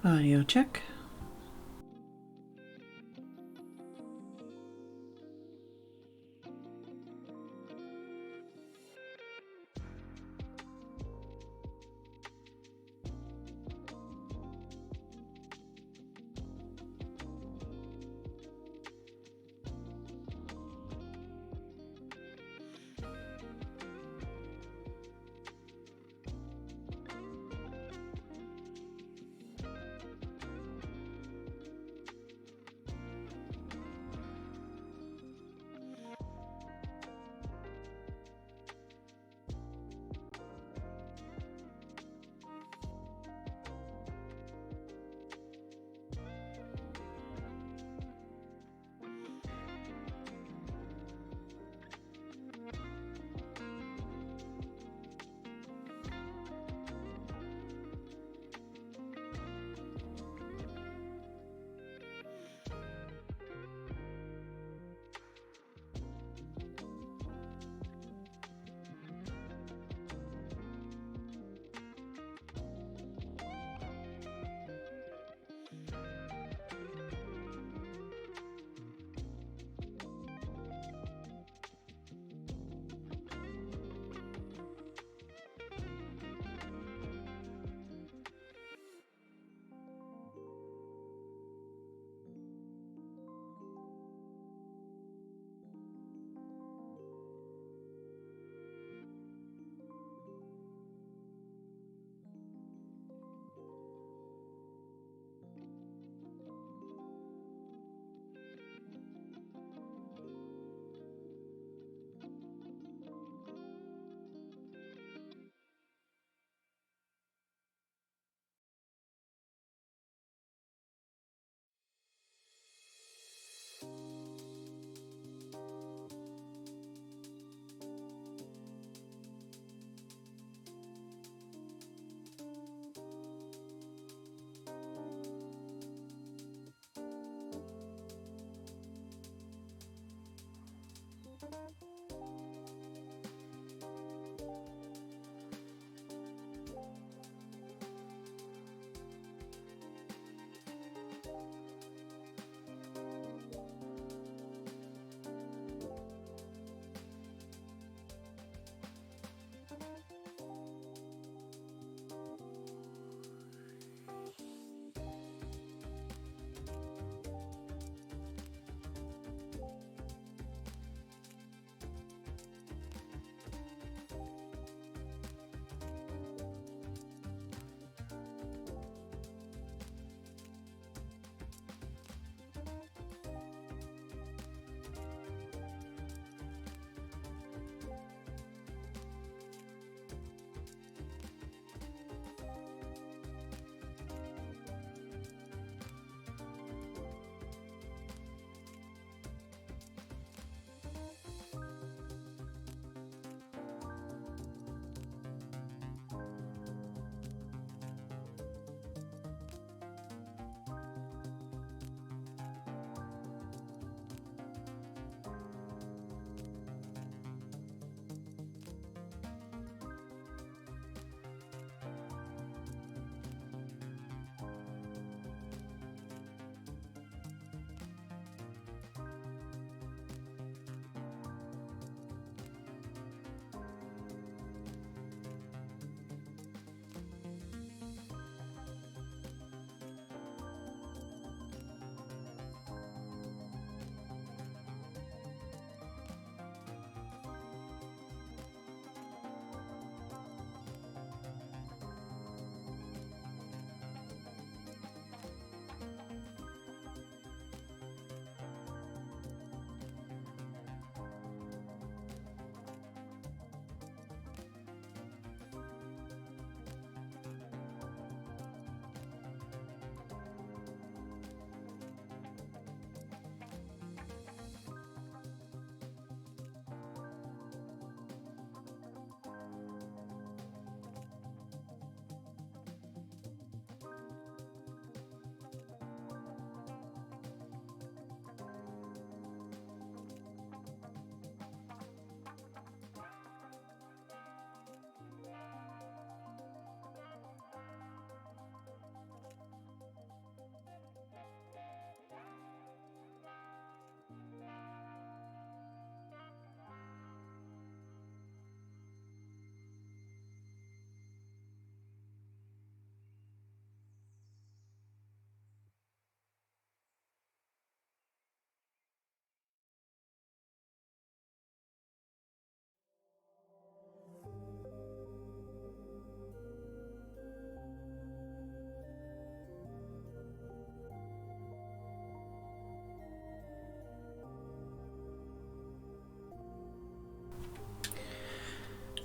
Audio check.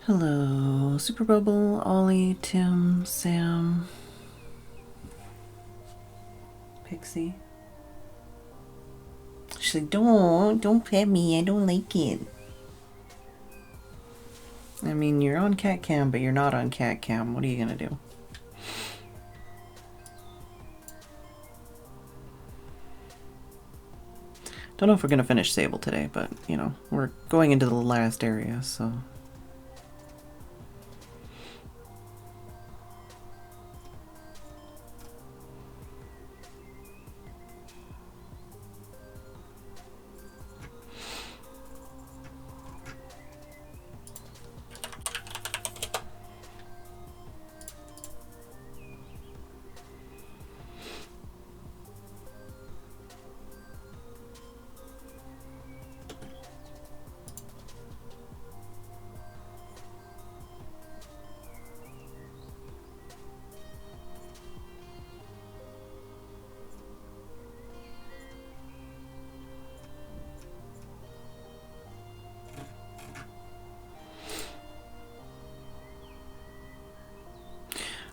Hello, Super Bubble, Ollie, Tim, Sam, Pixie. She's like, don't pet me, I don't like it. I mean, you're on cat cam, but you're not on cat cam. What are you gonna do? Don't know if we're gonna finish Sable today, but, you know, we're going into the last area, so...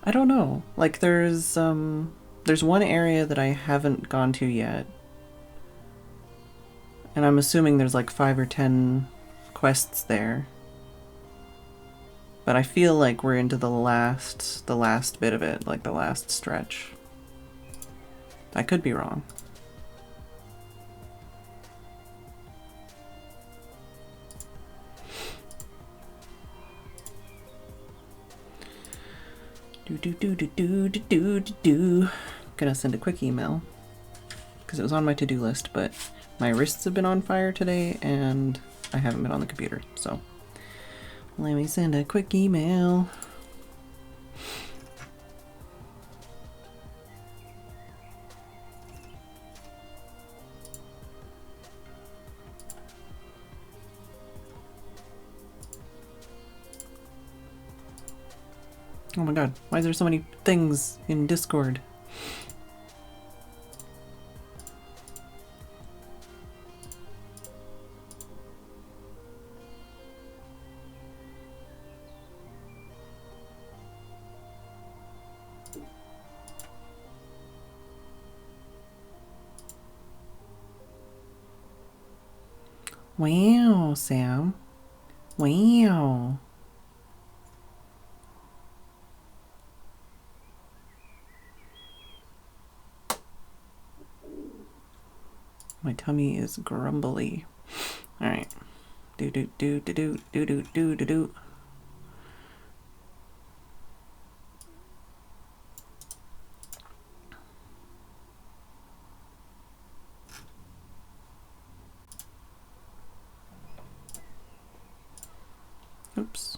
I don't know. Like, there's one area that I haven't gone to yet. And I'm assuming there's like 5 or 10 quests there. But I feel like we're into the last bit of it, like the last stretch. I could be wrong. Gonna send a quick email because it was on my to-do list, but my wrists have been on fire today and I haven't been on the computer, so let me send a quick email. Oh my god, why is there so many things in Discord? Wow, Sam. Wow. My tummy is grumbly. Alright. Do do do do do do do do do do. Oops.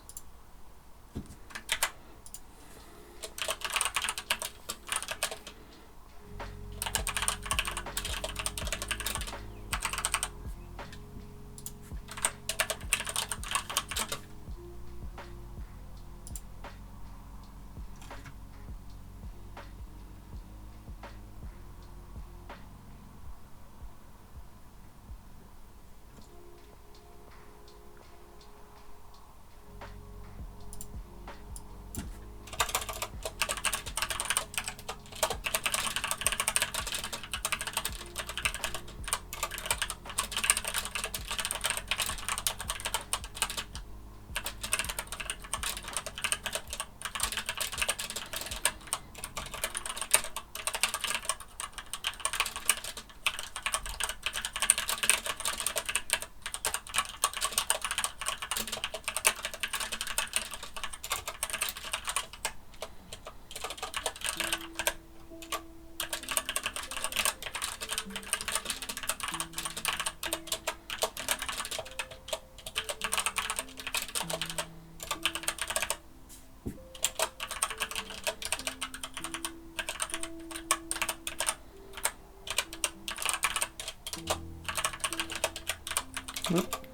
Whoop.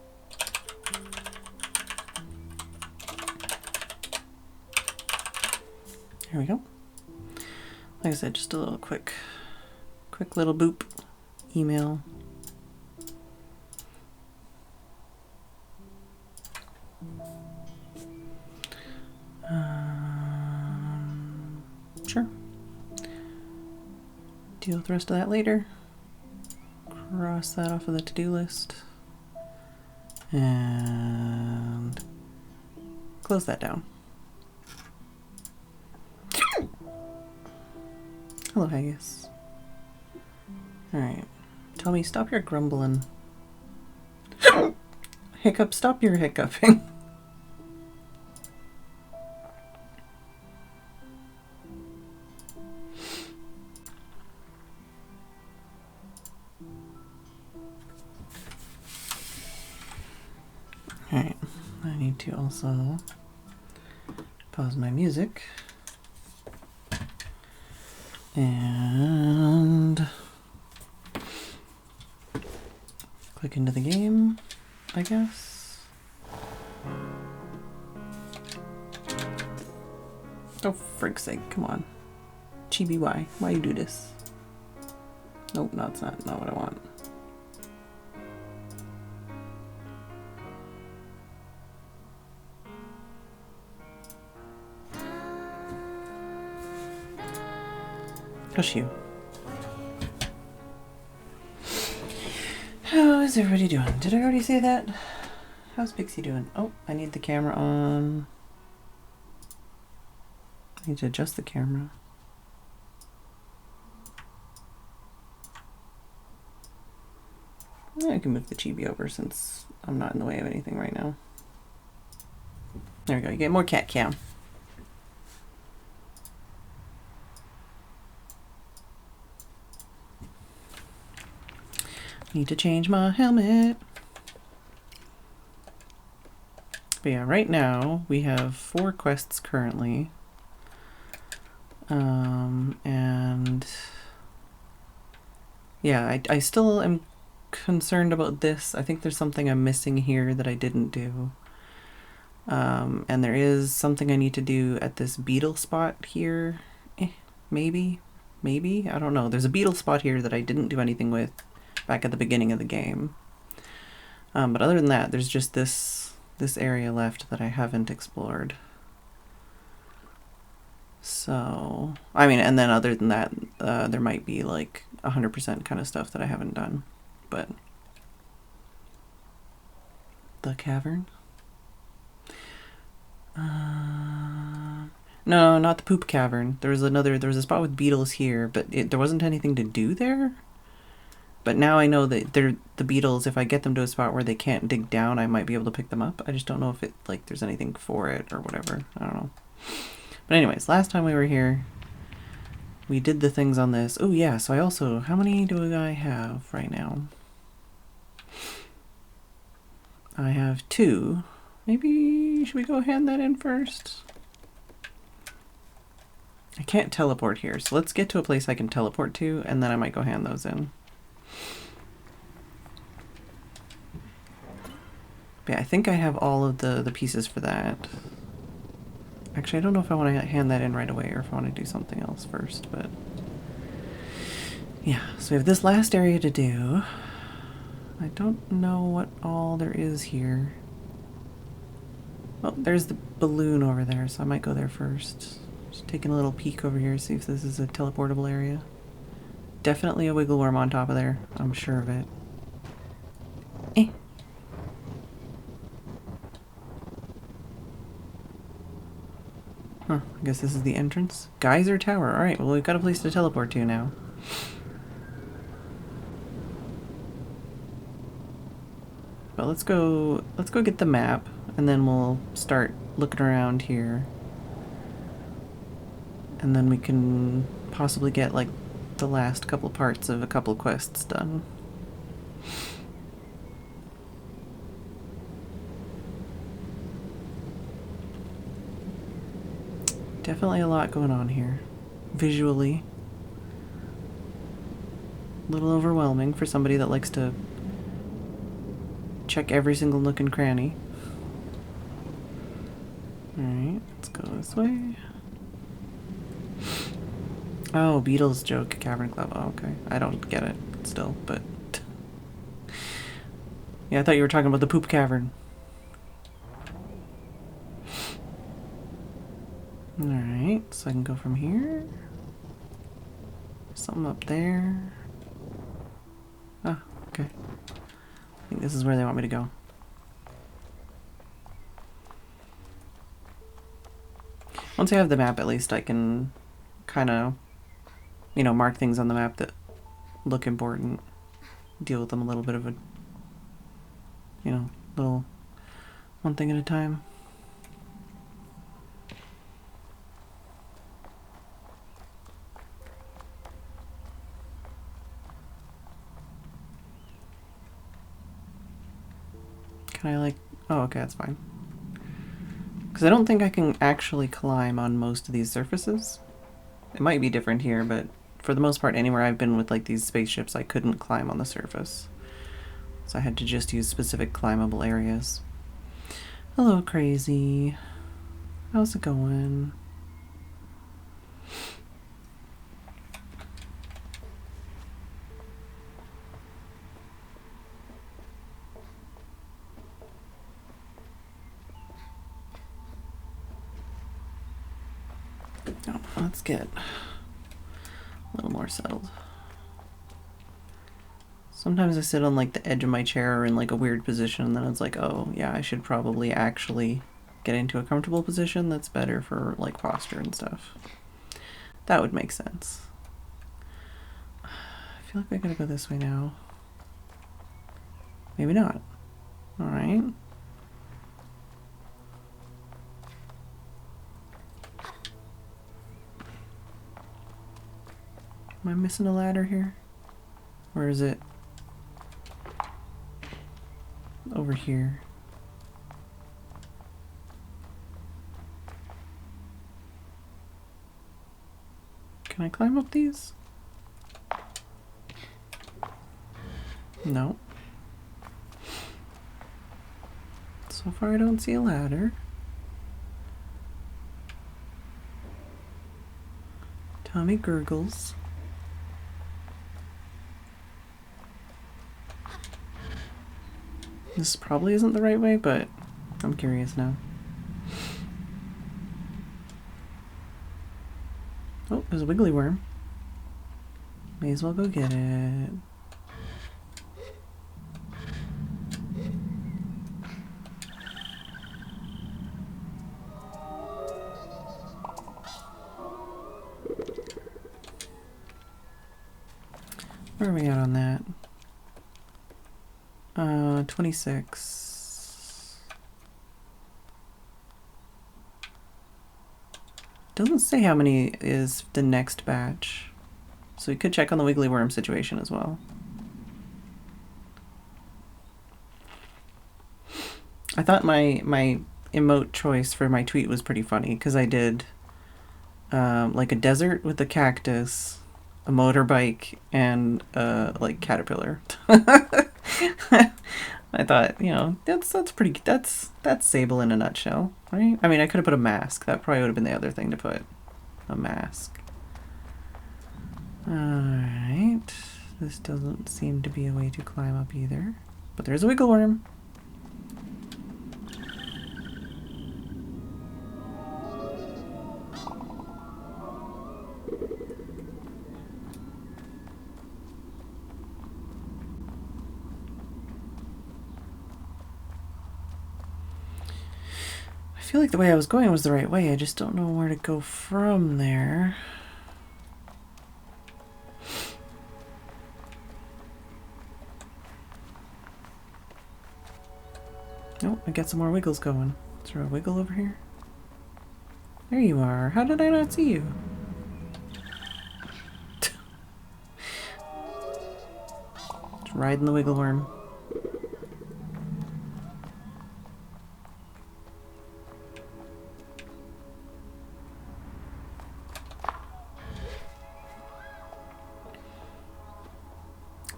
Here we go. Like I said, just a little quick little boop email. Deal with the rest of that later. Cross that off of the to-do list. And close that down. Hello, Haggis. Alright. Tell me, stop your grumbling. Hiccup, stop your hiccuping. Alright, I need to also pause my music and click into the game, I guess. Oh, frick's sake, come on. Chibi, why you do this? Nope, that's not what I want. Hush you. How is everybody doing? Did I already say that? How's Pixie doing? Oh, I need the camera on. I need to adjust the camera. I can move the chibi over since I'm not in the way of anything right now. There we go. You get more cat cam. Need to change my helmet. But yeah, right now we have 4 quests currently. And yeah, I still am concerned about this. I think there's something I'm missing here that I didn't do. And there is something I need to do at this beetle spot here. Maybe, I don't know. There's a beetle spot here that I didn't do anything with back at the beginning of the game. But other than that, there's just this area left that I haven't explored. So, I mean, and then other than that, there might be like 100% kind of stuff that I haven't done. But the cavern? No, not the poop cavern. There was a spot with beetles here, but there wasn't anything to do there. But now I know that the beetles, if I get them to a spot where they can't dig down, I might be able to pick them up. I just don't know if it, like, there's anything for it or whatever. I don't know. But anyways, last time we were here, we did the things on this. Oh yeah, so I also, how many do I have right now? I have 2. Maybe, should we go hand that in first? I can't teleport here, so let's get to a place I can teleport to, and then I might go hand those in. But yeah, I think I have all of the pieces for that. Actually, I don't know if I want to hand that in right away or if I want to do something else first, but yeah, so we have this last area to do. I don't know what all there is here. Oh, there's the balloon over there, so I might go there first. Just taking a little peek over here, see if this is a teleportable area. Definitely a wiggle worm on top of there, I'm sure of it. Huh, I guess this is the entrance. Geyser Tower. Alright, well we've got a place to teleport to now. But let's go get the map, and then we'll start looking around here. And then we can possibly get like the last couple parts of a couple quests done. Definitely a lot going on here. Visually. A little overwhelming for somebody that likes to check every single nook and cranny. Alright, let's go this way. Oh, Beatles joke, Cavern Club. Oh, okay. I don't get it still, but... yeah, I thought you were talking about the poop cavern. Alright, so I can go from here. something up there. Ah, okay. I think this is where they want me to go. Once I have the map, at least I can kind of, you know, mark things on the map that look important. Deal with them a little bit of a, you know, little one thing at a time. Can I, like, oh, okay, that's fine. Because I don't think I can actually climb on most of these surfaces. It might be different here, but for the most part, anywhere I've been with, like, these spaceships, I couldn't climb on the surface. So I had to just use specific climbable areas. Hello, Crazy. How's it going? Oh, let's get a little more settled. Sometimes I sit on like the edge of my chair or in like a weird position, and then it's like, oh yeah, I should probably actually get into a comfortable position that's better for like posture and stuff. That would make sense. I feel like I gotta go this way now. Maybe not. Alright. Am I missing a ladder here? Or is it over here? Can I climb up these? No. So far I don't see a ladder. Tommy gurgles. This probably isn't the right way, but I'm curious now. Oh, there's a wiggly worm. May as well go get it. Where are we at on that? 26. Doesn't say how many is the next batch. So we could check on the wiggly worm situation as well. I thought my emote choice for my tweet was pretty funny because I did like a desert with a cactus, a motorbike, and like caterpillar. I thought, you know, that's Sable in a nutshell, right? I mean, I could have put a mask. That probably would have been the other thing to put. A mask. Alright. This doesn't seem to be a way to climb up either. But there's a wiggle worm. I feel like the way I was going was the right way. I just don't know where to go from there. Oh, I got some more wiggles going. Is there a wiggle over here? There you are. How did I not see you? Just riding the wiggle worm.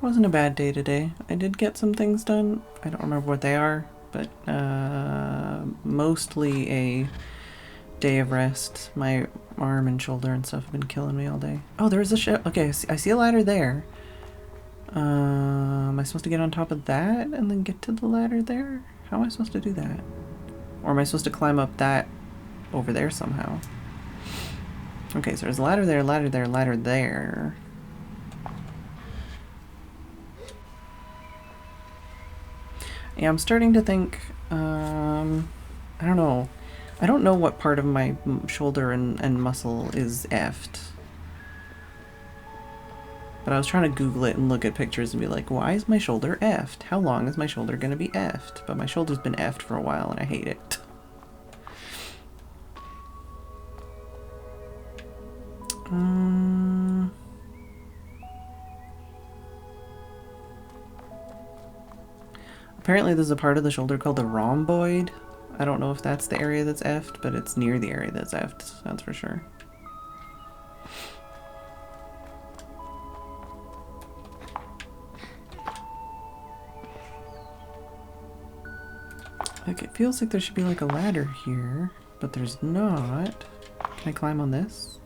Wasn't a bad day today. I did get some things done. I don't remember what they are, but mostly a day of rest. My arm and shoulder and stuff have been killing me all day. Oh, there's a ship. Okay, I see a ladder there. Am I supposed to get on top of that and then get to the ladder there? How am I supposed to do that? Or am I supposed to climb up that over there somehow? Okay, so there's a ladder there, ladder there, ladder there. Yeah, I'm starting to think, I don't know. I don't know what part of my shoulder and muscle is effed. But I was trying to Google it and look at pictures and be like, why is my shoulder effed? How long is my shoulder going to be effed? But my shoulder's been effed for a while and I hate it. Apparently there's a part of the shoulder called the rhomboid. I don't know if that's the area that's effed, but it's near the area that's effed, that's for sure. Like, it feels like there should be like a ladder here, but there's not. Can I climb on this?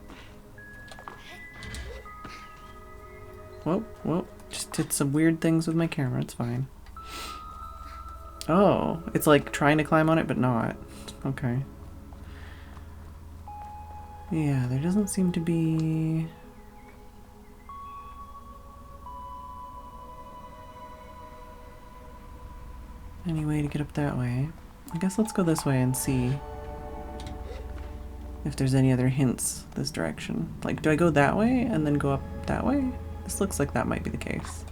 Whoa, whoa. Just did some weird things with my camera, it's fine. Oh, it's like trying to climb on it, but not. Okay. Yeah, there doesn't seem to be... any way to get up that way. I guess let's go this way and see if there's any other hints this direction. Like, do I go that way and then go up that way? This looks like that might be the case.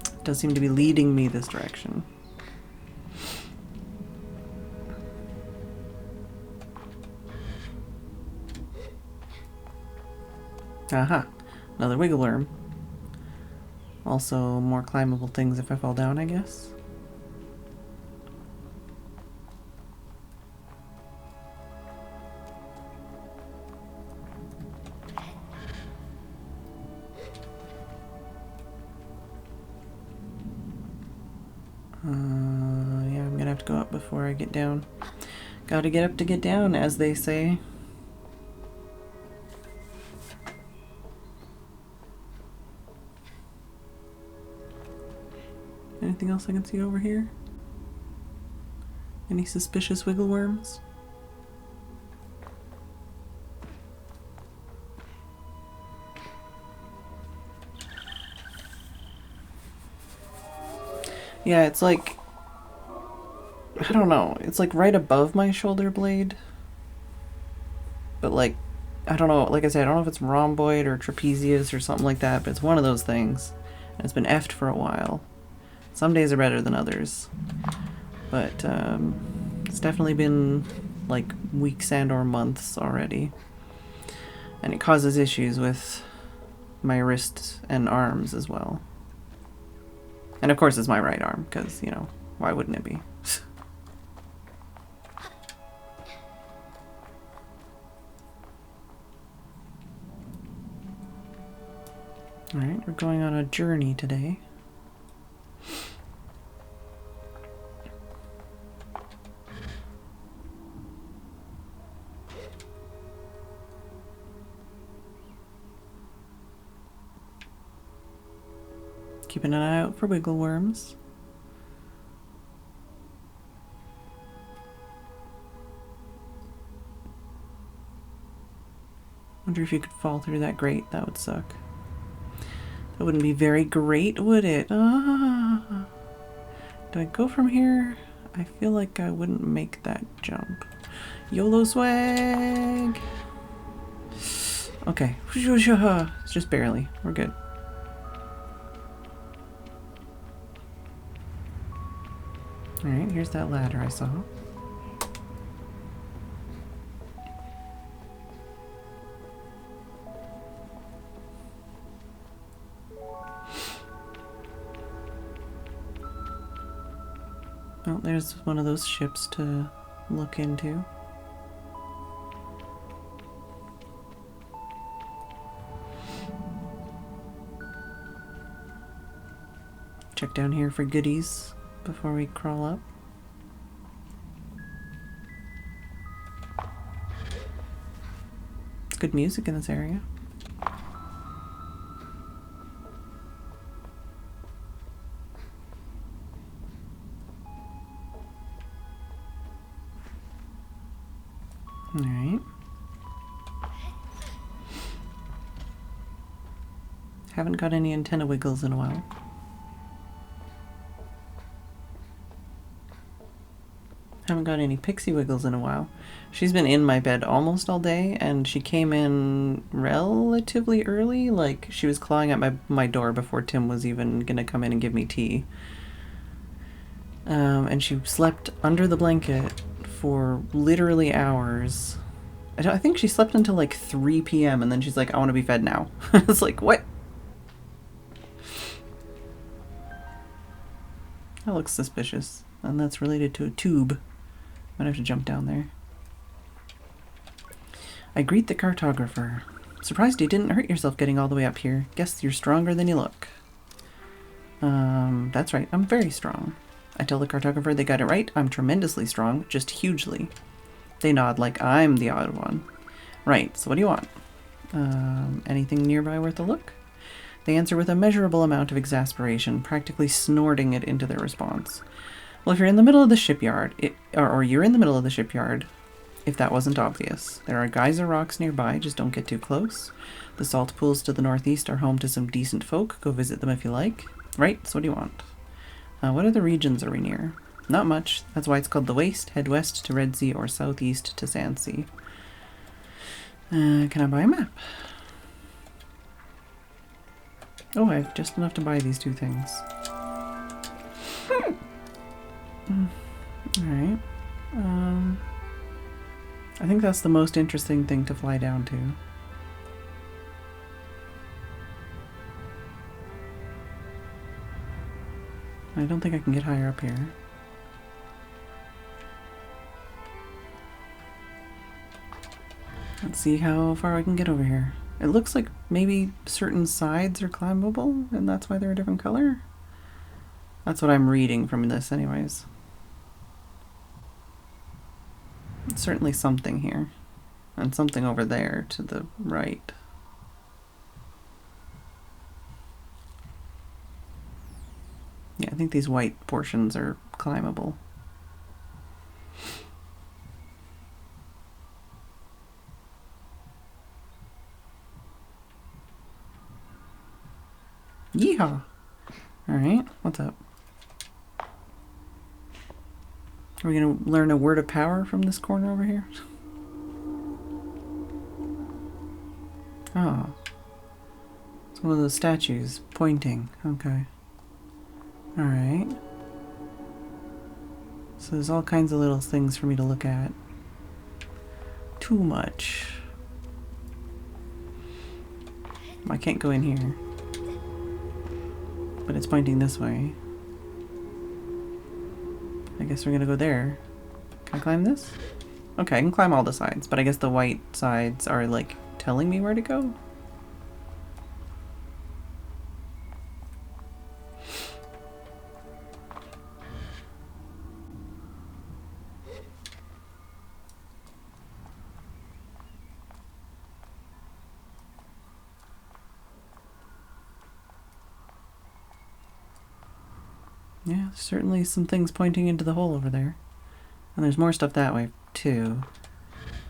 It does seem to be leading me this direction. Aha! Another wiggle worm. Also, more climbable things if I fall down, I guess. Yeah, I'm gonna have to go up before I get down. Gotta get up to get down, as they say. Anything else I can see over here? Any suspicious wiggle worms? Yeah, it's like... I don't know. It's like right above my shoulder blade. But like, I don't know. Like I said, I don't know if it's rhomboid or trapezius or something like that, but it's one of those things. And it's been effed for a while. Some days are better than others. But it's definitely been like weeks and or months already. And it causes issues with my wrists and arms as well. And of course it's my right arm, because, you know, why wouldn't it be? Alright, we're going on a journey today. Keeping an eye out for wiggle worms. Wonder if you could fall through that grate. That would suck. That wouldn't be very great, would it? Ah. Do I go from here? I feel like I wouldn't make that jump. YOLO swag! Okay. It's just barely. We're good. Alright, here's that ladder I saw. Oh, there's one of those ships to look into. Check down here for goodies before we crawl up. It's good music in this area. Haven't got any antenna wiggles in a while. Haven't got any pixie wiggles in a while. She's been in my bed almost all day, and she came in relatively early. Like, she was clawing at my door before Tim was even gonna come in and give me tea. And she slept under the blanket for literally hours. I think she slept until like 3 p.m. and then she's like, I want to be fed now. It's like, what? That looks suspicious. And that's related to a tube. Might have to jump down there. I greet the cartographer. Surprised you didn't hurt yourself getting all the way up here. Guess you're stronger than you look. That's right. I'm very strong. I tell the cartographer they got it right. I'm tremendously strong. Just hugely. They nod like I'm the odd one. Right, so what do you want? Anything nearby worth a look? They answer with a measurable amount of exasperation, practically snorting it into their response. Well, if you're in the middle of the shipyard, or you're in the middle of the shipyard, if that wasn't obvious. There are geyser rocks nearby, just don't get too close. The salt pools to the northeast are home to some decent folk. Go visit them if you like. Right, so what do you want? What other regions are we near? Not much. That's why it's called the Waste. Head west to Red Sea or southeast to Sand Sea. Can I buy a map? Oh, I have just enough to buy these two things. Alright. I think that's the most interesting thing to fly down to. I don't think I can get higher up here. Let's see how far I can get over here. It looks like maybe certain sides are climbable, and that's why they're a different color. That's what I'm reading from this anyways. It's certainly something here. And something over there to the right. Yeah, I think these white portions are climbable. Yeehaw! Alright, what's up? Are we gonna learn a word of power from this corner over here? Oh. It's one of those statues pointing. Okay. Alright. So there's all kinds of little things for me to look at. Too much. I can't go in here. But it's pointing this way. I guess we're gonna go there. Can I climb this? Okay, I can climb all the sides, but I guess the white sides are like telling me where to go. Yeah, there's certainly some things pointing into the hole over there. And there's more stuff that way, too.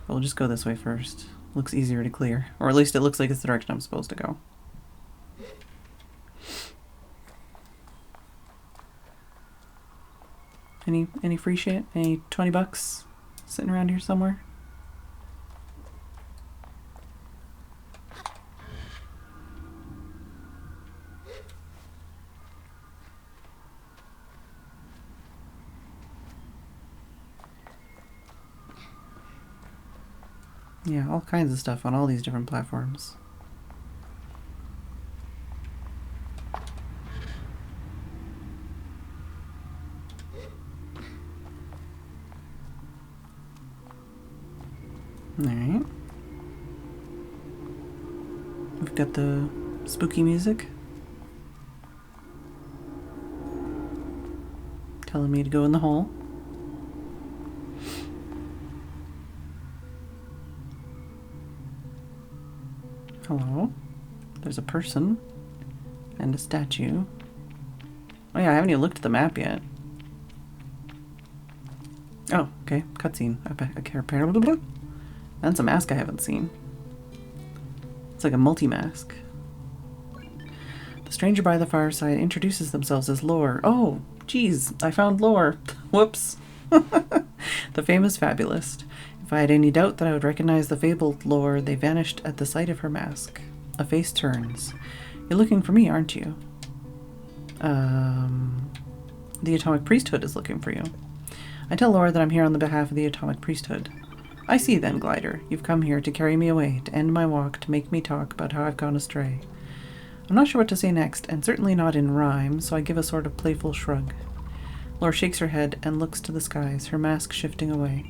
But we'll just go this way first. Looks easier to clear. Or at least it looks like it's the direction I'm supposed to go. Any free shit? Any 20 bucks sitting around here somewhere? Yeah, all kinds of stuff on all these different platforms. Alright. We've got the spooky music. Telling me to go in the hole. Hello. There's a person and a statue. Oh yeah, I haven't even looked at the map yet. Oh, okay. Cutscene. That's a mask I haven't seen. It's like a multi-mask. The stranger by the fireside introduces themselves as Lore. Oh, geez, I found Lore. Whoops. The famous fabulist. If I had any doubt that I would recognize the fabled Lore, they vanished at the sight of her mask. A face turns. You're looking for me, aren't you? The Atomic Priesthood is looking for you. I tell Lore that I'm here on the behalf of the Atomic Priesthood. I see then, Glider. You've come here to carry me away, to end my walk, to make me talk about how I've gone astray. I'm not sure what to say next, and certainly not in rhyme, so I give a sort of playful shrug. Lore shakes her head and looks to the skies, her mask shifting away.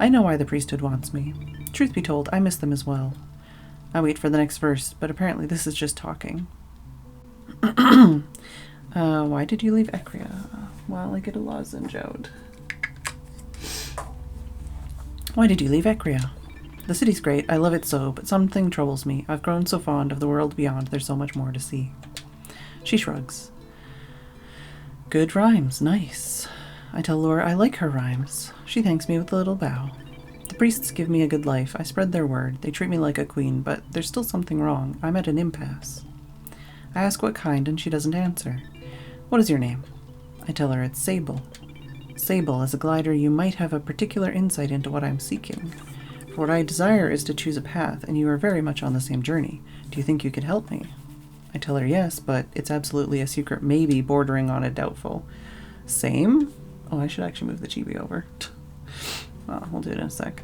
I know why the priesthood wants me. Truth be told, I miss them as well. I wait for the next verse, but apparently this is just talking. Why did you leave Ecria? Well, I get a lozenge out. Why did you leave Ecria? The city's great, I love it so, but something troubles me. I've grown so fond of the world beyond, there's so much more to see. She shrugs. Good rhymes, nice. I tell Lore I like her rhymes. She thanks me with a little bow. The priests give me a good life, I spread their word, they treat me like a queen, but there's still something wrong. I'm at an impasse. I ask what kind, and she doesn't answer. What is your name? I tell her it's Sable. Sable, as a glider, you might have a particular insight into what I'm seeking. For what I desire is to choose a path, and you are very much on the same journey. Do you think you could help me? I tell her yes, but it's absolutely a secret maybe bordering on a doubtful. Same? Oh, I should actually move the chibi over. Well, we'll do it in a sec.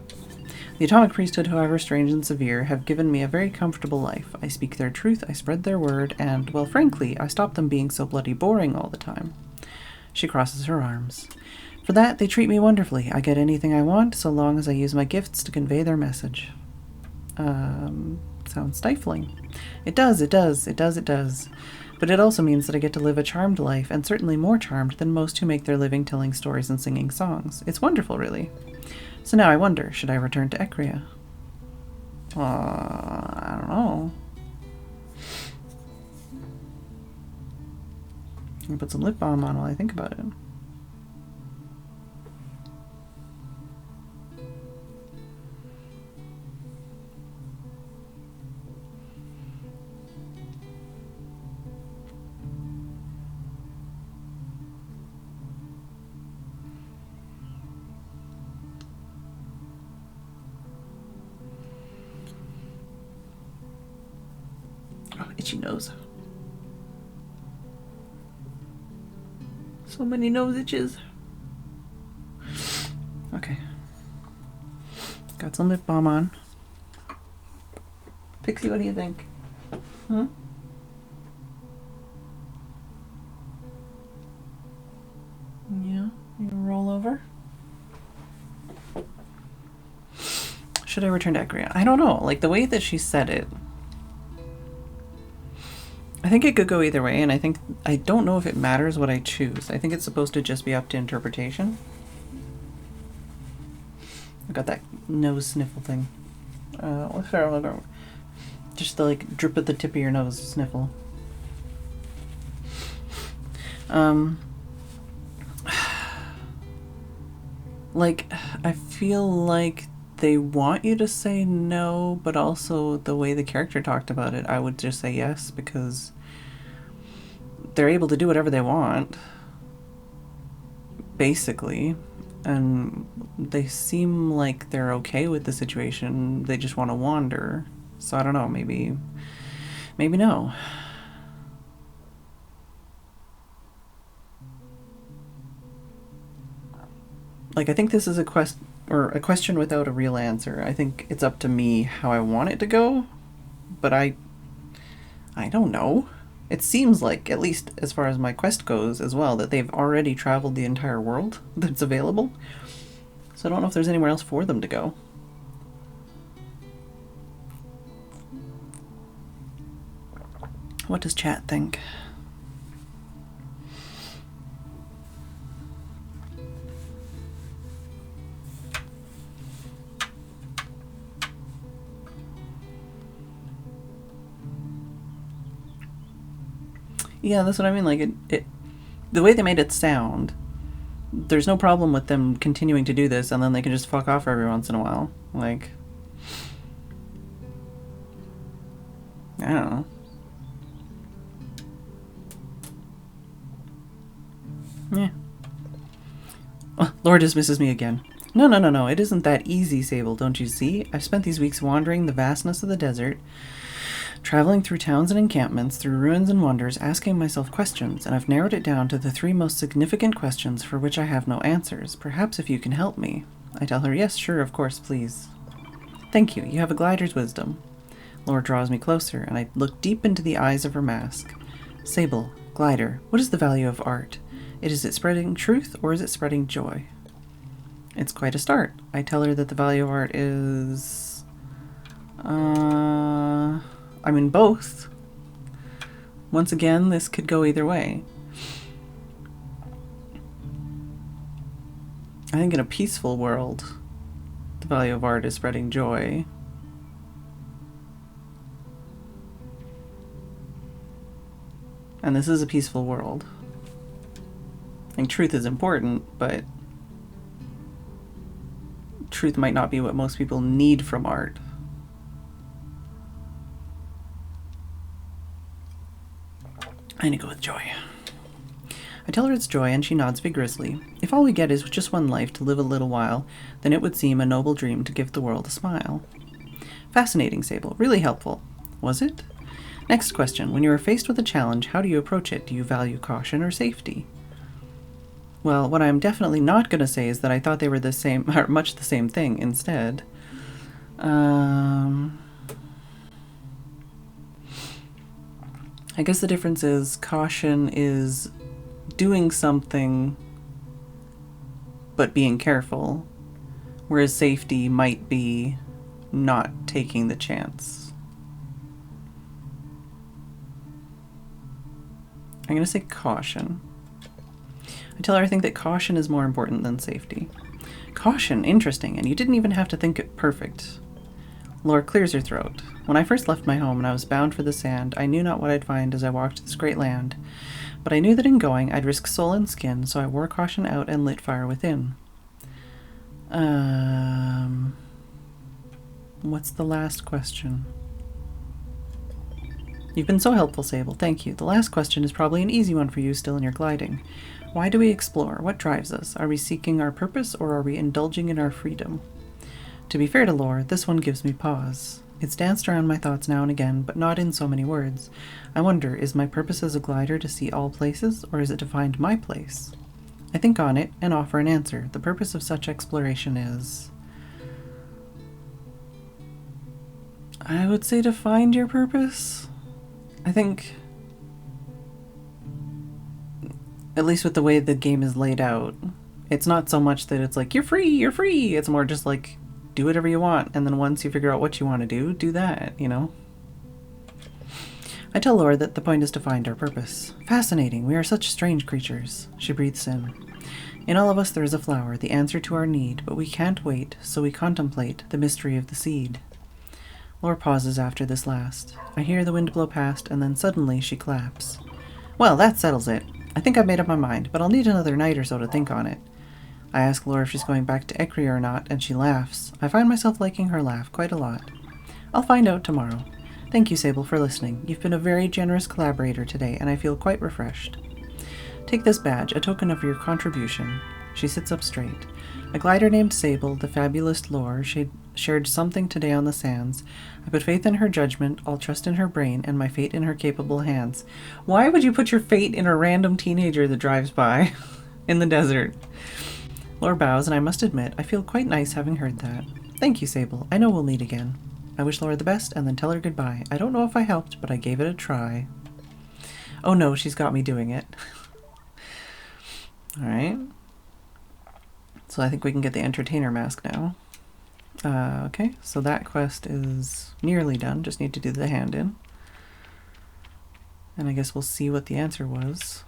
The Atomic Priesthood, however strange and severe, have given me a very comfortable life. I speak their truth, I spread their word, and, well, frankly, I stop them being so bloody boring all the time. She crosses her arms. For that, they treat me wonderfully. I get anything I want, so long as I use my gifts to convey their message. Sounds stifling. It does. But it also means that I get to live a charmed life, and certainly more charmed than most who make their living telling stories and singing songs. It's wonderful, really. So now I wonder, should I return to Ecria? I don't know. I'm gonna put some lip balm on while I think about it. Itchy nose. So many nose itches. Okay. Got some lip balm on. Pixie, what do you think? Huh? Yeah, you roll over. Should I return to Ecria? I don't know. Like, the way that she said it, I think it could go either way, and I don't know if it matters what I choose. I think it's supposed to just be up to interpretation. I got that nose sniffle thing. Let's start with just the like drip at the tip of your nose sniffle. Like, I feel like they want you to say no, but also the way the character talked about it, I would just say yes, because they're able to do whatever they want, basically, and they seem like they're okay with the situation. They just want to wander. So I don't know, maybe no. Like, I think this is a question without a real answer. I think it's up to me how I want it to go, but I don't know. It seems like, at least as far as my quest goes as well, that they've already traveled the entire world that's available. So I don't know if there's anywhere else for them to go. What does chat think? Yeah, that's what I mean. Like, the way they made it sound, there's no problem with them continuing to do this, and then they can just fuck off every once in a while. Like, I don't know. Yeah. Oh, Laura dismisses me again. No, no, no, no. It isn't that easy, Sable, don't you see? I've spent these weeks wandering the vastness of the desert, traveling through towns and encampments, through ruins and wonders, asking myself questions, and I've narrowed it down to the 3 most significant questions for which I have no answers. Perhaps if you can help me. I tell her, yes, sure, of course, please. Thank you. You have a glider's wisdom. Laura draws me closer, and I look deep into the eyes of her mask. Sable, glider, what is the value of art? Is it spreading truth, or is it spreading joy? It's quite a start. I tell her that the value of art is... I mean, both. Once again, this could go either way. I think in a peaceful world, the value of art is spreading joy. And this is a peaceful world. I think truth is important, but truth might not be what most people need from art. I need to go with joy. I tell her it's joy, and she nods vigorously. If all we get is just one life to live a little while, then it would seem a noble dream to give the world a smile. Fascinating, Sable. Really helpful. Was it? Next question. When you are faced with a challenge, how do you approach it? Do you value caution or safety? Well, what I'm definitely not going to say is that I thought they were the same, or much the same thing instead. I guess the difference is caution is doing something but being careful, whereas safety might be not taking the chance. I'm going to say caution. I tell her I think that caution is more important than safety. Caution, interesting, and you didn't even have to think it perfect. Laura clears her throat. When I first left my home and I was bound for the sand, I knew not what I'd find as I walked this great land, but I knew that in going I'd risk soul and skin, so I wore caution out and lit fire within. What's the last question? You've been so helpful, Sable. Thank you. The last question is probably an easy one for you still in your gliding. Why do we explore? What drives us? Are we seeking our purpose, or are we indulging in our freedom? To be fair to Lore, this one gives me pause. It's danced around my thoughts now and again, but not in so many words. I wonder, is my purpose as a glider to see all places, or is it to find my place? I think on it, and offer an answer. The purpose of such exploration is... I would say to find your purpose. I think... at least with the way the game is laid out, it's not so much that it's like, you're free, you're free. It's more just like, do whatever you want, and then once you figure out what you want to do that, you know? I tell Laura that the point is to find our purpose. Fascinating, we are such strange creatures. She breathes in. In all of us there is a flower, the answer to our need, but we can't wait, so we contemplate the mystery of the seed. Laura pauses after this last. I hear the wind blow past, and then suddenly she claps. Well, that settles it. I think I've made up my mind, but I'll need another night or so to think on it. I ask Laura if she's going back to Ekri or not, and she laughs. I find myself liking her laugh quite a lot. I'll find out tomorrow. Thank you, Sable, for listening. You've been a very generous collaborator today, and I feel quite refreshed. Take this badge, a token of your contribution. She sits up straight. A glider named Sable, the fabulous Lore, shared something today on the sands. I put faith in her judgment, all trust in her brain, and my fate in her capable hands. Why would you put your fate in a random teenager that drives by in the desert? Lore bows, and I must admit, I feel quite nice having heard that. Thank you, Sable. I know we'll meet again. I wish Laura the best, and then tell her goodbye. I don't know if I helped, but I gave it a try. Oh no, she's got me doing it. Alright. So I think we can get the entertainer mask now. Okay, so that quest is nearly done. Just need to do the hand in. And I guess we'll see what the answer was.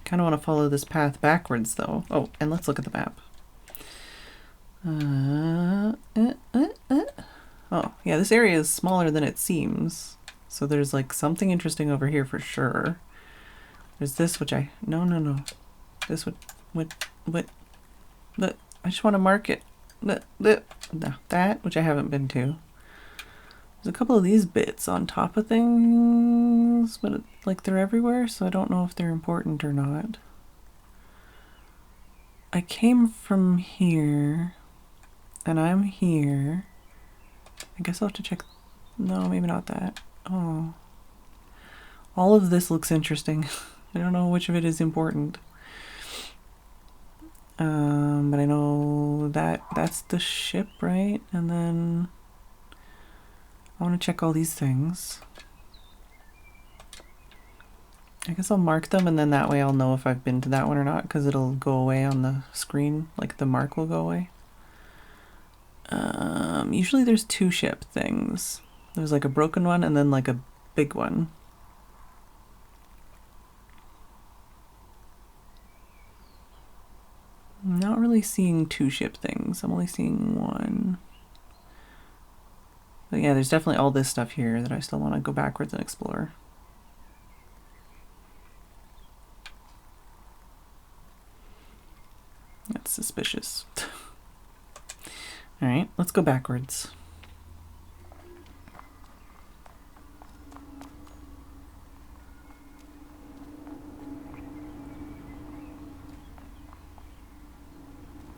Kind of want to follow this path backwards, though. Oh, and let's look at the map. Oh, yeah, this area is smaller than it seems. So there's, like, something interesting over here for sure. There's this, which I... No. This would... But I just want to mark it. That, which I haven't been to. There's a couple of these bits on top of things, but like they're everywhere, so I don't know if they're important or not. I came from here, and I'm here. I guess I'll have to check. No, maybe not that. Oh. All of this looks interesting. I don't know which of it is important. But I know that that's the ship, right? And then I want to check all these things. I guess I'll mark them, and then that way I'll know if I've been to that one or not, because it'll go away on the screen. Like, the mark will go away. Usually there's two ship things. There's like a broken one and then like a big one. I'm not really seeing two ship things. I'm only seeing one. But yeah, there's definitely all this stuff here that I still want to go backwards and explore. That's suspicious. Alright, let's go backwards.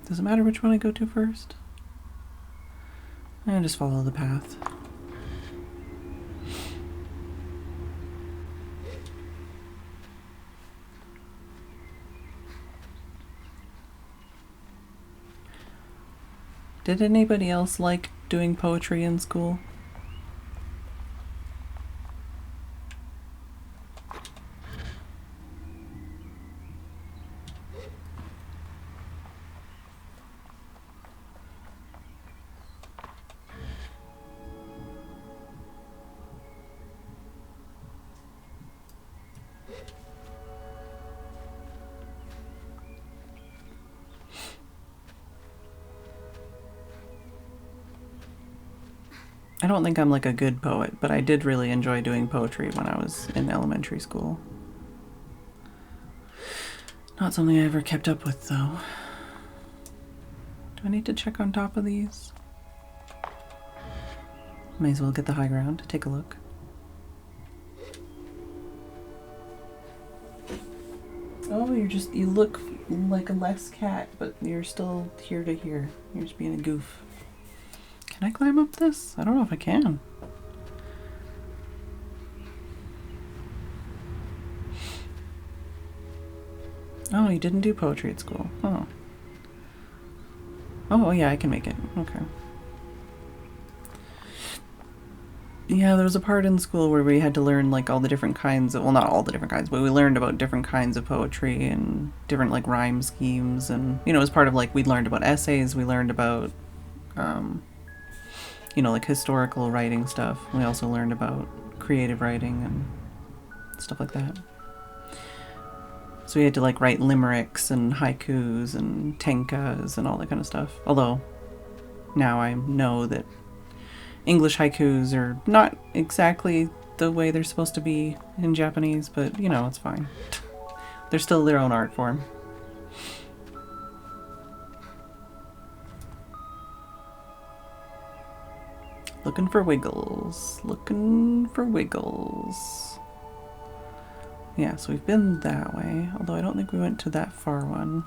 Does it matter which one I go to first? I just follow the path. Did anybody else like doing poetry in school? I don't think I'm like a good poet, but I did really enjoy doing poetry when I was in elementary school. Not something I ever kept up with, though. Do I need to check on top of these? May as well get the high ground. Take a look. Oh, you look like a less cat, but you're still here to here. You're just being a goof. Can I climb up this? I don't know if I can. Oh, you didn't do poetry at school. Oh. Oh, yeah, I can make it. Okay. Yeah, there was a part in school where we had to learn like all the different kinds of, well, not all the different kinds, but we learned about different kinds of poetry and different like rhyme schemes. And, you know, as part of like, we learned about essays, we learned about, you know, like historical writing stuff. We also learned about creative writing and stuff like that. So we had to like write limericks and haikus and tenkas and all that kind of stuff. Although now I know that English haikus are not exactly the way they're supposed to be in Japanese, but you know, it's fine. They're still their own art form. Looking for wiggles. Looking for wiggles. Yeah, so we've been that way, although I don't think we went to that far one.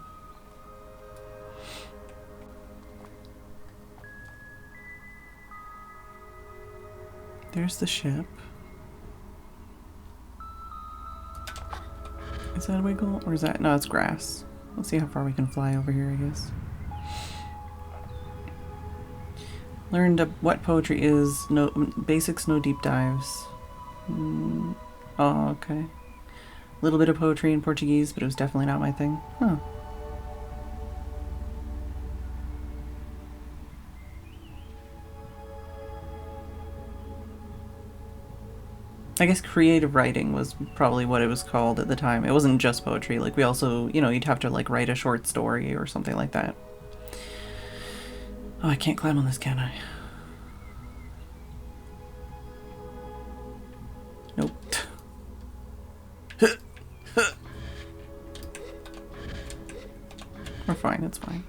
There's the ship. Is that a wiggle? Or is that... No, it's grass. Let's see how far we can fly over here, I guess. Learned what poetry is. No basics, no deep dives. Oh, okay. A little bit of poetry in Portuguese, but it was definitely not my thing. Huh. I guess creative writing was probably what it was called at the time. It wasn't just poetry. Like, we also, you know, you'd have to like write a short story or something like that. Oh, I can't climb on this, can I? Nope. We're fine, it's fine.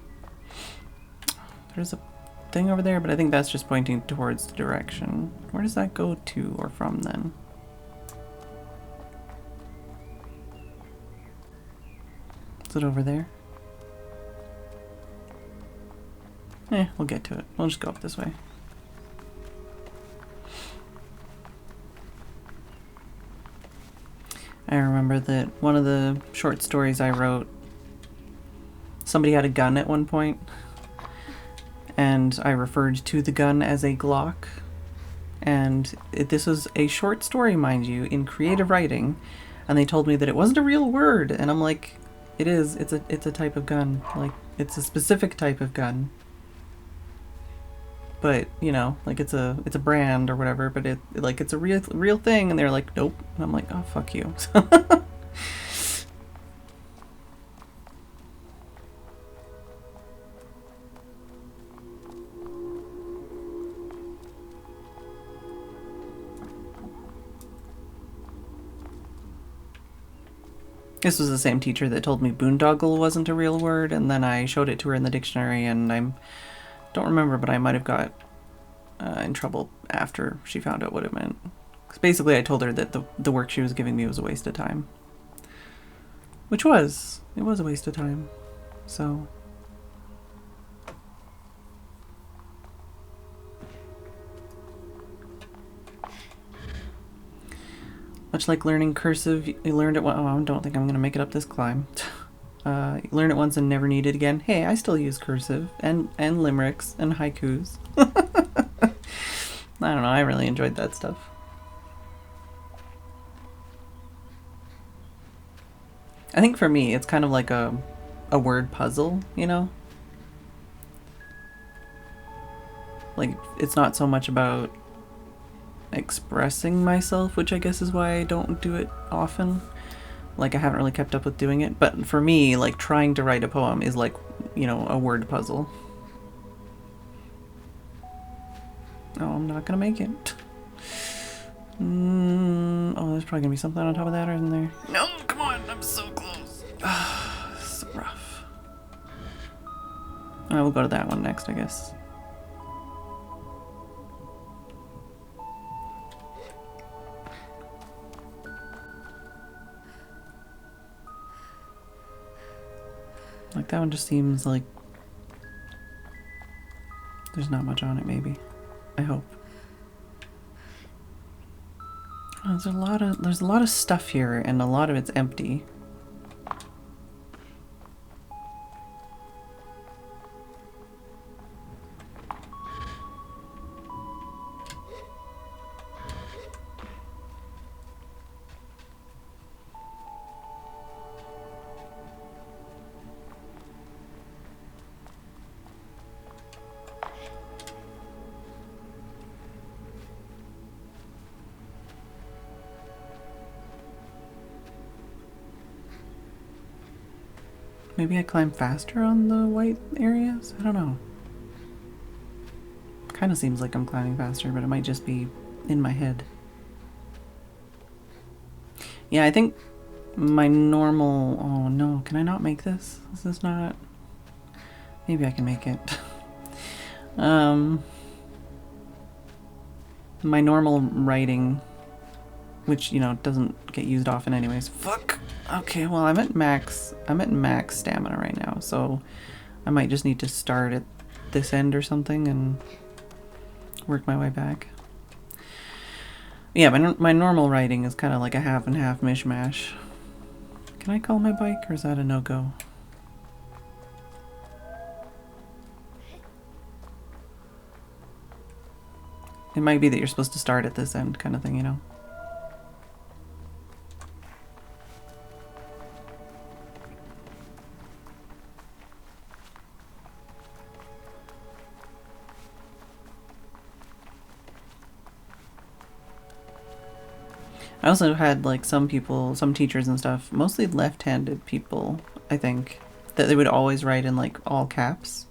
There's a thing over there, but I think that's just pointing towards the direction. Where does that go to or from then? Is it over there? We'll get to it. We'll just go up this way. I remember that one of the short stories I wrote, somebody had a gun at one point, and I referred to the gun as a Glock. And this was a short story, mind you, in creative writing, and they told me that it wasn't a real word, and I'm like, it is. It's a type of gun. Like, it's a specific type of gun. But, you know, like it's a brand or whatever, but it's a real thing, and they're like, nope. And I'm like, oh, fuck you. This was the same teacher that told me boondoggle wasn't a real word, and then I showed it to her in the dictionary, and don't remember, but I might have got in trouble after she found out what it meant. Because basically I told her that the work she was giving me was a waste of time. Which was. It was a waste of time. So... much like learning cursive, you learned it once. Oh, I don't think I'm going to make it up this climb. You learn it once and never need it again. Hey, I still use cursive and limericks and haikus. I don't know, I really enjoyed that stuff. I think for me, it's kind of like a word puzzle, you know? Like, it's not so much about expressing myself, which I guess is why I don't do it often. Like, I haven't really kept up with doing it. But for me, like, trying to write a poem is like, you know, a word puzzle. Oh, I'm not gonna make it. Oh, there's probably gonna be something on top of that, or isn't there? No, come on, I'm so close. This is rough. I will go to that one next, I guess. Like, that one just seems like there's not much on it, maybe. I hope. Oh, there's a lot of stuff here, and a lot of it's empty. Maybe I climb faster on the white areas? I don't know. Kind of seems like I'm climbing faster, but it might just be in my head. Yeah, I think my normal... Oh no, can I not make this? Is this not... Maybe I can make it. My normal writing, which, you know, doesn't get used often anyways. Fuck! Okay, well, I'm at max stamina right now, so I might just need to start at this end or something and work my way back. Yeah, my normal writing is kind of like a half and half mishmash. Can I call my bike, or is that a no-go? It might be that you're supposed to start at this end kind of thing, you know? I also had, like, some people, some teachers and stuff, mostly left-handed people, I think, that they would always write in, like, all caps.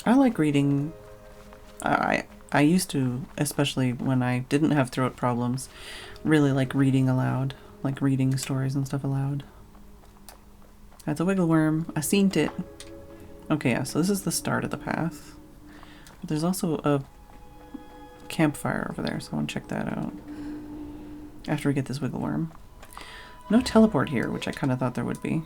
I like reading. I I used to, especially when I didn't have throat problems, really like reading aloud, like reading stories and stuff aloud. That's a wiggle worm. I seen it. Okay, yeah, so this is the start of the path. But there's also a campfire over there, so I want to check that out after we get this wiggle worm. No teleport here, which I kind of thought there would be.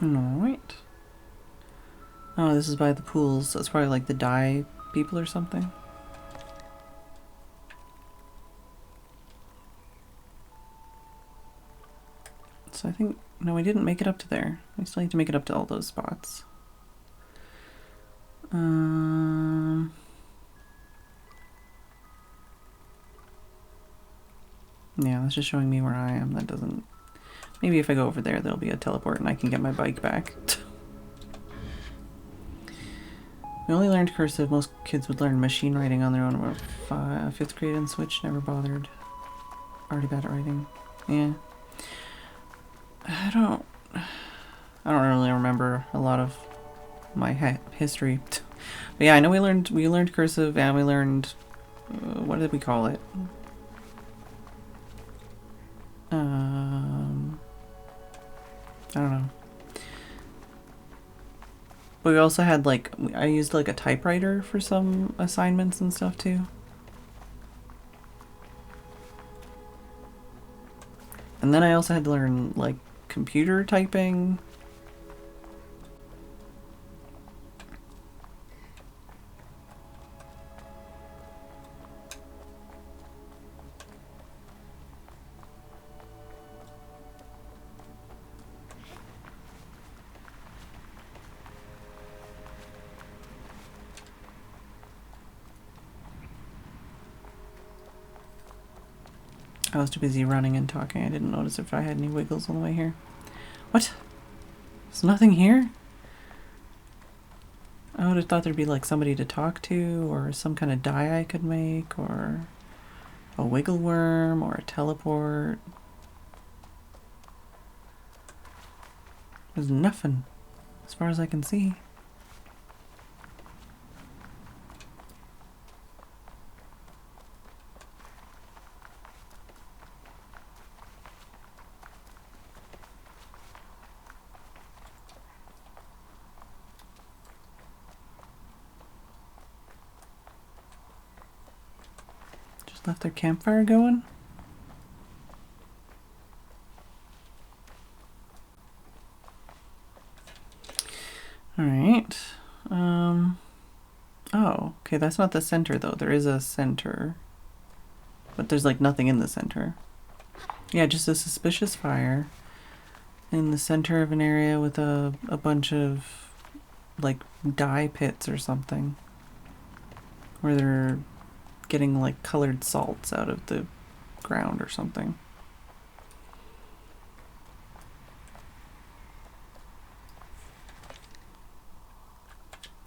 Alright. Oh, this is by the pools. That's probably like the dye people or something. So I think... No, we didn't make it up to there. We still need to make it up to all those spots. Yeah, that's just showing me where I am. That doesn't... Maybe if I go over there, there'll be a teleport and I can get my bike back. We only learned cursive. Most kids would learn machine writing on their own. We're 5th grade and Switch, never bothered. Already bad at writing. Yeah. I don't really remember a lot of my history. But yeah, I know we learned cursive and we learned... what did we call it? I don't know. But we also had like, I used like a typewriter for some assignments and stuff too. And then I also had to learn like computer typing. I was too busy running and talking. I didn't notice if I had any wiggles on the way here. What? There's nothing here? I would have thought there'd be like somebody to talk to, or some kind of dye I could make, or a wiggle worm, or a teleport. There's nothing, as far as I can see. Left their campfire going. Alright. Oh, okay, that's not the center though. There is a center. But there's like nothing in the center. Yeah, just a suspicious fire in the center of an area with a bunch of like dye pits or something. Where they're getting like colored salts out of the ground or something.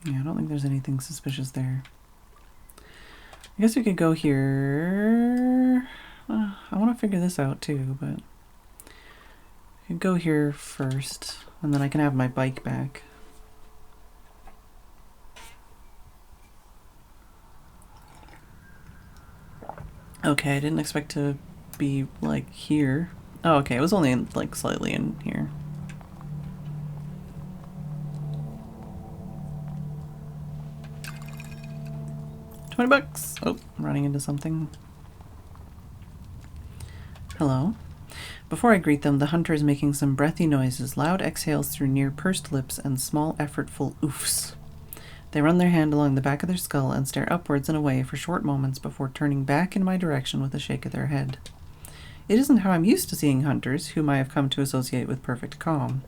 Yeah, I don't think there's anything suspicious there. I guess we could go here. I want to figure this out too, but I could go here first, and then I can have my bike back. Okay, I didn't expect to be, like, here. Oh, okay, it was only, like, slightly in here. $20! Oh, I'm running into something. Hello. Before I greet them, the hunter is making some breathy noises, loud exhales through near pursed lips, and small, effortful oofs. They run their hand along the back of their skull and stare upwards and away for short moments before turning back in my direction with a shake of their head. It isn't how I'm used to seeing hunters, whom I have come to associate with perfect calm.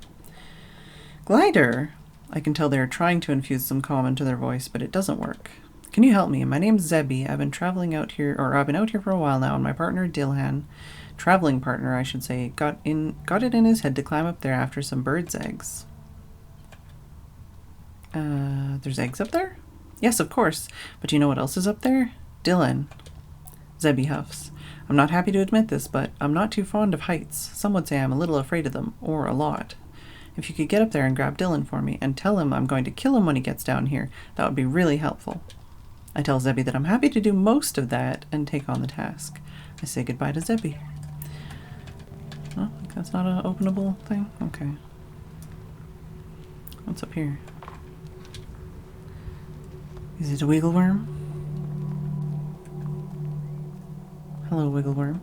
Glider! I can tell they are trying to infuse some calm into their voice, but it doesn't work. Can you help me? My name's Zebby. I've been traveling out here, or I've been out here for a while now, and my partner Dilhan, traveling partner I should say, got it in his head to climb up there after some birds' eggs. There's eggs up there? Yes, of course. But do you know what else is up there? Dylan. Zebby huffs. I'm not happy to admit this, but I'm not too fond of heights. Some would say I'm a little afraid of them, or a lot. If you could get up there and grab Dylan for me, and tell him I'm going to kill him when he gets down here, that would be really helpful. I tell Zebby that I'm happy to do most of that and take on the task. I say goodbye to Zebby. Oh, that's not an openable thing? Okay. What's up here? Is it a wiggle worm? Hello, wiggle worm.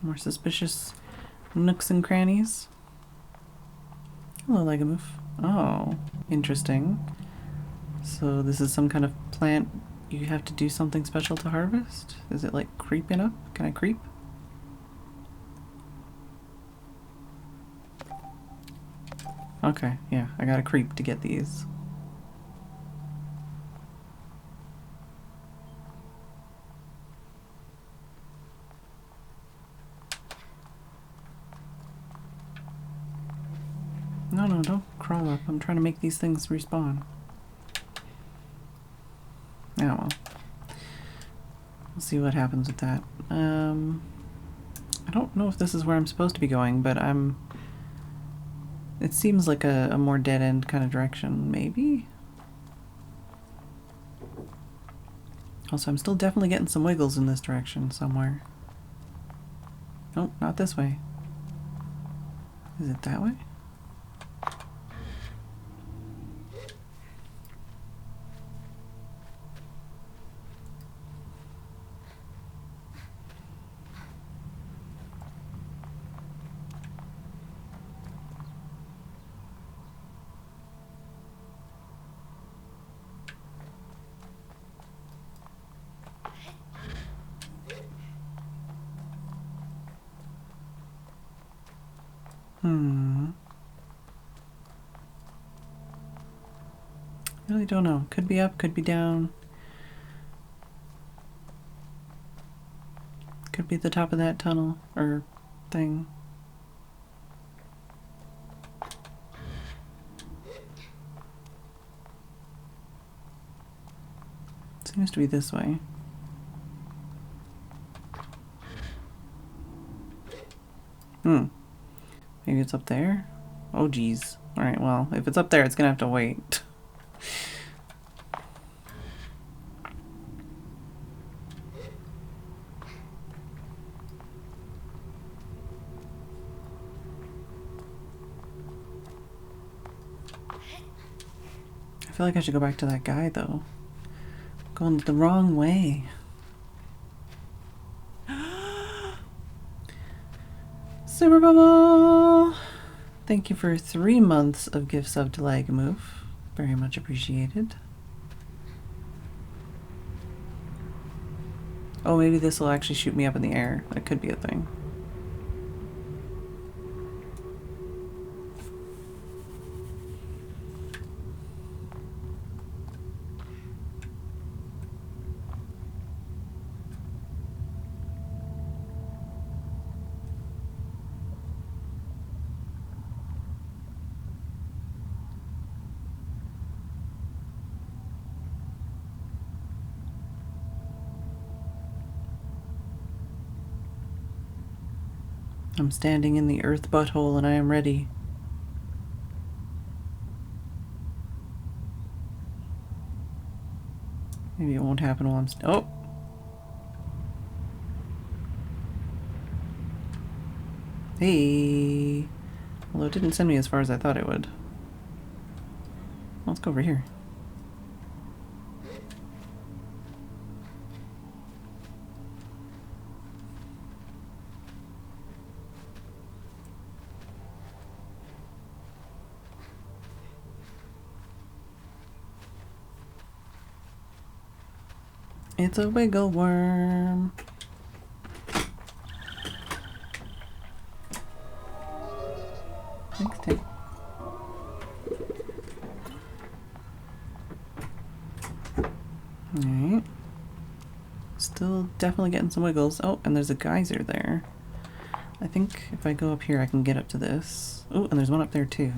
More suspicious nooks and crannies. Hello, Legamoof. Oh, interesting. So this is some kind of plant you have to do something special to harvest? Is it like creeping up? Can I creep? Okay, yeah, I gotta creep to get these. No, no, don't crawl up. I'm trying to make these things respawn. Oh well. We'll see what happens with that. I don't know if this is where I'm supposed to be going, but it seems like a more dead-end kind of direction, maybe? Also, I'm still definitely getting some wiggles in this direction somewhere. Nope, not this way. Is it that way? Really don't know. Could be up, could be down. Could be at the top of that tunnel or thing. Seems to be this way. Maybe it's up there? Oh geez. Alright, well, if it's up there, it's gonna have to wait. I feel like I should go back to that guy, though. Going the wrong way. Super Bubble! Thank you for 3 months of gift sub to Legamoof. Very much appreciated. Oh, maybe this will actually shoot me up in the air. That could be a thing. I'm standing in the earth butthole and I am ready. Maybe it won't happen while I'm oh! Hey! Although it didn't send me as far as I thought it would. Let's go over here. It's a wiggle worm. Thanks, Tim. Alright. Still definitely getting some wiggles. Oh, and there's a geyser there. I think if I go up here, I can get up to this. Oh, and there's one up there too.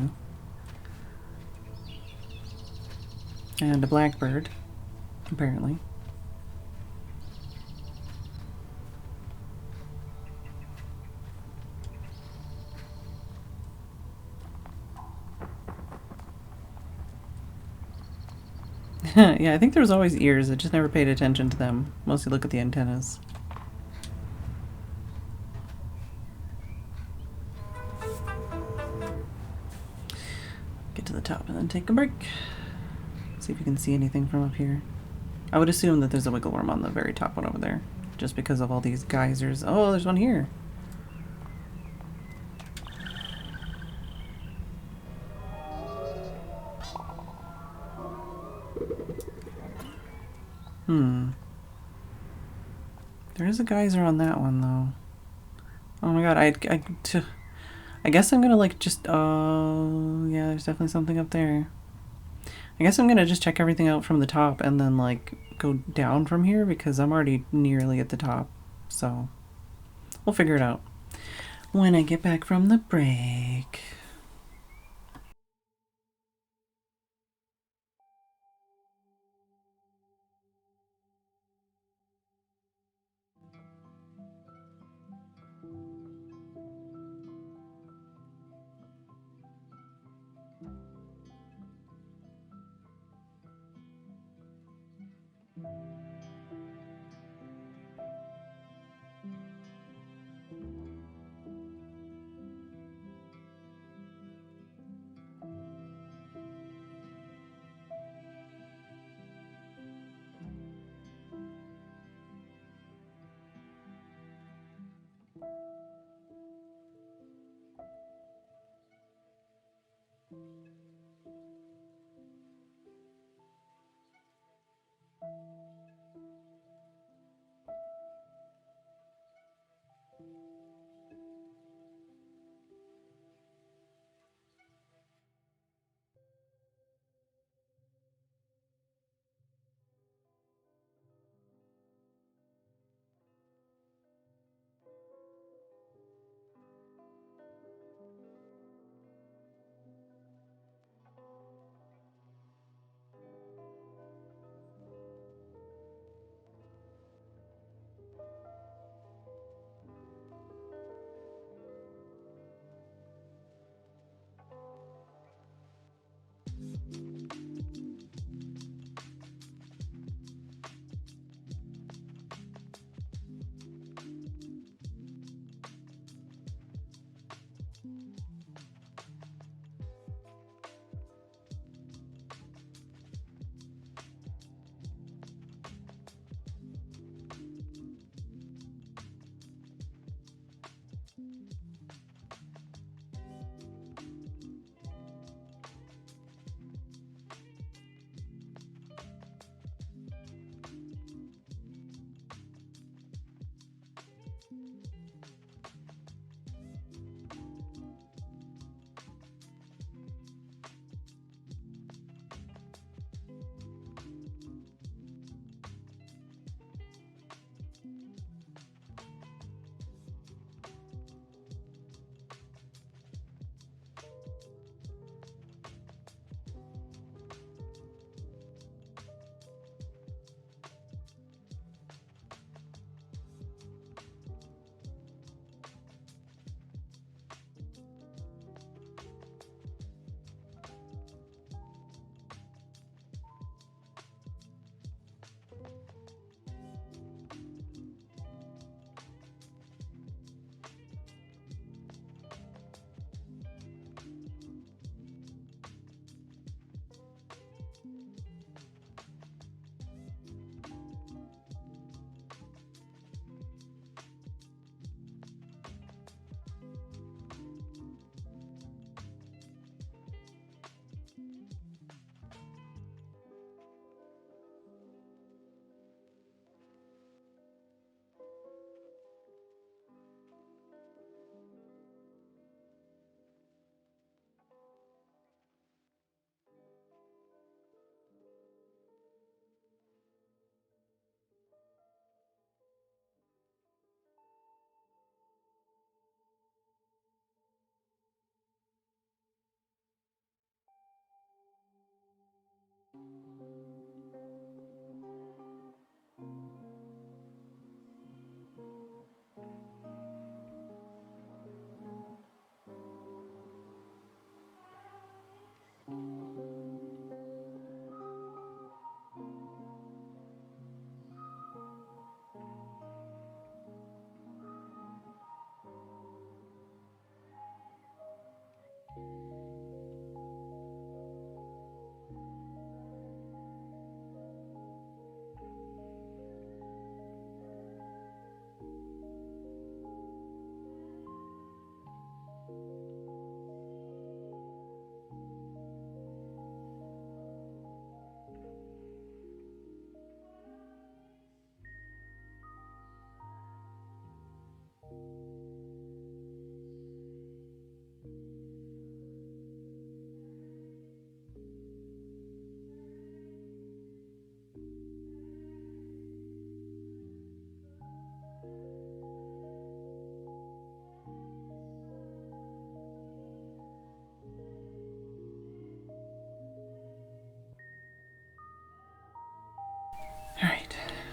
And a blackbird, apparently. Yeah, I think there was always ears. I just never paid attention to them. Mostly look at the antennas. Get to the top and then take a break. See if you can see anything from up here. I would assume that there's a wiggle worm on the very top one over there, just because of all these geysers. Oh, there's one here. There is a geyser on that one, though. Oh my god, I guess I'm gonna, like, just... Oh, yeah, there's definitely something up there. I guess I'm gonna just check everything out from the top and then, like, go down from here, because I'm already nearly at the top. So, we'll figure it out when I get back from the break.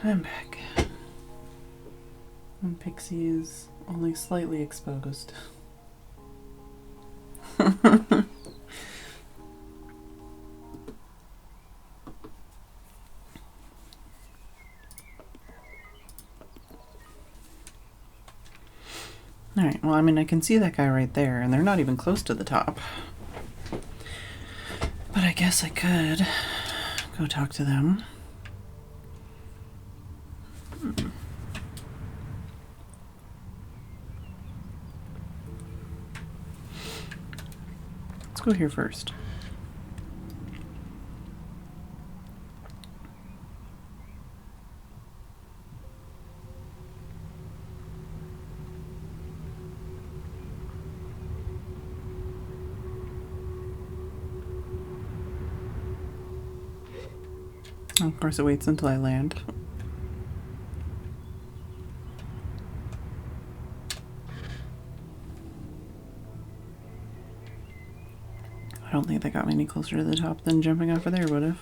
I'm back. And Pixie is only slightly exposed. Alright, well, I mean, I can see that guy right there, and they're not even close to the top. But I guess I could go talk to them. Let's go here first. Of course, it waits until I land. I don't think that got me any closer to the top than jumping off of there would have.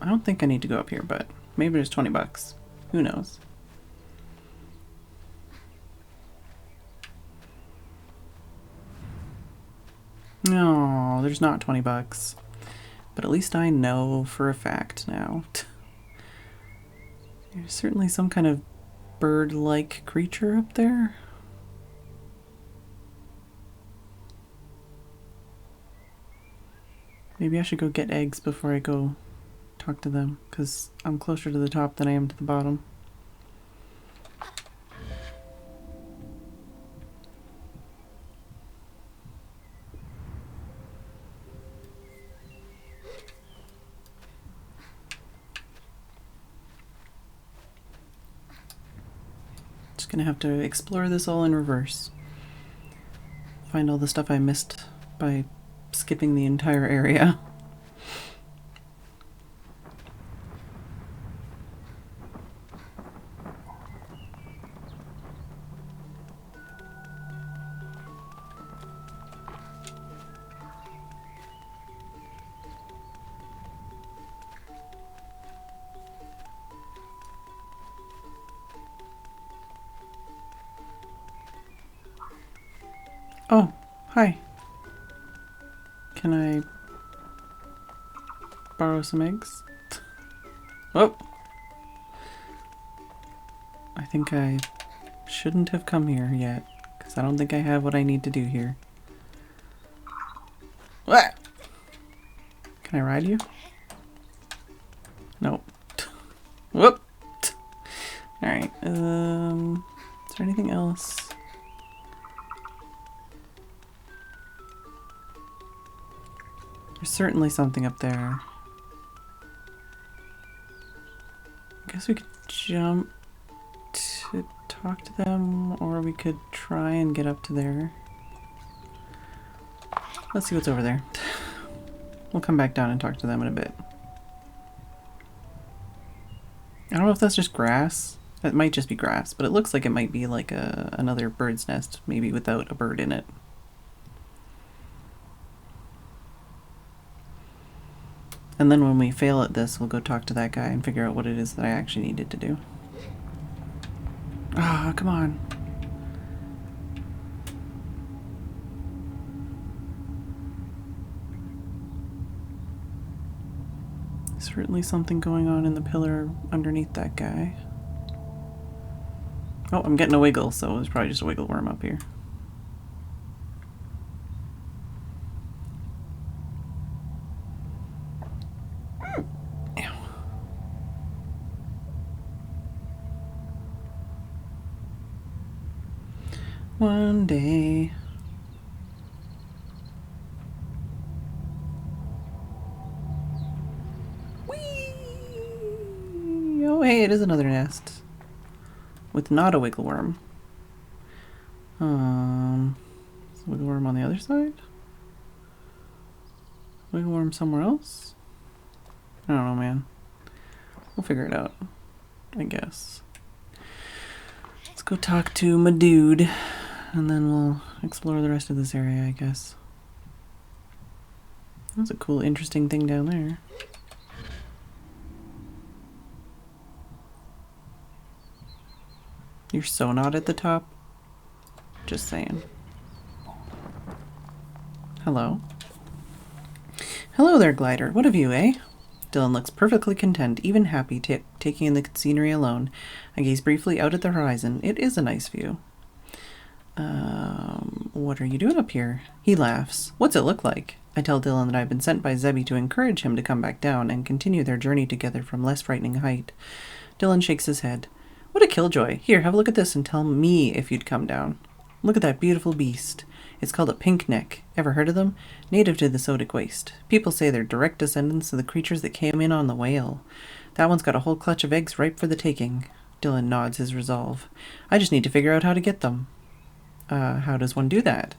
I don't think I need to go up here, but maybe there's 20 bucks. Who knows? No, there's not 20 bucks. But at least I know for a fact now. There's certainly some kind of bird-like creature up there. Maybe I should go get eggs before I go talk to them, because I'm closer to the top than I am to the bottom. Just gonna have to explore this all in reverse. Find all the stuff I missed by skipping the entire area. Oh, hi. Can I borrow some eggs? Oh! I think I shouldn't have come here yet, because I don't think I have what I need to do here. What? Can I ride you? Nope. Whoop! Alright, is there anything else? There's certainly something up there. I guess we could jump to talk to them, or we could try and get up to there. Let's see what's over there. We'll come back down and talk to them in a bit. I don't know if that's just grass. It might just be grass, but it looks like it might be like another bird's nest, maybe without a bird in it. And then when we fail at this, we'll go talk to that guy and figure out what it is that I actually needed to do. Ah, come on. Certainly something going on in the pillar underneath that guy. Oh, I'm getting a wiggle, so there's probably just a wiggle worm up here. One day. Whee! Oh, hey, it is another nest. With not a wiggle worm. Is the wiggle worm on the other side? Wiggle worm somewhere else? I don't know, man. We'll figure it out, I guess. Let's go talk to my dude. And then we'll explore the rest of this area, I guess. That's a cool, interesting thing down there. You're so not at the top. Just saying. Hello. Hello there, Glider. What have you, eh? Dylan looks perfectly content, even happy, taking in the scenery alone. I gaze briefly out at the horizon. It is a nice view. What are you doing up here? He laughs. What's it look like? I tell Dylan that I've been sent by Zebby to encourage him to come back down and continue their journey together from less frightening height. Dylan shakes his head. What a killjoy. Here, have a look at this and tell me if you'd come down. Look at that beautiful beast. It's called a pink neck. Ever heard of them? Native to the Sodic Waste. People say they're direct descendants of the creatures that came in on the whale. That one's got a whole clutch of eggs ripe for the taking. Dylan nods his resolve. I just need to figure out how to get them. How does one do that?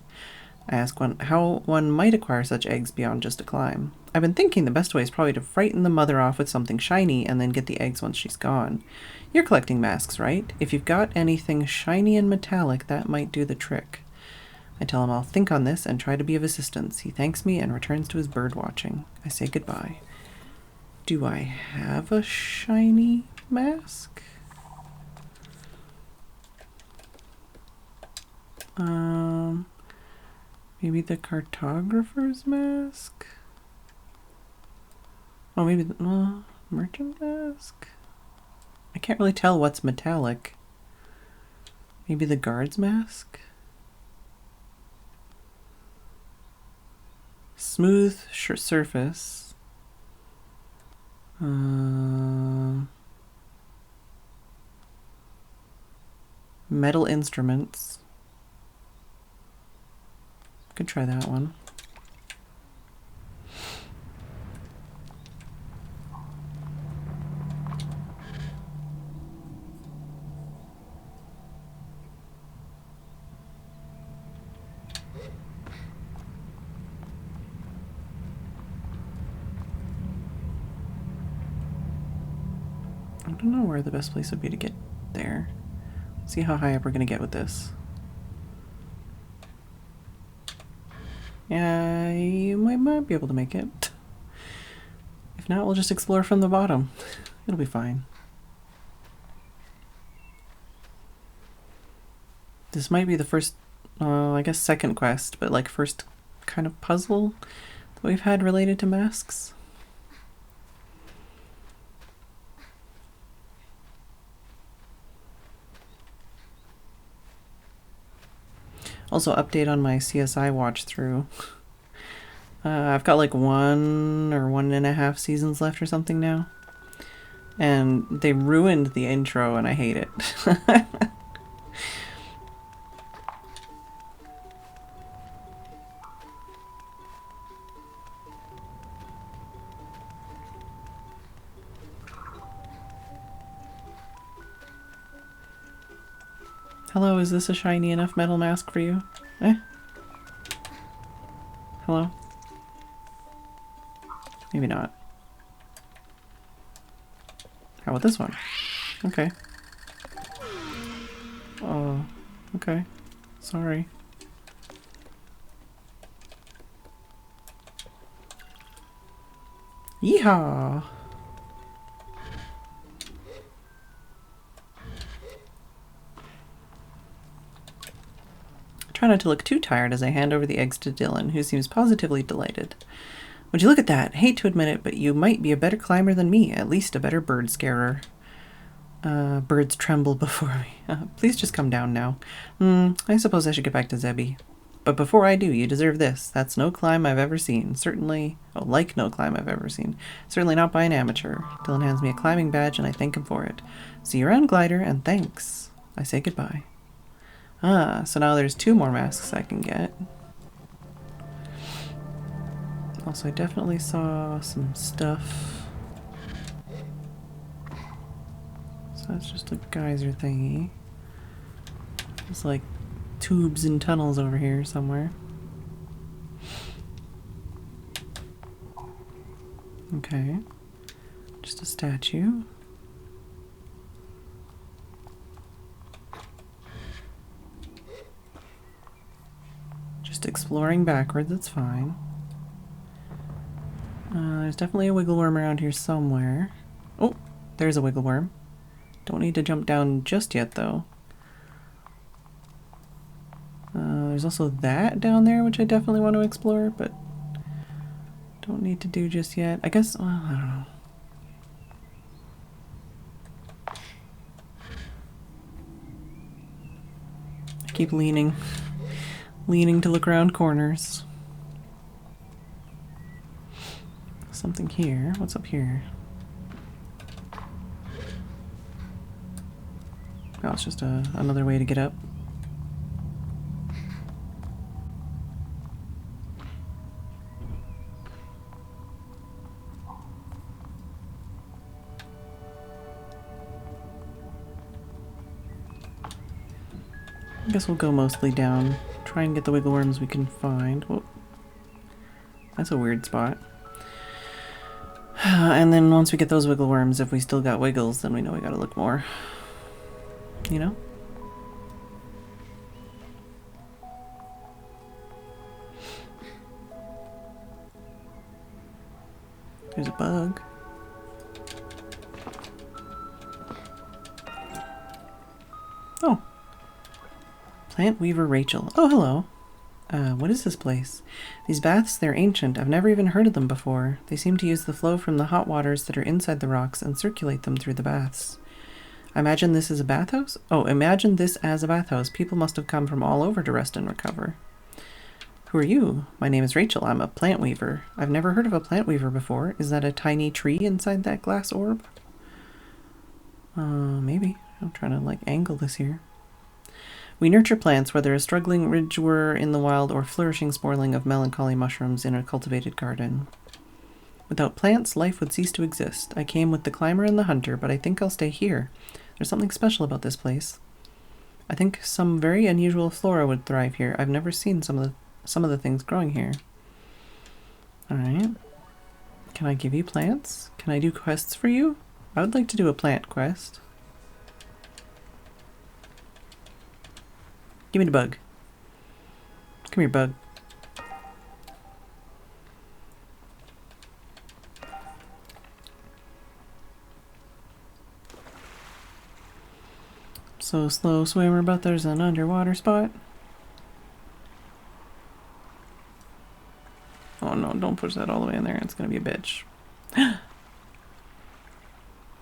I ask how one might acquire such eggs beyond just a climb. I've been thinking the best way is probably to frighten the mother off with something shiny and then get the eggs once she's gone. You're collecting masks, right? If you've got anything shiny and metallic, that might do the trick. I tell him I'll think on this and try to be of assistance. He thanks me and returns to his bird watching. I say goodbye. Do I have a shiny mask? Maybe the cartographer's mask? Oh, maybe the merchant mask? I can't really tell what's metallic. Maybe the guard's mask? Smooth surface. Metal instruments. Could try that one. I don't know where the best place would be to get there. See how high up we're gonna get with this. Yeah, you might be able to make it. If not, we'll just explore from the bottom. It'll be fine. This might be the first, I guess second quest, but like first kind of puzzle that we've had related to masks. Also, update on my CSI watch through. I've got like 1 or 1.5 seasons left or something now. And they ruined the intro and I hate it. Hello, is this a shiny enough metal mask for you? Eh? Hello? Maybe not. How about this one? Okay. Oh, okay. Sorry. Yeehaw! Try not to look too tired as I hand over the eggs to Dylan, who seems positively delighted. Would you look at that? Hate to admit it, but you might be a better climber than me, at least a better bird scarer. Birds tremble before me. Please just come down now. I suppose I should get back to Zebby. But before I do, you deserve this. That's no climb I've ever seen. Certainly, like no climb I've ever seen. Certainly not by an amateur. Dylan hands me a climbing badge and I thank him for it. See you around, Glider, and thanks. I say goodbye. So now there's 2 more masks I can get. Also, I definitely saw some stuff. So that's just a geyser thingy. There's like tubes and tunnels over here somewhere. Okay. Just a statue. Just exploring backwards, it's fine. There's definitely a wiggle worm around here somewhere. Oh, there's a wiggle worm. Don't need to jump down just yet, though. There's also that down there, which I definitely want to explore, but don't need to do just yet. I guess, well, I don't know. I keep leaning to look around corners. Something here. What's up here? Oh, it's just another way to get up. I guess we'll go mostly down. Try and get the wiggle worms we can find. Whoa. That's a weird spot. And then once we get those wiggle worms, if we still got wiggles, then we know we gotta look more. You know? There's a bug. Oh. Plant Weaver Rachel. Oh, hello. What is this place? These baths, they're ancient. I've never even heard of them before. They seem to use the flow from the hot waters that are inside the rocks and circulate them through the baths. I imagine this is a bathhouse? Oh, imagine this as a bathhouse. People must have come from all over to rest and recover. Who are you? My name is Rachel. I'm a plant weaver. I've never heard of a plant weaver before. Is that a tiny tree inside that glass orb? Maybe. I'm trying to, like, angle this here. We nurture plants, whether a struggling ridgewort in the wild or flourishing sporling of melancholy mushrooms in a cultivated garden. Without plants, life would cease to exist. I came with the climber and the hunter, but I think I'll stay here. There's something special about this place. I think some very unusual flora would thrive here. I've never seen some of the things growing here. Alright. Can I give you plants? Can I do quests for you? I would like to do a plant quest. Give me the bug. Come here, bug. So slow swimmer, but there's an underwater spot. Oh no, don't push that all the way in there. It's gonna be a bitch.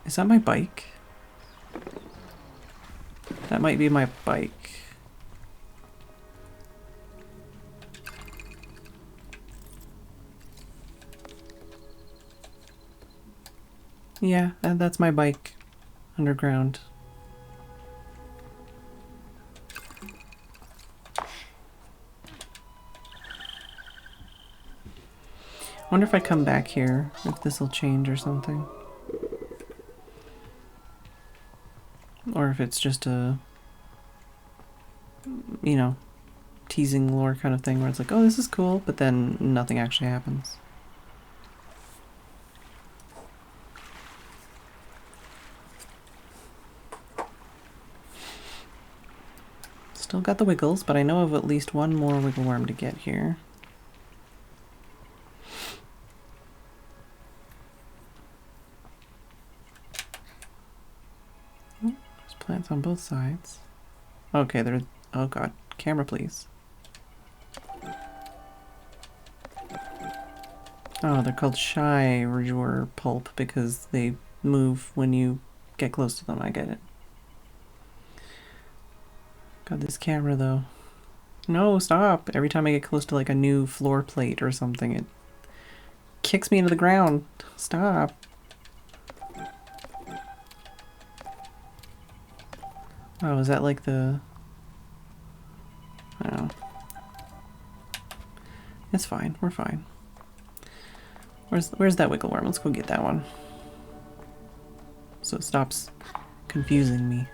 Is that my bike? That might be my bike. Yeah, that's my bike. Underground. I wonder if I come back here, if this will change or something. Or if it's just a, you know, teasing lore kind of thing where it's like, oh, this is cool, but then nothing actually happens. Still got the wiggles, but I know of at least one more wiggle worm to get here. There's plants on both sides. Okay, there's... Oh god. Camera, please. Oh, they're called shy ridgewort pulp because they move when you get close to them. I get it. God, this camera though. No, stop. Every time I get close to like a new floor plate or something, it kicks me into the ground. Stop. Oh, is that like the... Oh. It's fine. We're fine. Where's that wiggle worm? Let's go get that one. So it stops confusing me.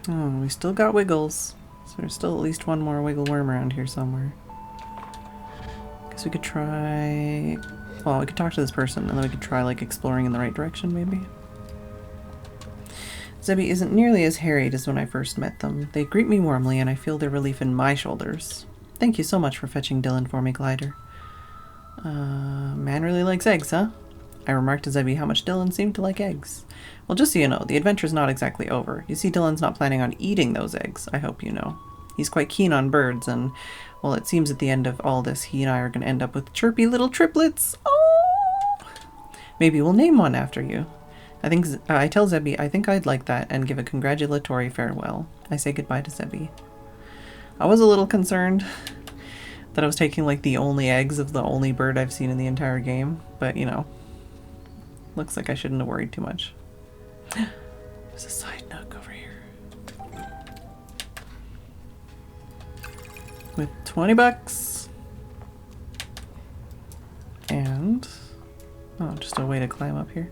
Oh, we still got wiggles. So there's still at least one more wiggle worm around here somewhere. Guess we could try... Well, we could talk to this person, and then we could try, like, exploring in the right direction, maybe. Zebby isn't nearly as harried as when I first met them. They greet me warmly, and I feel their relief in my shoulders. Thank you so much for fetching Dylan for me, Glider. Man really likes eggs, huh? I remarked to Zebby how much Dylan seemed to like eggs. Well, just so you know, the adventure's not exactly over. You see, Dylan's not planning on eating those eggs, I hope you know. He's quite keen on birds, and, well, it seems at the end of all this, he and I are going to end up with chirpy little triplets. Oh! Maybe we'll name one after you. I tell Zebby I think I'd like that and give a congratulatory farewell. I say goodbye to Zebby. I was a little concerned that I was taking, like, the only eggs of the only bird I've seen in the entire game, but, you know, looks like I shouldn't have worried too much. There's a side nook over here. With 20 bucks. And, oh, just a way to climb up here.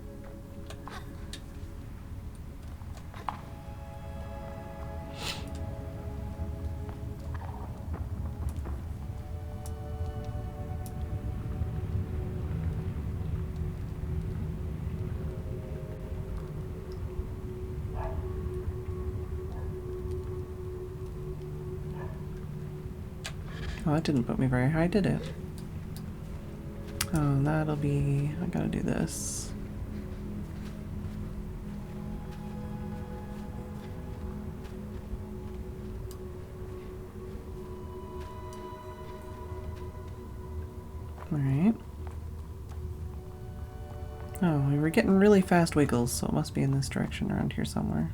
Oh, that didn't put me very high, did it? Oh, that'll be... I gotta do this. Alright. Oh, we were getting really fast wiggles, so it must be in this direction around here somewhere.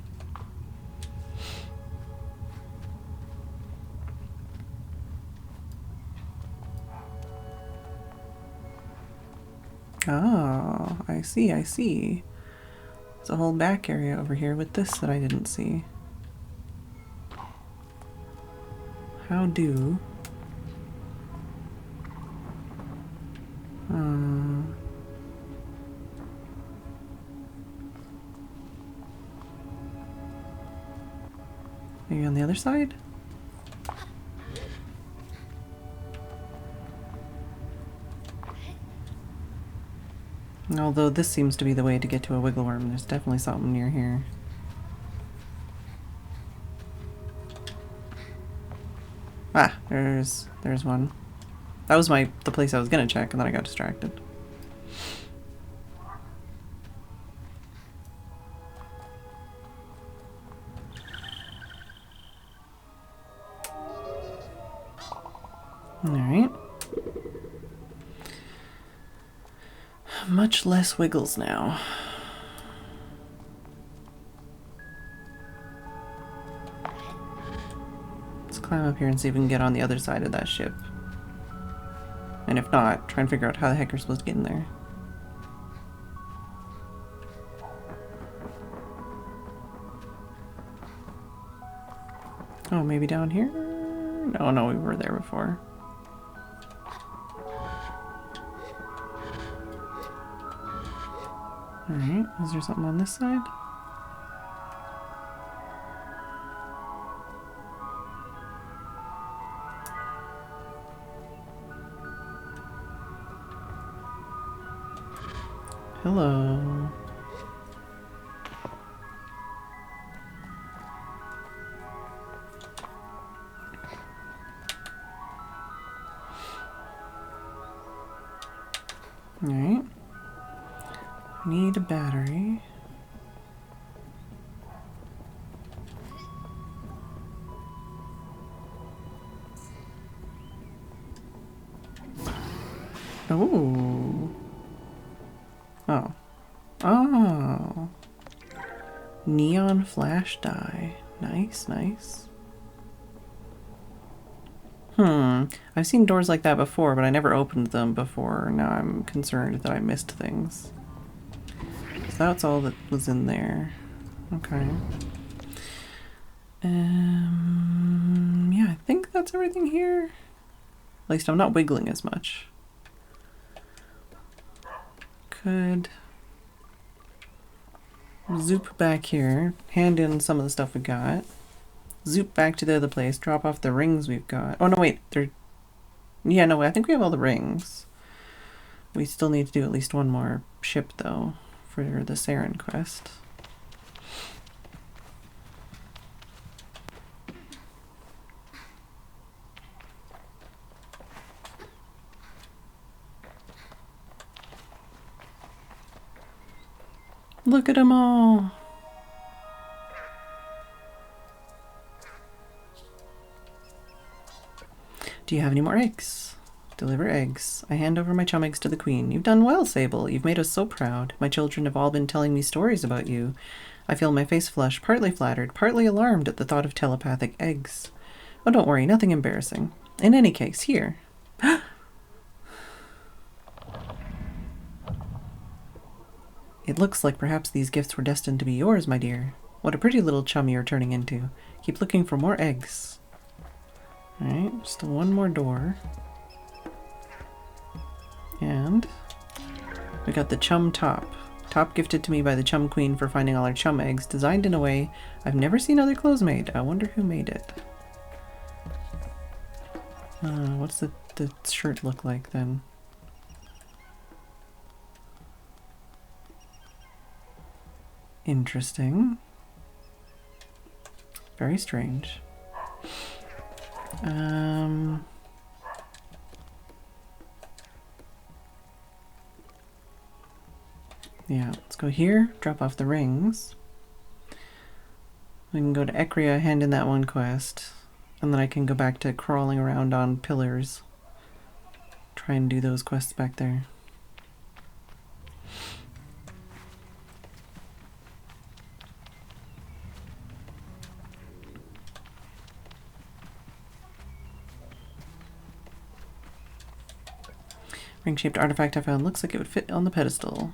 Oh, I see, I see. There's a whole back area over here with this that I didn't see. How do... Maybe on the other side? Although this seems to be the way to get to a wiggle worm, there's definitely something near here. Ah, there's one. That was the place I was gonna check, and then I got distracted. Alright. Much less wiggles now. Let's climb up here and see if we can get on the other side of that ship. And if not, try and figure out how the heck we're supposed to get in there. Oh, maybe down here? No, we were there before. Alright, is there something on this side? Hello. Alright. Need a battery. Oh. Oh. Oh. Neon flash dye. Nice, nice. I've seen doors like that before, but I never opened them before. Now I'm concerned that I missed things. So that's all that was in there. Okay. Yeah, I think that's everything here. At least I'm not wiggling as much. Could zoop back here, hand in some of the stuff we got. Zoop back to the other place, drop off the rings we've got. Oh no, wait, they're... Yeah, no, I think we have all the rings. We still need to do at least one more ship, though, for the Saren quest. Look at them all! Do you have any more eggs? Deliver eggs. I hand over my chum eggs to the queen. You've done well, Sable. You've made us so proud. My children have all been telling me stories about you. I feel my face flush, partly flattered, partly alarmed at the thought of telepathic eggs. Oh, don't worry, nothing embarrassing. In any case, here. It looks like perhaps these gifts were destined to be yours, my dear. What a pretty little chum you're turning into. Keep looking for more eggs. Alright, still one more door. And we got the chum top. Top gifted to me by the chum queen for finding all our chum eggs, designed in a way I've never seen other clothes made. I wonder who made it. What's the shirt look like then? Interesting. Very strange. Yeah, let's go here, drop off the rings. We can go to Ekria, hand in that one quest, and then I can go back to crawling around on pillars. Try and do those quests back there. Ring-shaped artifact I found looks like it would fit on the pedestal.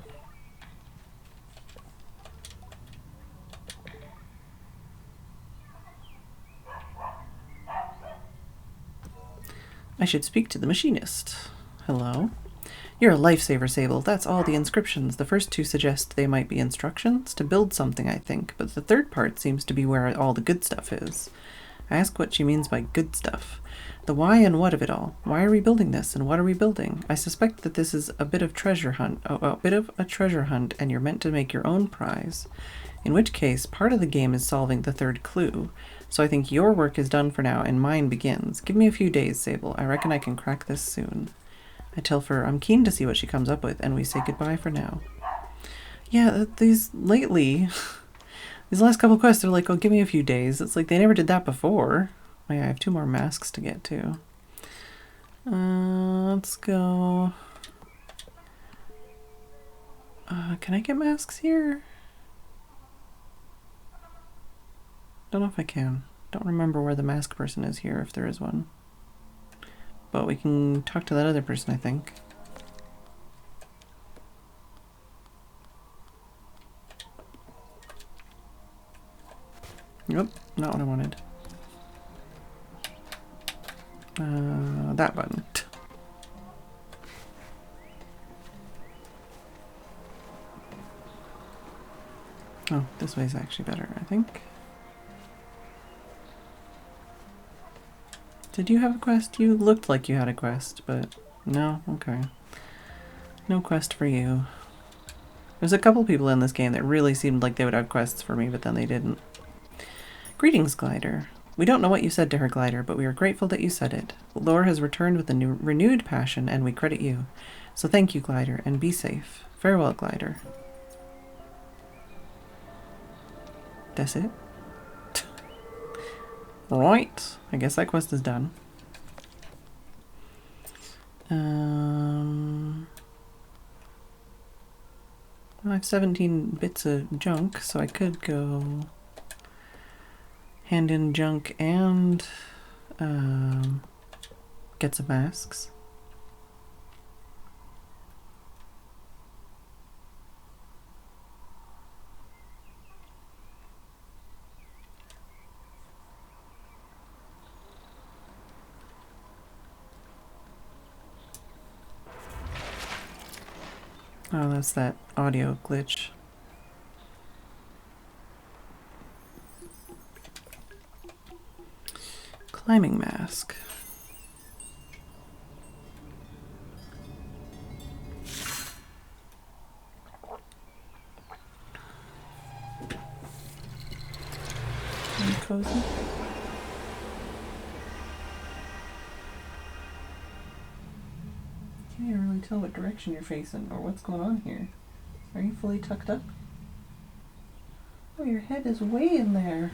I should speak to the machinist. Hello. You're a lifesaver, Sable. That's all the inscriptions. The first two suggest they might be instructions to build something, I think, but the third part seems to be where all the good stuff is. I ask what she means by good stuff. The why and what of it all. Why are we building this, and what are we building? I suspect that this is a bit of treasure hunt, and you're meant to make your own prize. In which case, part of the game is solving the third clue. So I think your work is done for now, and mine begins. Give me a few days, Sable. I reckon I can crack this soon. I tell Fur I'm keen to see what she comes up with, and we say goodbye for now. Yeah, these last couple quests are like, oh, give me a few days. It's like they never did that before. Oh yeah, I have 2 more masks to get to. Let's go. Can I get masks here? Don't know if I can. Don't remember where the mask person is here, if there is one. But we can talk to that other person, I think. Nope, not what I wanted. That button. Oh, this way's actually better, I think. Did you have a quest? You looked like you had a quest, but no? Okay. No quest for you. There's a couple people in this game that really seemed like they would have quests for me, but then they didn't. Greetings, Glider. We don't know what you said to her, Glider, but we are grateful that you said it. Lore has returned with a renewed passion, and we credit you. So thank you, Glider, and be safe. Farewell, Glider. That's it? Right. I guess that quest is done. I have 17 bits of junk, so I could go hand in junk and get some masks. Oh, that's that audio glitch. Climbing mask. cozy. Can't even really tell what direction you're facing or what's going on here. Are you fully tucked up? Oh, your head is way in there.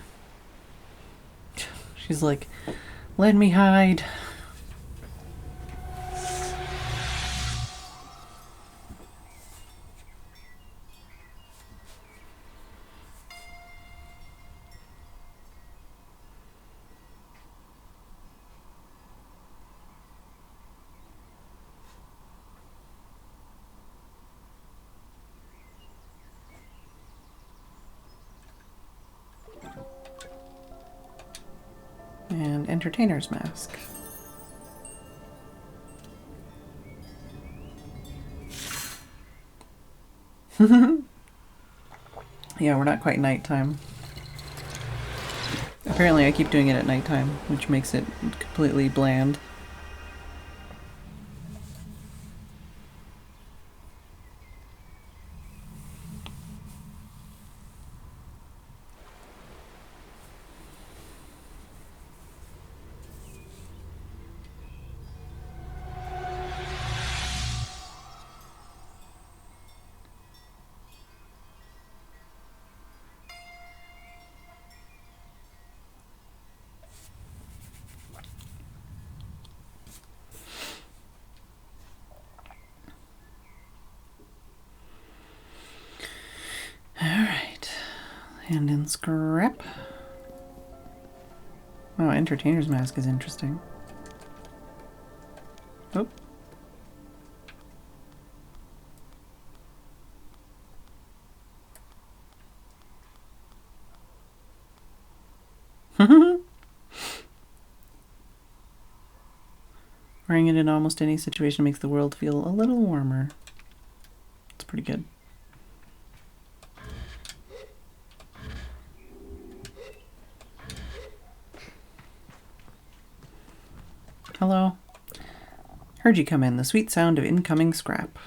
She's like, let me hide. And entertainer's mask. Yeah, we're not quite nighttime. Apparently I keep doing it at nighttime, which makes it completely bland. Alright. Hand in scrap. Oh, entertainer's mask is interesting. Oh. Wearing it in almost any situation makes the world feel a little warmer. It's pretty good. Hello. Heard you come in. The sweet sound of incoming scrap.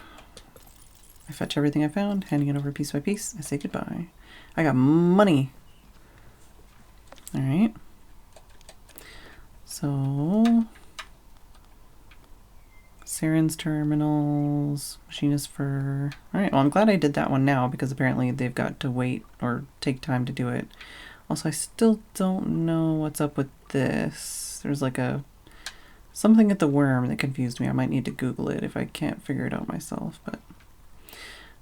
I fetch everything I found, handing it over piece by piece. I say goodbye. I got money. Alright. So... Saren's terminals, machinist fur. Alright, well I'm glad I did that one now because apparently they've got to wait or take time to do it. Also, I still don't know what's up with this. There's like a... something at the worm that confused me. I might need to Google it if I can't figure it out myself, but...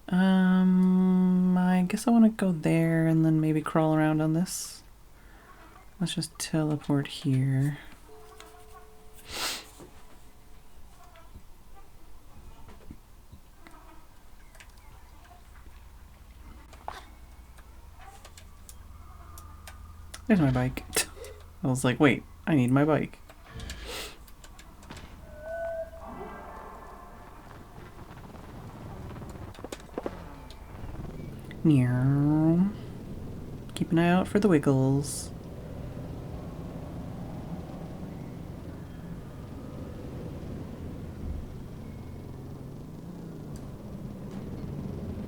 I guess I want to go there and then maybe crawl around on this. Let's just teleport here. There's my bike. I was like, wait, I need my bike. Meow. Keep an eye out for the wiggles.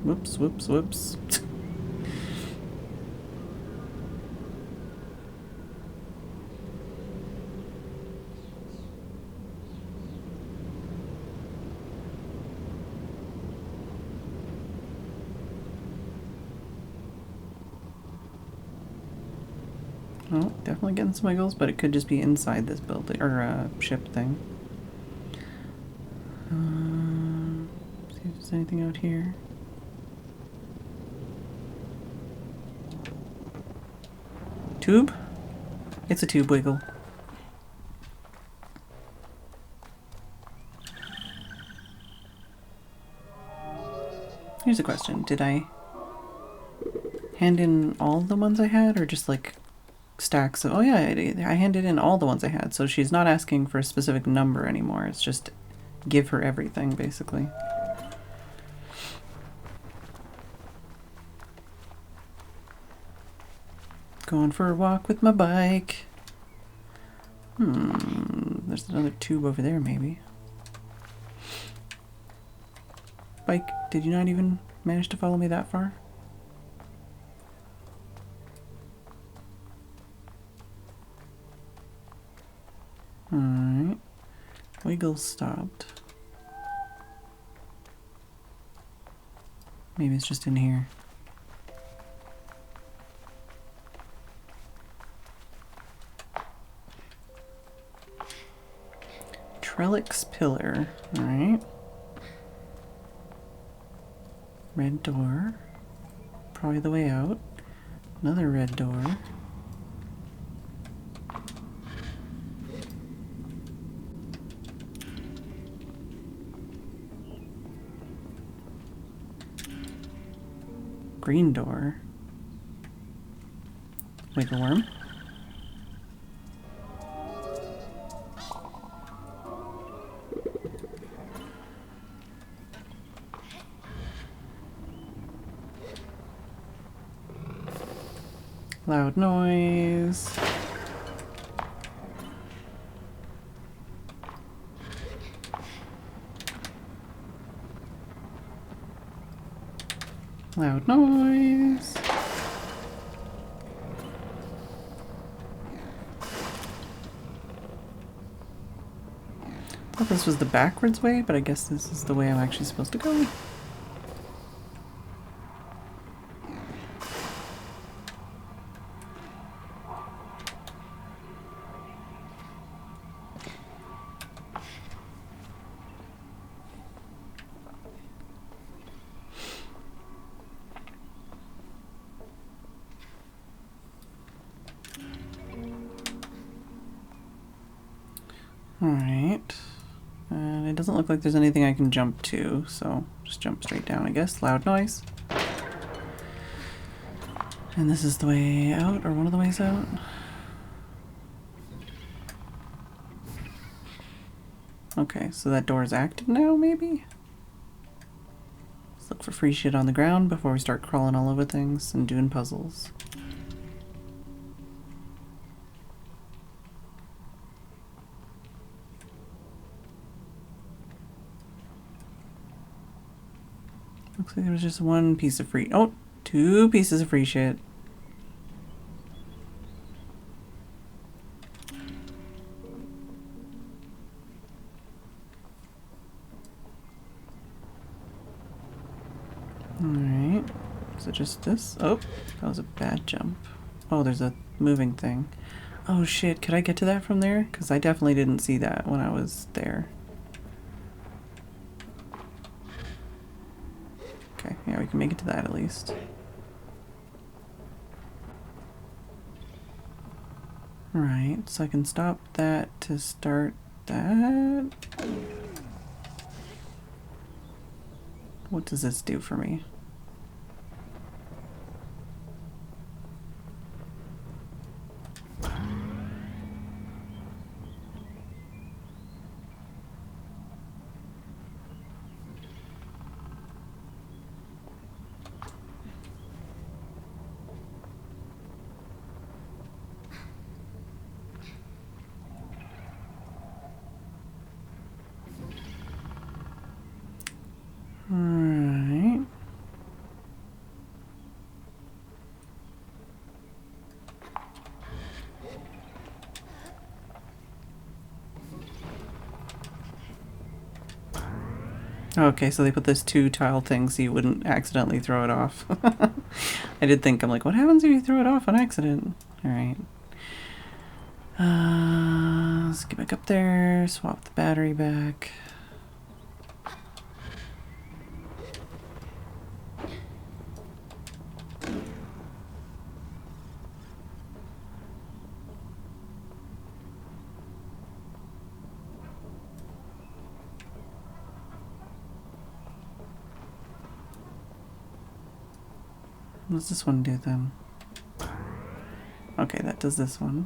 Whoops, whoops, whoops. Oh, definitely getting some wiggles, but it could just be inside this building or ship thing. See if there's anything out here. Tube? It's a tube wiggle. Here's a question. Did I hand in all the ones I had or just like stacks of... Oh yeah, I handed in all the ones I had. So she's not asking for a specific number anymore. It's just give her everything, basically. Going for a walk with my bike. There's another tube over there, maybe. Bike, did you not even manage to follow me that far? Alright. Wiggle stopped. Maybe it's just in here. Trellix pillar. Alright. Red door. Probably the way out. Another red door. Green door. Wiggle worm. Loud noise. Loud noise. I thought this was the backwards way, but I guess this is the way I'm actually supposed to go. Alright. And it doesn't look like there's anything I can jump to, so just jump straight down, I guess. Loud noise. And this is the way out, or one of the ways out. Okay, so that door is active now, maybe? Let's look for free shit on the ground before we start crawling all over things and doing puzzles. Looks like there was just one piece of free... Oh! 2 pieces of free shit. Alright. Is it just this? Oh! That was a bad jump. Oh, there's a moving thing. Oh shit, could I get to that from there? Because I definitely didn't see that when I was there. Okay, yeah, we can make it to that at least. Right, so I can stop that to start that. What does this do for me? Alright. Okay, so they put this 2 tile thing so you wouldn't accidentally throw it off. I did think, I'm like, what happens if you throw it off on accident? Alright. Let's get back up there, swap the battery back. What does this one do then? Okay, that does this one.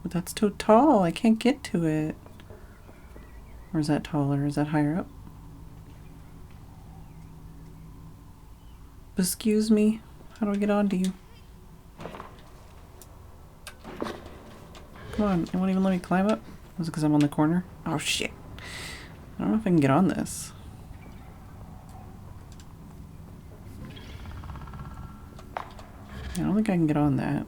But that's too tall. I can't get to it. Or is that taller? Is that higher up? Excuse me? How do I get onto you? Come on, it won't even let me climb up? Was it because I'm on the corner? Oh shit. I don't know if I can get on this. I don't think I can get on that.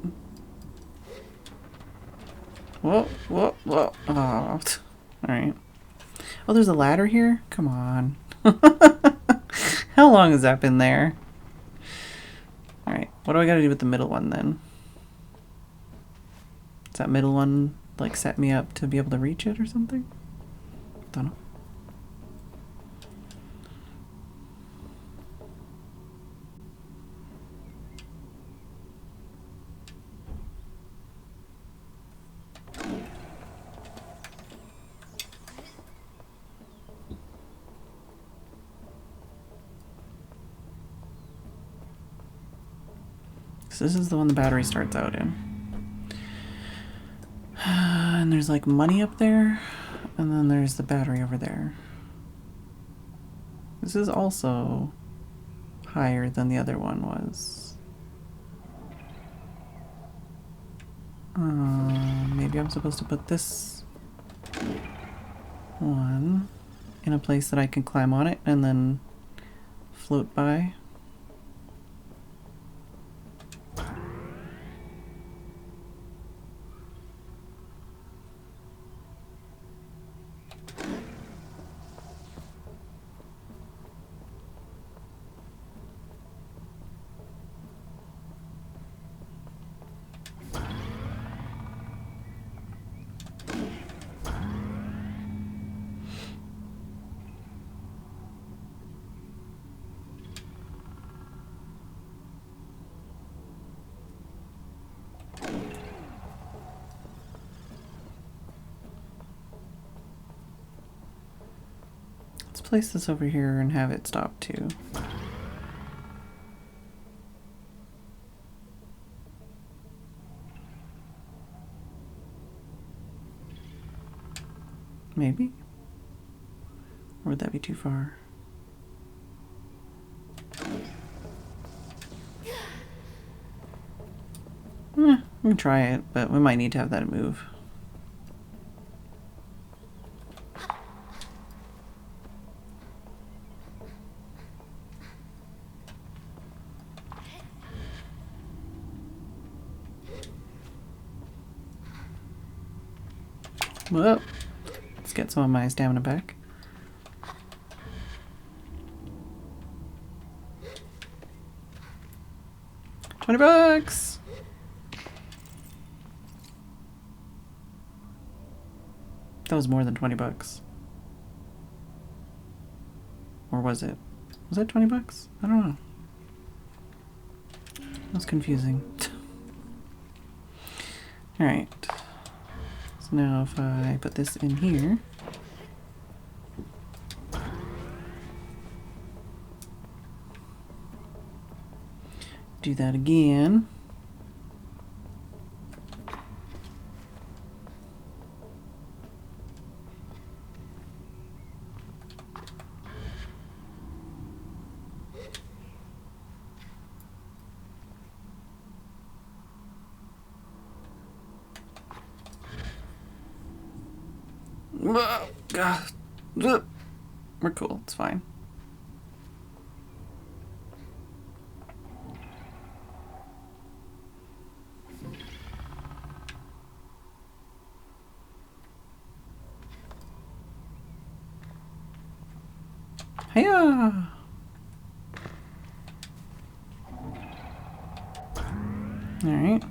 Whoa, whoa, whoa. Oh. Alright. Oh, there's a ladder here? Come on. How long has that been there? Alright, what do I gotta do with the middle one then? Does that middle one, like, set me up to be able to reach it or something? Don't know. So this is the one the battery starts out in. And there's like money up there, and then there's the battery over there. This is also higher than the other one was. Maybe I'm supposed to put this one in a place that I can climb on it and then float by. Let's place this over here and have it stop too. Maybe? Or would that be too far? We can try it, but we might need to have that move. Whoa. Let's get some of my stamina back. $20! That was more than $20. Or was it? Was that $20? I don't know. That's confusing. Alright. So now if I put this in here. Do that again. We're cool, it's fine. Hiya! Alright.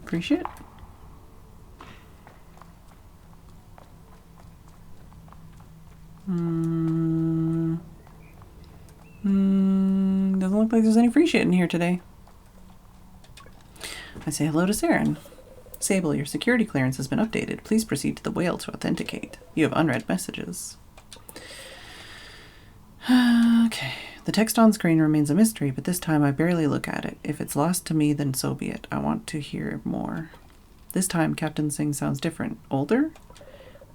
Appreciate it. Doesn't look like there's any free shit in here today. I say hello to Saren. Sable, your security clearance has been updated. Please proceed to the whale to authenticate. You have unread messages. Okay. The text on screen remains a mystery, but this time I barely look at it. If it's lost to me, then so be it. I want to hear more. This time, Captain Singh sounds different. Older?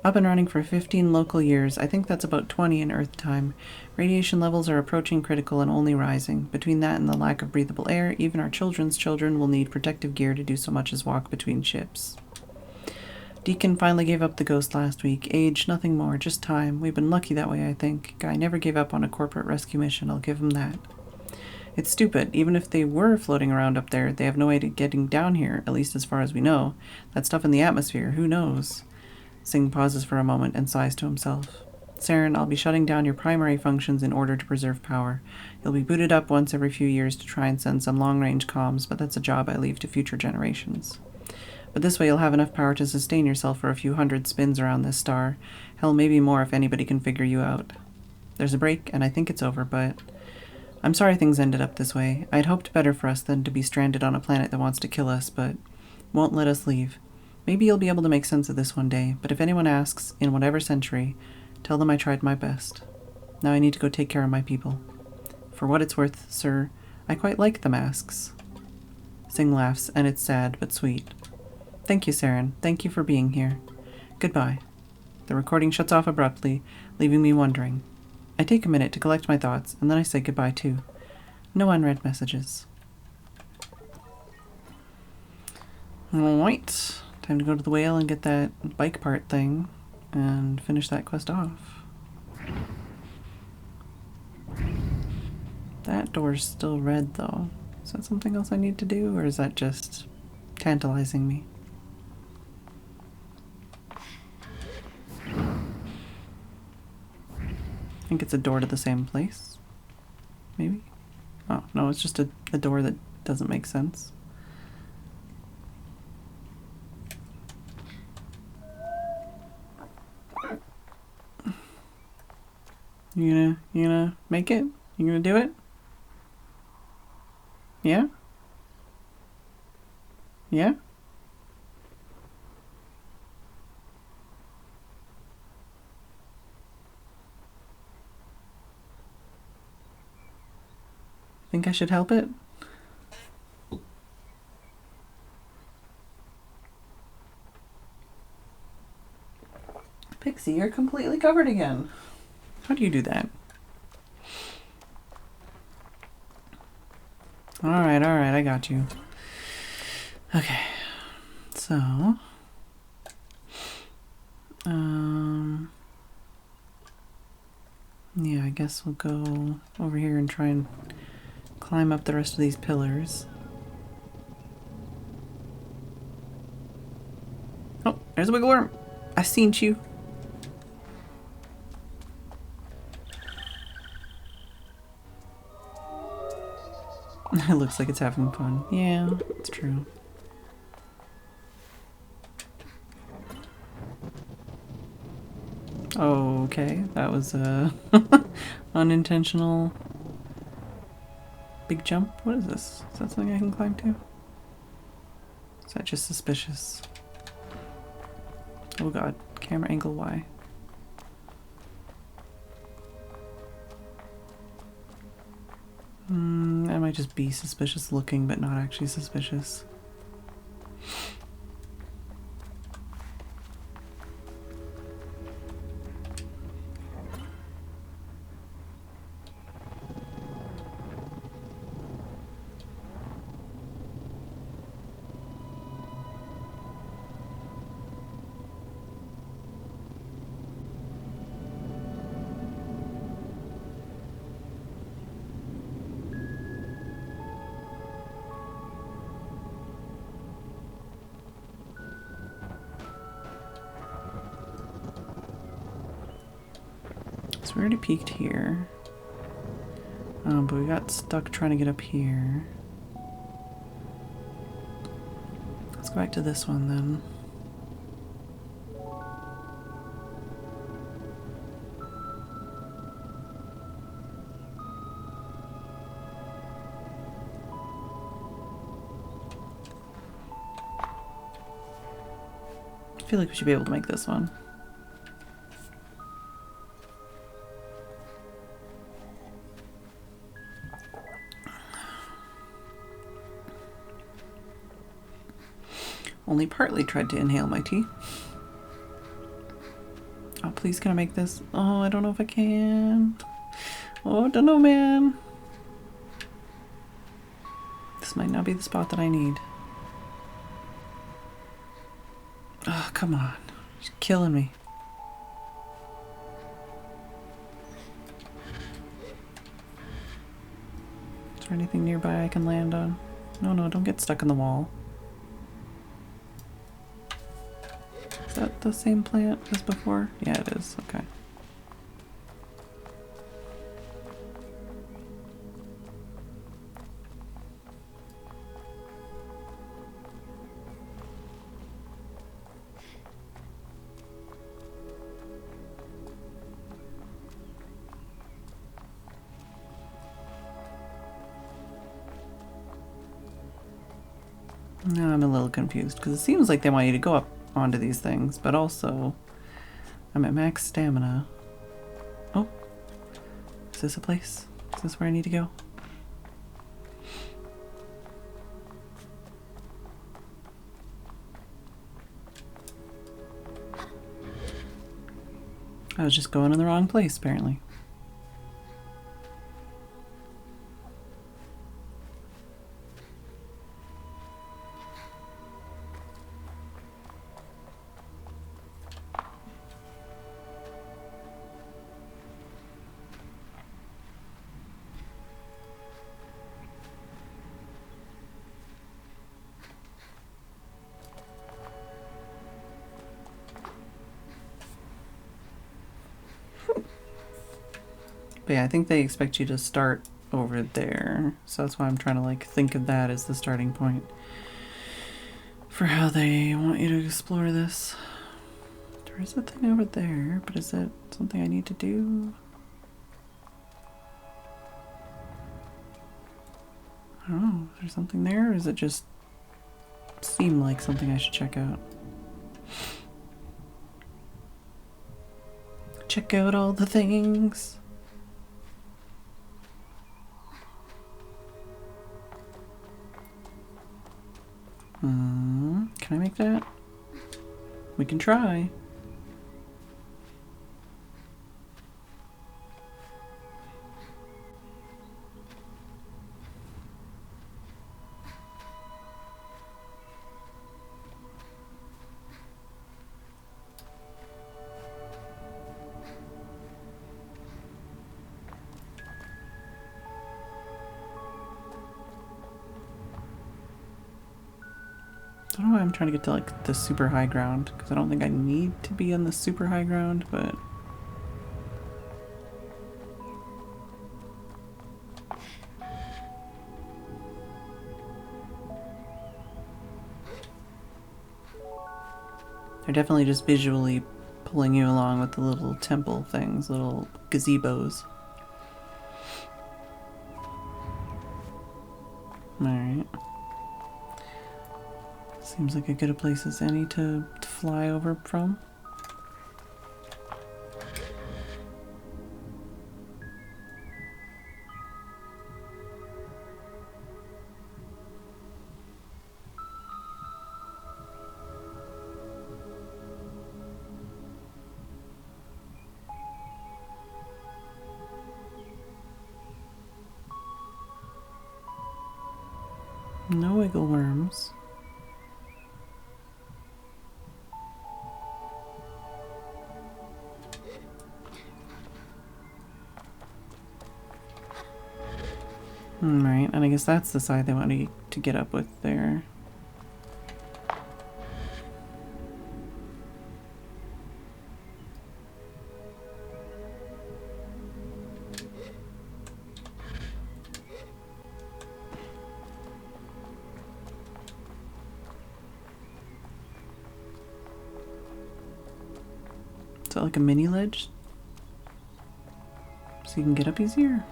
Up and running for 15 local years. I think that's about 20 in Earth time. Radiation levels are approaching critical and only rising. Between that and the lack of breathable air, even our children's children will need protective gear to do so much as walk between ships. Deacon finally gave up the ghost last week. Age, nothing more, just time. We've been lucky that way, I think. Guy never gave up on a corporate rescue mission, I'll give him that. It's stupid. Even if they were floating around up there, they have no way to getting down here, at least as far as we know. That stuff in the atmosphere, who knows? Singh pauses for a moment and sighs to himself. Saren, I'll be shutting down your primary functions in order to preserve power. You'll be booted up once every few years to try and send some long-range comms, but that's a job I leave to future generations. But this way you'll have enough power to sustain yourself for a few hundred spins around this star. Hell, maybe more if anybody can figure you out. There's a break, and I think it's over, but I'm sorry things ended up this way. I'd hoped better for us than to be stranded on a planet that wants to kill us, but won't let us leave. Maybe you'll be able to make sense of this one day, but if anyone asks, in whatever century, tell them I tried my best. Now I need to go take care of my people. For what it's worth, sir, I quite like the masks. Singh laughs, and it's sad, but sweet. Thank you, Saren. Thank you for being here. Goodbye. The recording shuts off abruptly, leaving me wondering. I take a minute to collect my thoughts, and then I say goodbye too. No unread messages. Alright. Time to go to the whale and get that bike part thing and finish that quest off. That door's still red though. Is that something else I need to do, or is that just tantalizing me? I think it's a door to the same place. Maybe? Oh, no, it's just a door that doesn't make sense. You gonna make it? You gonna do it? Yeah? Yeah? Think I should help it? Pixie, you're completely covered again. How do you do that? Alright, I got you. Okay. So... yeah, I guess we'll go over here and try and climb up the rest of these pillars. Oh, there's a wiggle worm. I seen you. It looks like it's having fun. Yeah, it's true. Okay, that was a unintentional big jump. What is this? Is that something I can climb to? Is that just suspicious? Oh god, camera angle Y. I might just be suspicious looking, but not actually suspicious. We already peeked here. But we got stuck trying to get up here. Let's go back to this one then. I feel like we should be able to make this one. Only partly tried to inhale my tea. Oh, please, can I make this? Oh, I don't know if I can. Oh, I don't know, man. This might not be the spot that I need. Oh, come on. She's killing me. Is there anything nearby I can land on? No, no, don't get stuck in the wall. Is that the same plant as before? Yeah, it is. Okay. Now I'm a little confused because it seems like they want you to go up onto these things, but also I'm at max stamina. Oh, is this a place? Is this where I need to go? I was just going in the wrong place, apparently. But yeah, I think they expect you to start over there. So that's why I'm trying to like think of that as the starting point for how they want you to explore this. There is a thing over there, but is it something I need to do? I don't know. Is there something there, or does it just seem like something I should check out? Check out all the things. Can I make that? We can try. I don't know why I'm trying to get to like the super high ground, because I don't think I need to be on the super high ground, but they're definitely just visually pulling you along with the little temple things, little gazebos. Alright. Seems like as good a place as any to fly over from. No wiggle worms. Right, and I guess that's the side they want you to get up with there. Is that like a mini ledge? So you can get up easier?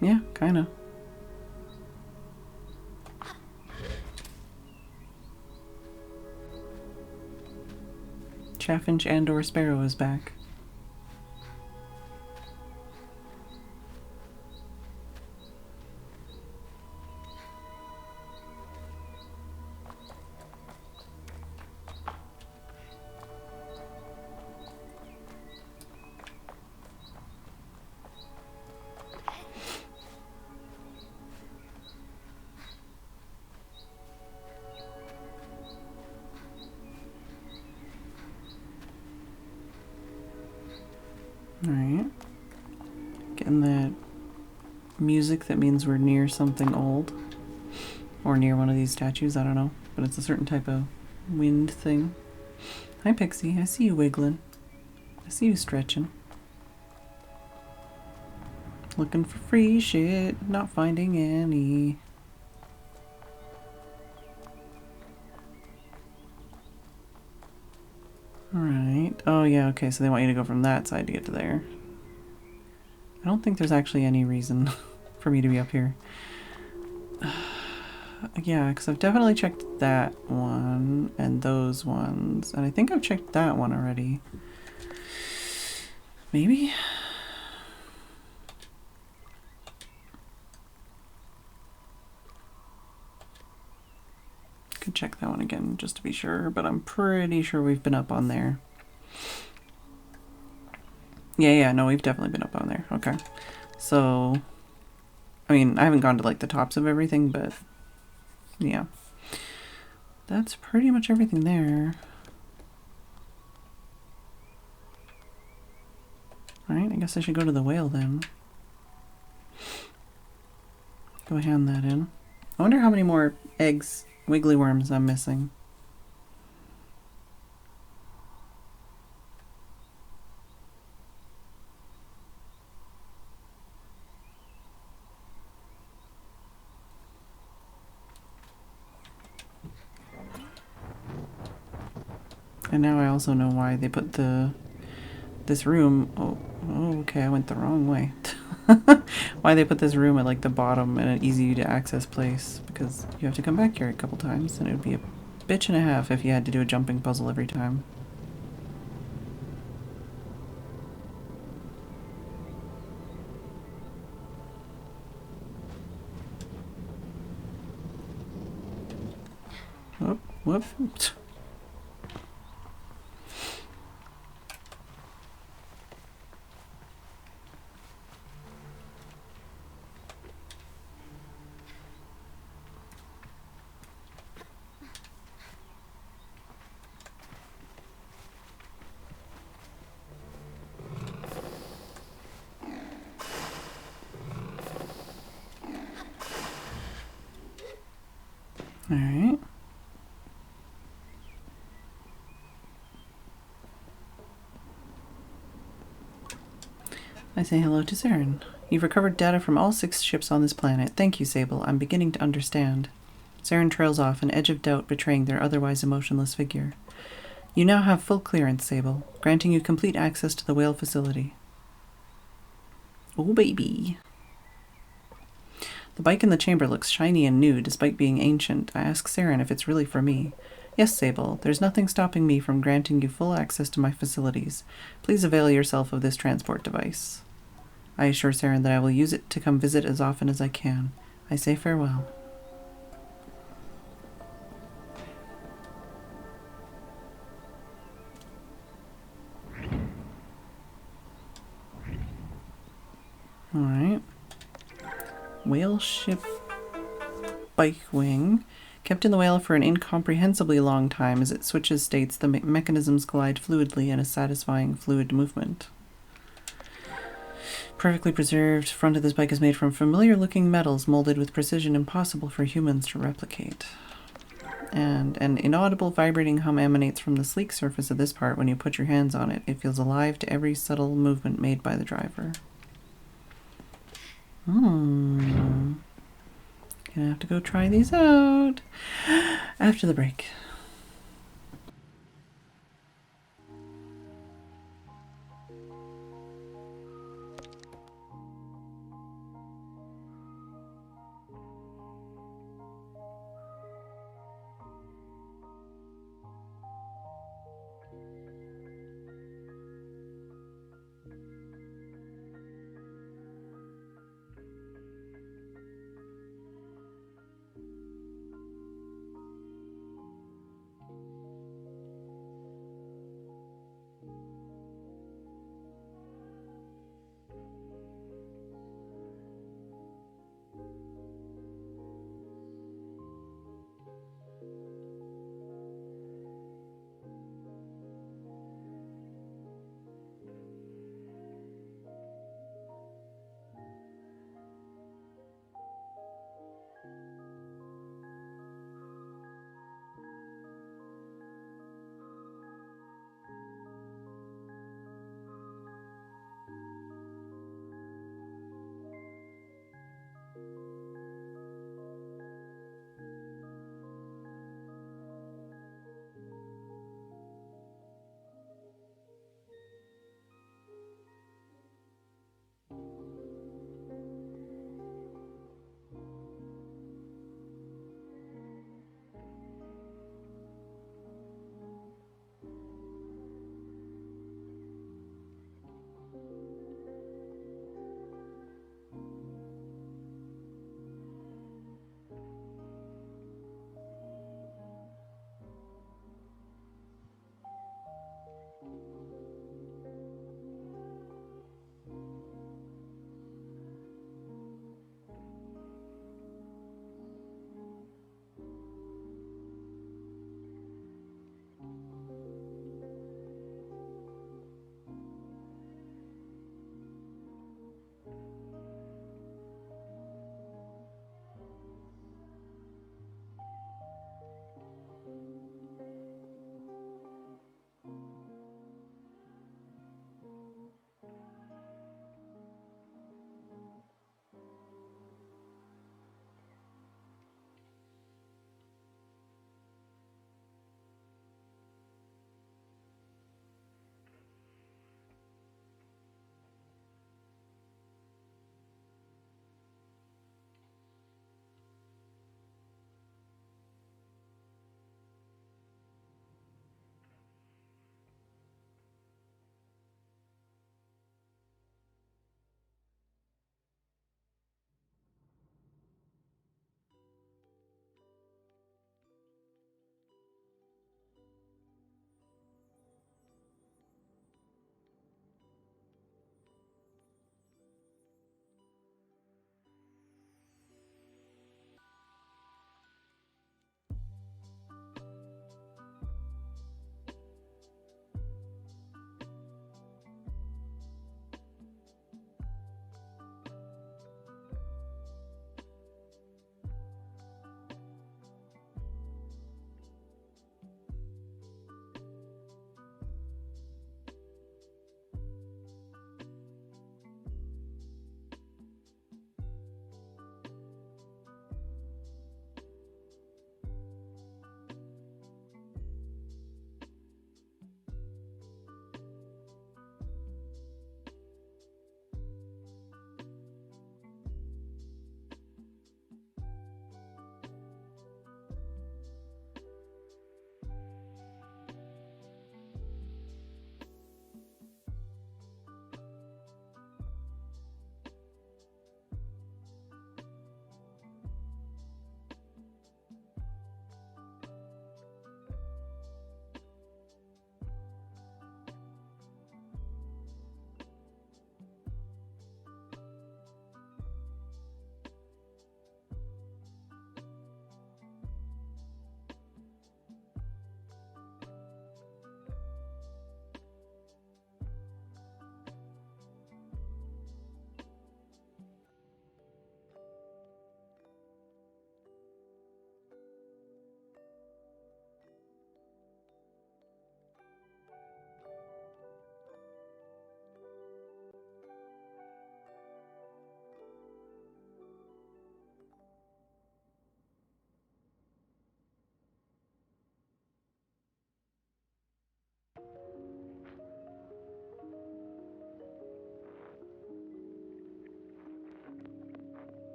Yeah, kinda. Chaffinch and or Sparrow is back. getting that music that means we're near something old. Or near one of these statues, I don't know. But it's a certain type of wind thing. Hi Pixie, I see you wiggling. I see you stretching. Looking for free shit, not finding any. Alright. Oh yeah, okay, so they want you to go from that side to get to there. I don't think there's actually any reason for me to be up here. Yeah, because I've definitely checked that one and those ones. And I think I've checked that one already. Maybe? Could check that one again just to be sure, but I'm pretty sure we've been up on there. Yeah, no, we've definitely been up on there. Okay. So, I mean, I haven't gone to like the tops of everything, but yeah. That's pretty much everything there. Alright, I guess I should go to the whale then. Go hand that in. I wonder how many more eggs, wiggly worms I'm missing. And now I also know why they put this room. Oh, okay, I went the wrong way. Why they put this room at like the bottom in an easy to access place, because you have to come back here a couple times, and it would be a bitch and a half if you had to do a jumping puzzle every time. Whoop, whoop. Alright. I say hello to Saren. You've recovered data from all 6 ships on this planet. Thank you, Sable. I'm beginning to understand. Saren trails off, an edge of doubt betraying their otherwise emotionless figure. You now have full clearance, Sable, granting you complete access to the whale facility. Oh, baby. The bike in the chamber looks shiny and new, despite being ancient. I ask Saren if it's really for me. Yes, Sable. There's nothing stopping me from granting you full access to my facilities. Please avail yourself of this transport device. I assure Saren that I will use it to come visit as often as I can. I say farewell. Alright. Whale ship bike wing. Kept in the whale for an incomprehensibly long time. As it switches states, the mechanisms glide fluidly in a satisfying fluid movement. Perfectly preserved, front of this bike is made from familiar-looking metals molded with precision impossible for humans to replicate. And an inaudible vibrating hum emanates from the sleek surface of this part when you put your hands on it. It feels alive to every subtle movement made by the driver. Gonna have to go try these out after the break.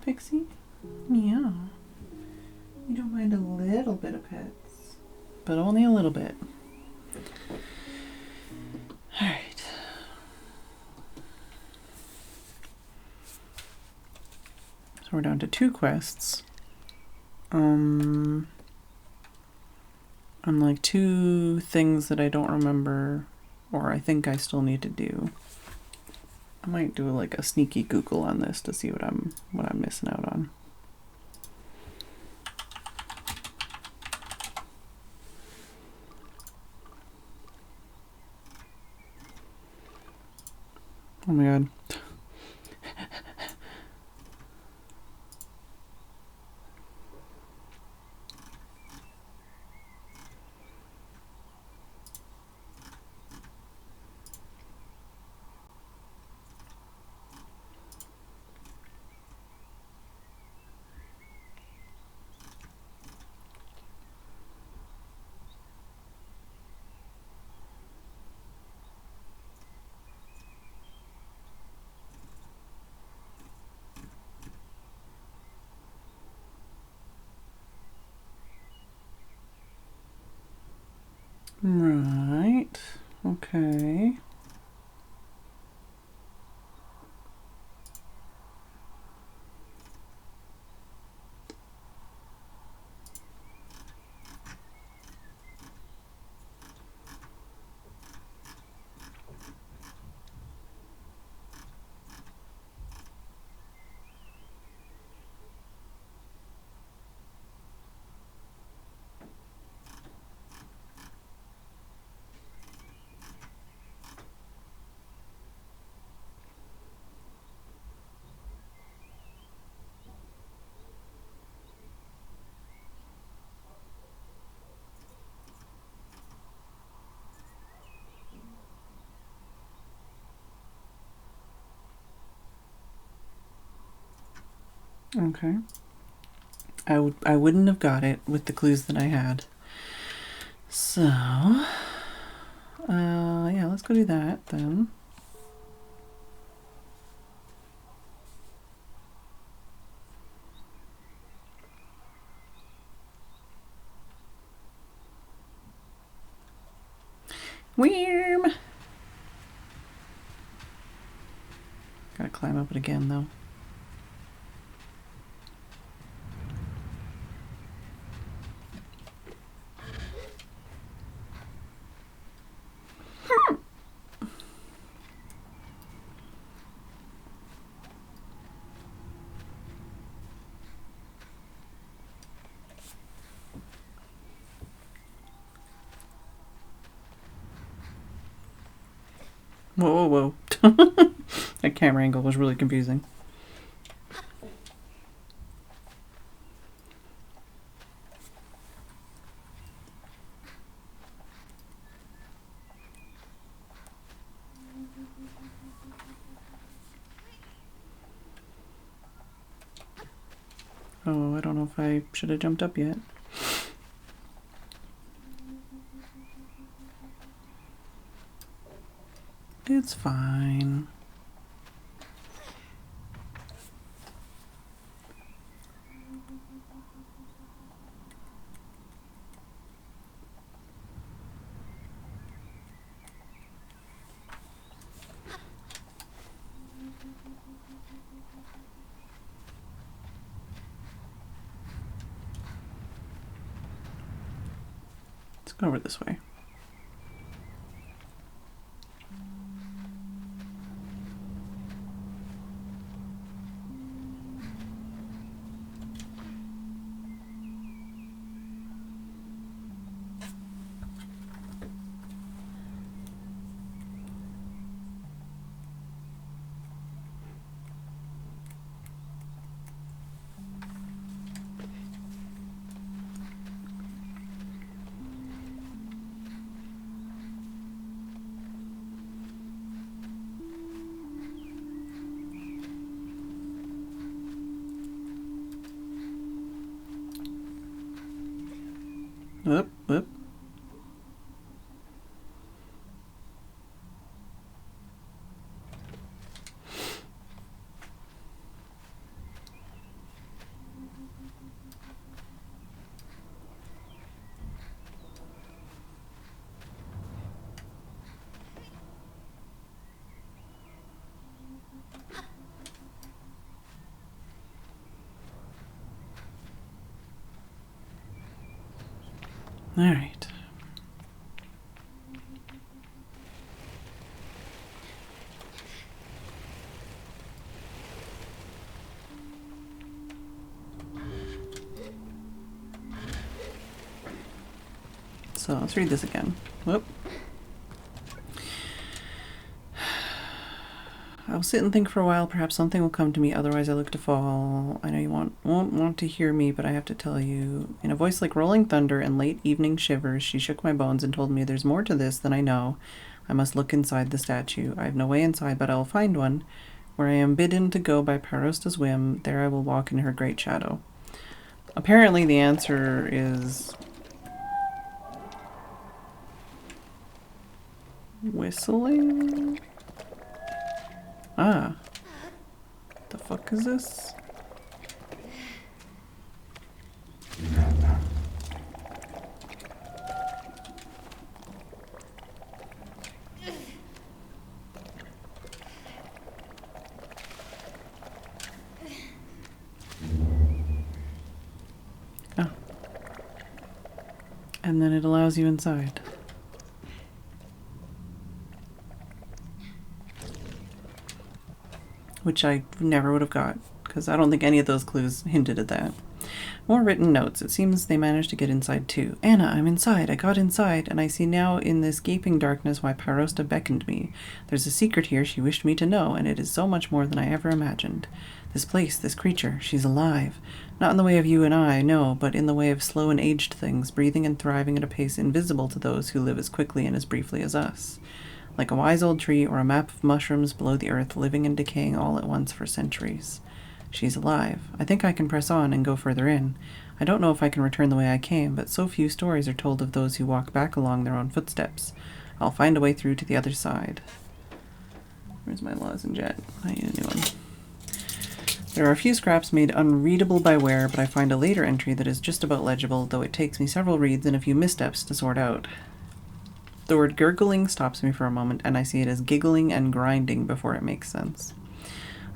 Pixie? Meow. You don't mind a little bit of pets, but only a little bit. Alright. So we're down to 2 quests. And like 2 things that I don't remember, or I think I still need to do. I might do like a sneaky Google on this to see what I'm missing out on. Oh my god. Right. Okay. Okay. I wouldn't have got it with the clues that I had. So, yeah, let's go do that then. Worm! Gotta climb up it again though. Whoa, whoa, whoa. That camera angle was really confusing. Oh, I don't know if I should have jumped up yet. It's fine. Let's go over this way. Alright. So let's read this again. Whoop. I will sit and think for a while. Perhaps something will come to me. Otherwise, I look to fall. I know you won't want to hear me, but I have to tell you. In a voice like rolling thunder and late evening shivers, she shook my bones and told me there's more to this than I know. I must look inside the statue. I have no way inside, but I will find one. Where I am bidden to go by Parosta's whim, there I will walk in her great shadow. Apparently, the answer is whistling? Ah. The fuck is this? Oh. And then it allows you inside. Which I never would have got, because I don't think any of those clues hinted at that. More written notes. It seems they managed to get inside too. Anna, I'm inside. I got inside, and I see now in this gaping darkness why Parosta beckoned me. There's a secret here she wished me to know, and it is so much more than I ever imagined. This place, this creature, she's alive. Not in the way of you and I, no, but in the way of slow and aged things, breathing and thriving at a pace invisible to those who live as quickly and as briefly as us. Like a wise old tree or a map of mushrooms below the earth, living and decaying all at once for centuries. She's alive. I think I can press on and go further in. I don't know if I can return the way I came, but so few stories are told of those who walk back along their own footsteps. I'll find a way through to the other side. Where's my lozenge? I need a new one. There are a few scraps made unreadable by wear, but I find a later entry that is just about legible, though it takes me several reads and a few missteps to sort out. The word gurgling stops me for a moment, and I see it as giggling and grinding before it makes sense.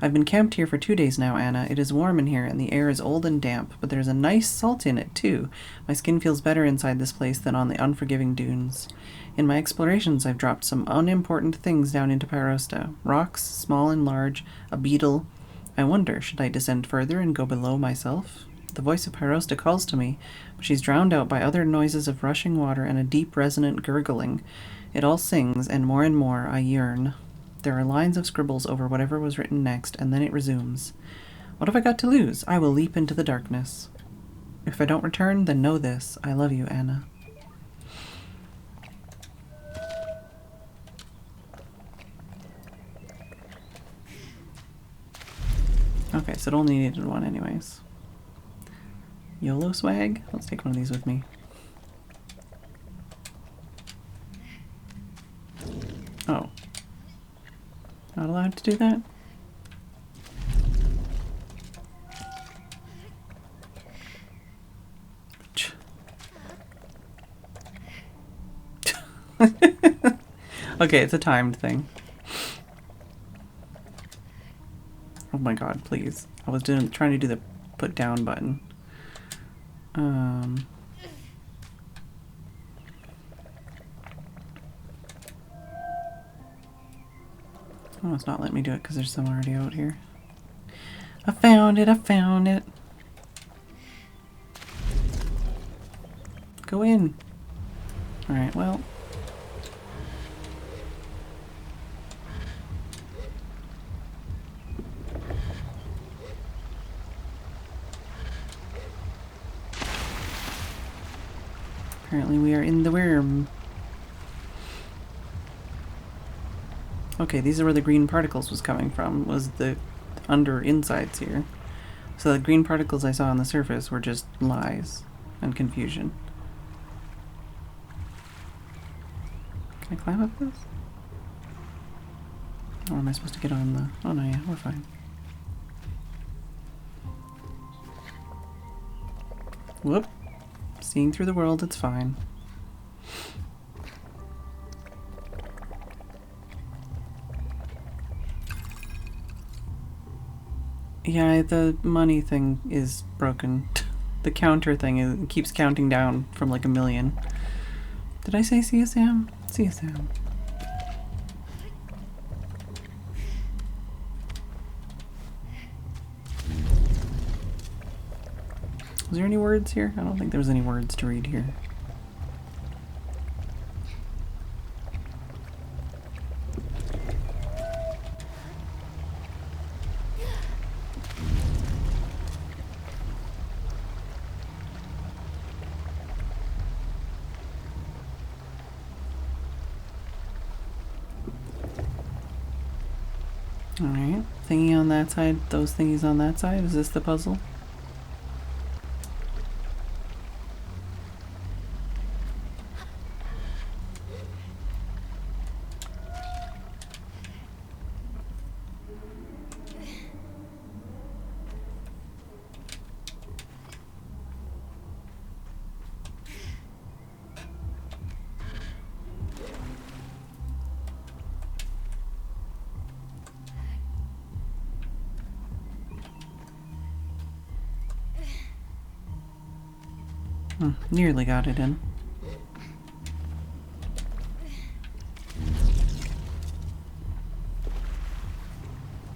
I've been camped here for 2 days now, Anna. It is warm in here, and the air is old and damp, but there's a nice salt in it, too. My skin feels better inside this place than on the unforgiving dunes. In my explorations, I've dropped some unimportant things down into Parosta. Rocks, small and large, a beetle. I wonder, should I descend further and go below myself? The voice of Parosta calls to me, but she's drowned out by other noises of rushing water and a deep, resonant gurgling. It all sings, and more I yearn. There are lines of scribbles over whatever was written next, and then it resumes. What have I got to lose? I will leap into the darkness. If I don't return, then know this. I love you, Anna. Okay, so it only needed one anyways. YOLO swag? Let's take one of these with me. Oh. Not allowed to do that? Okay, it's a timed thing. Oh my god, please. I was trying to do the put down button. Oh, it's not letting me do it because there's some already out here. I found it, I found it. Go in. Alright, well. Apparently we are in the worm. Okay, these are where the green particles was coming from, was the insides here. So the green particles I saw on the surface were just lies and confusion. Can I climb up this? Or am I supposed to get on the... Oh no, yeah, we're fine. Whoop. Seeing through the world, it's fine. Yeah, the money thing is broken. the counter thing it keeps counting down from like 1,000,000. Did I say see a Sam? See a Sam. Was there any words here? I don't think there was any words to read here. Alright, thingy on that side, those thingies on that side. Is this the puzzle? Nearly got it in.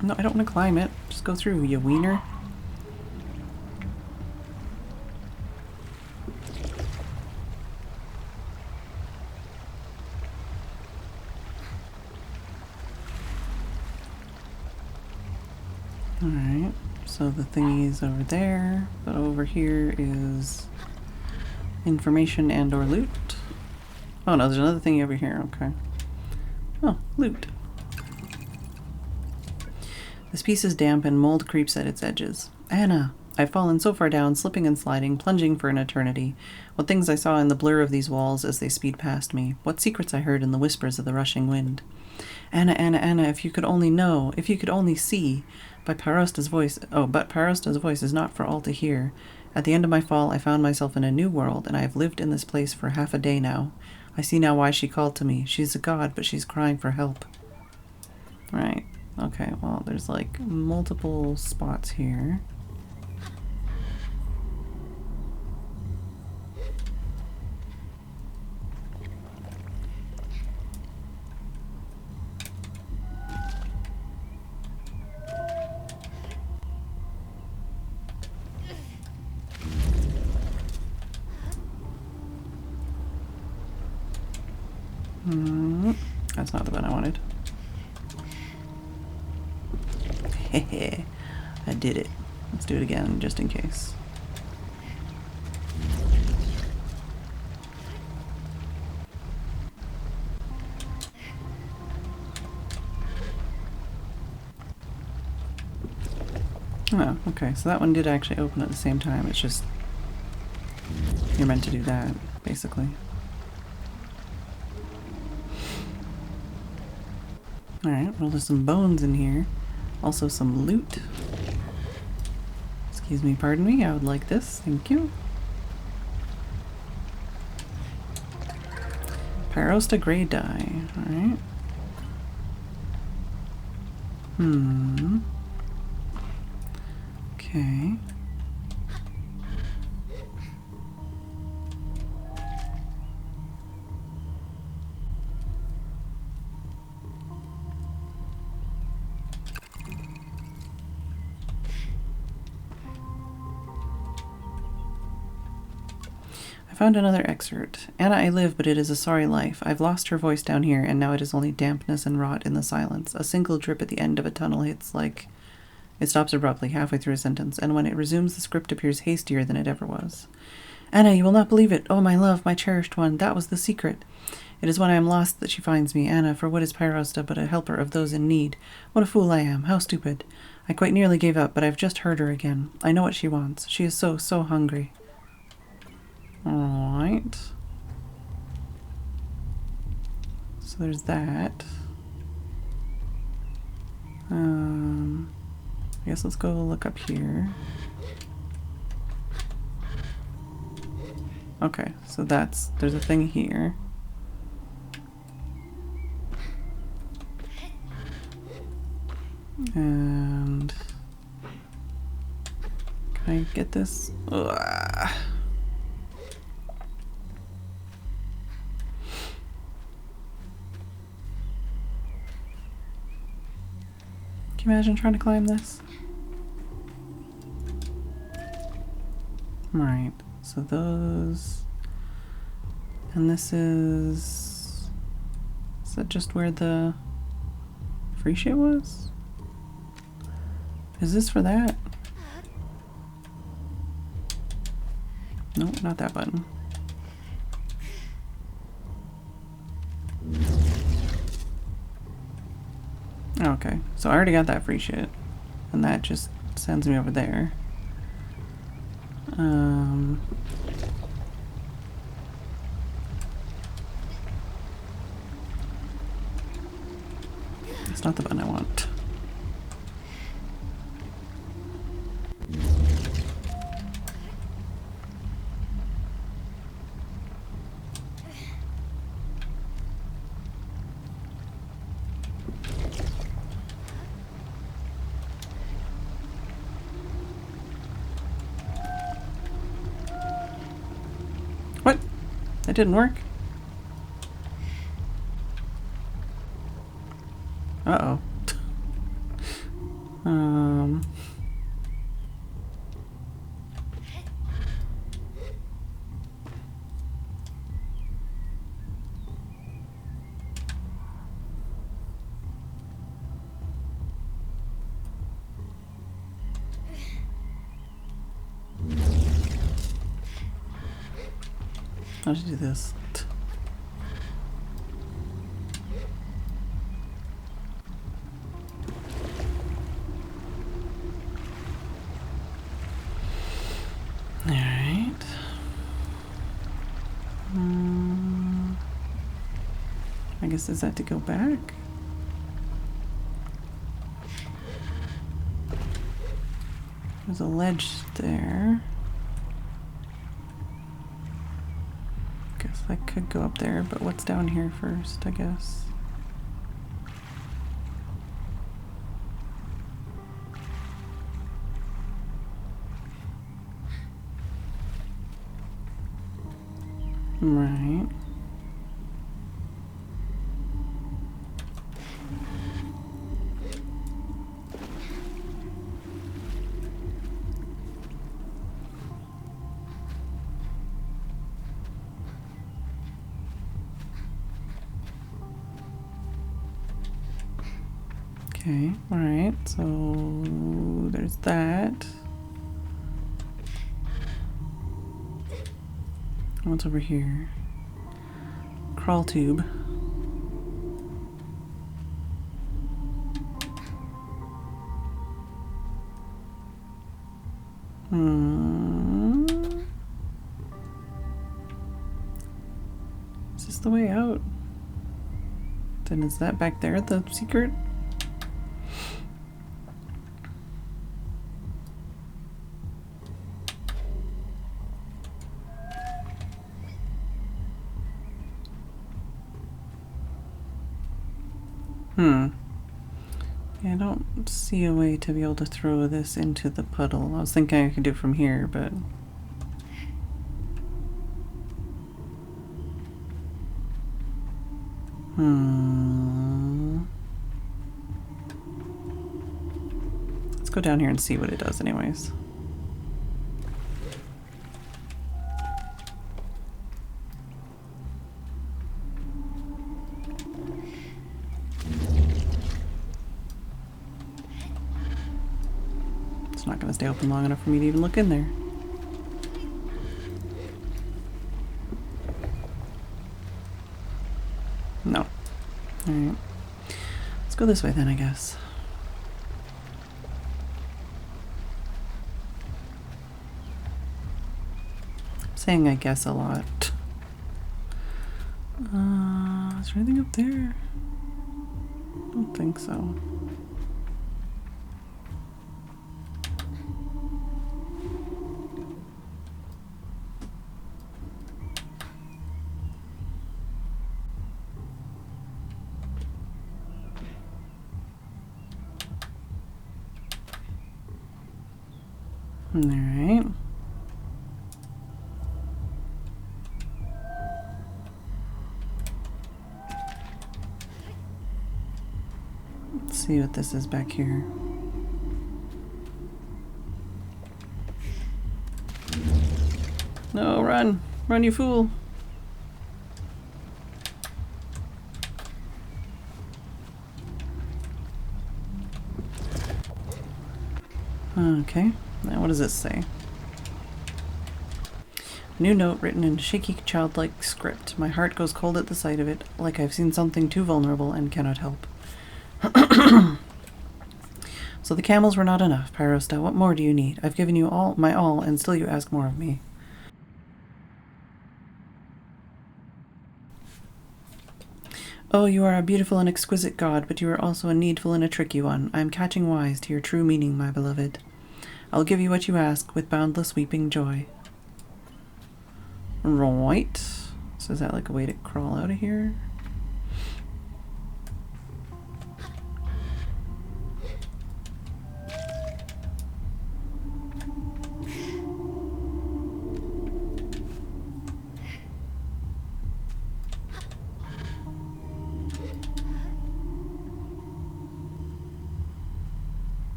No, I don't want to climb it. Just go through, you wiener. Alright, so the thingy's over there, but over here is information and or loot. Oh no, there's another thingy over here, okay. Oh, loot. This piece is damp and mold creeps at its edges. Anna! I've fallen so far down, slipping and sliding, plunging for an eternity. What things I saw in the blur of these walls as they speed past me. What secrets I heard in the whispers of the rushing wind. Anna, Anna, Anna, if you could only know, if you could only see. But Parosta's voice is not for all to hear. At the end of my fall, I found myself in a new world, and I have lived in this place for half a day now. I see now why she called to me. She's a god, but she's crying for help. Right. Okay, well, there's like multiple spots here. That's not the one I wanted. Hehe, I did it. Let's do it again, just in case. Oh, okay, so that one did actually open at the same time. It's just you're meant to do that, basically. Alright, well there's some bones in here. Also some loot. Excuse me, pardon me, I would like this. Thank you. Parosta gray dye. Alright. Okay. I found another excerpt. Anna, I live, but it is a sorry life. I've lost her voice down here, and now it is only dampness and rot in the silence. A single drip at the end of a tunnel hits like... It stops abruptly, halfway through a sentence, and when it resumes, the script appears hastier than it ever was. Anna, you will not believe it. Oh, my love, my cherished one, that was the secret. It is when I am lost that she finds me. Anna, for what is Parosta but a helper of those in need? What a fool I am. How stupid. I quite nearly gave up, but I've just heard her again. I know what she wants. She is so, so hungry. Alright. So there's that. I guess let's go look up here. Okay, so there's a thing here. And I get this? Ugh. Can you imagine trying to climb this? Right, so those... And this is... Is that just where the free shit was? Is this for that? Nope, not that button. Okay, so I already got that free shit. And that just sends me over there. It's not the button I want. What? That didn't work? Uh-oh. How to do this? Alright. I guess is that to go back? There's a ledge there. Guess I could go up there, but what's down here first, I guess? Right. Okay, alright, so there's that. What's over here? Crawl tube. Is this the way out? Then is that back there the secret? Yeah, I don't see a way to be able to throw this into the puddle. I was thinking I could do it from here, but... Let's go down here and see what it does anyways. It's not going to stay open long enough for me to even look in there. No. Alright. Let's go this way then, I guess. I'm saying I guess a lot. Is there anything up there? I don't think so. Alright. Let's see what this is back here. No, run! Run, you fool! Okay, now what does this say? New note written in shaky, childlike script. My heart goes cold at the sight of it, like I've seen something too vulnerable and cannot help. So the camels were not enough, Pyrosta. What more do you need? I've given you all my all, and still you ask more of me. Oh, you are a beautiful and exquisite god, but you are also a needful and a tricky one. I am catching wise to your true meaning, my beloved. I'll give you what you ask, with boundless weeping joy. Right. So is that like a way to crawl out of here?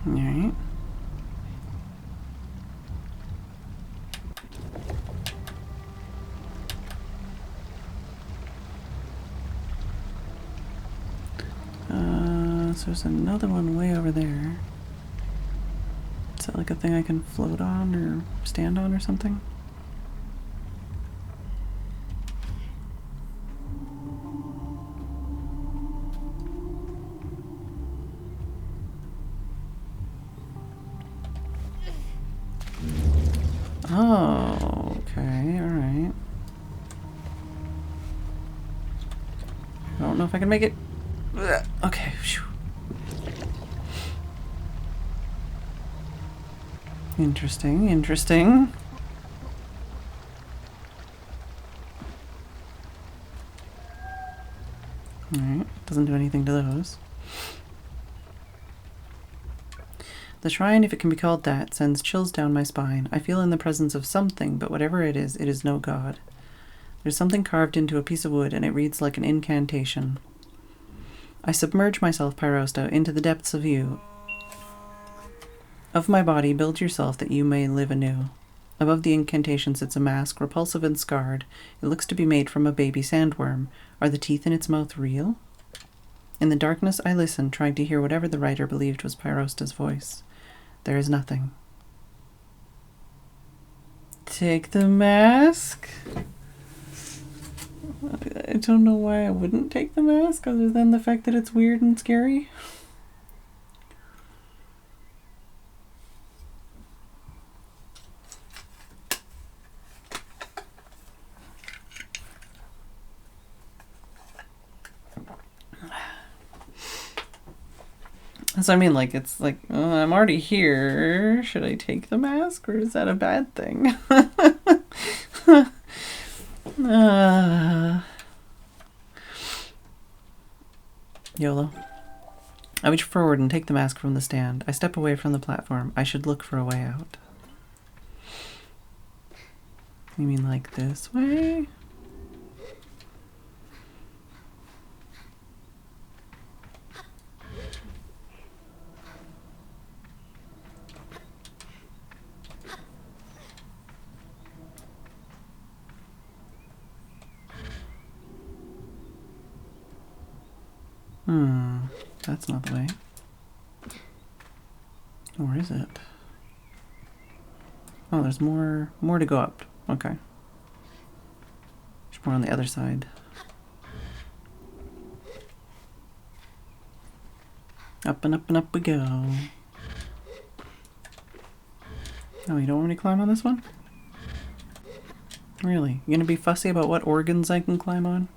Alright. So there's another one way over there. Is that like a thing I can float on or stand on or something? Oh, okay, alright. I don't know if I can make it. Okay, phew. Interesting, interesting. Alright, doesn't do anything to those. The shrine, if it can be called that, sends chills down my spine. I feel in the presence of something, but whatever it is no god. There's something carved into a piece of wood, and it reads like an incantation. I submerge myself, Pyrosta, into the depths of you. Of my body, build yourself that you may live anew. Above the incantation sits a mask, repulsive and scarred. It looks to be made from a baby sandworm. Are the teeth in its mouth real? In the darkness I listen, trying to hear whatever the writer believed was Pyrosta's voice. There is nothing. Take the mask? I don't know why I wouldn't take the mask, other than the fact that it's weird and scary. So I mean, like, it's like, I'm already here. Should I take the mask, or is that a bad thing? YOLO. I reach forward and take the mask from the stand. I step away from the platform. I should look for a way out. You mean like this way? That's not the way. Or is it? Oh, there's more to go up. Okay. There's more on the other side. Up and up and up we go. Oh, you don't want me to climb on this one? Really? You gonna be fussy about what organs I can climb on?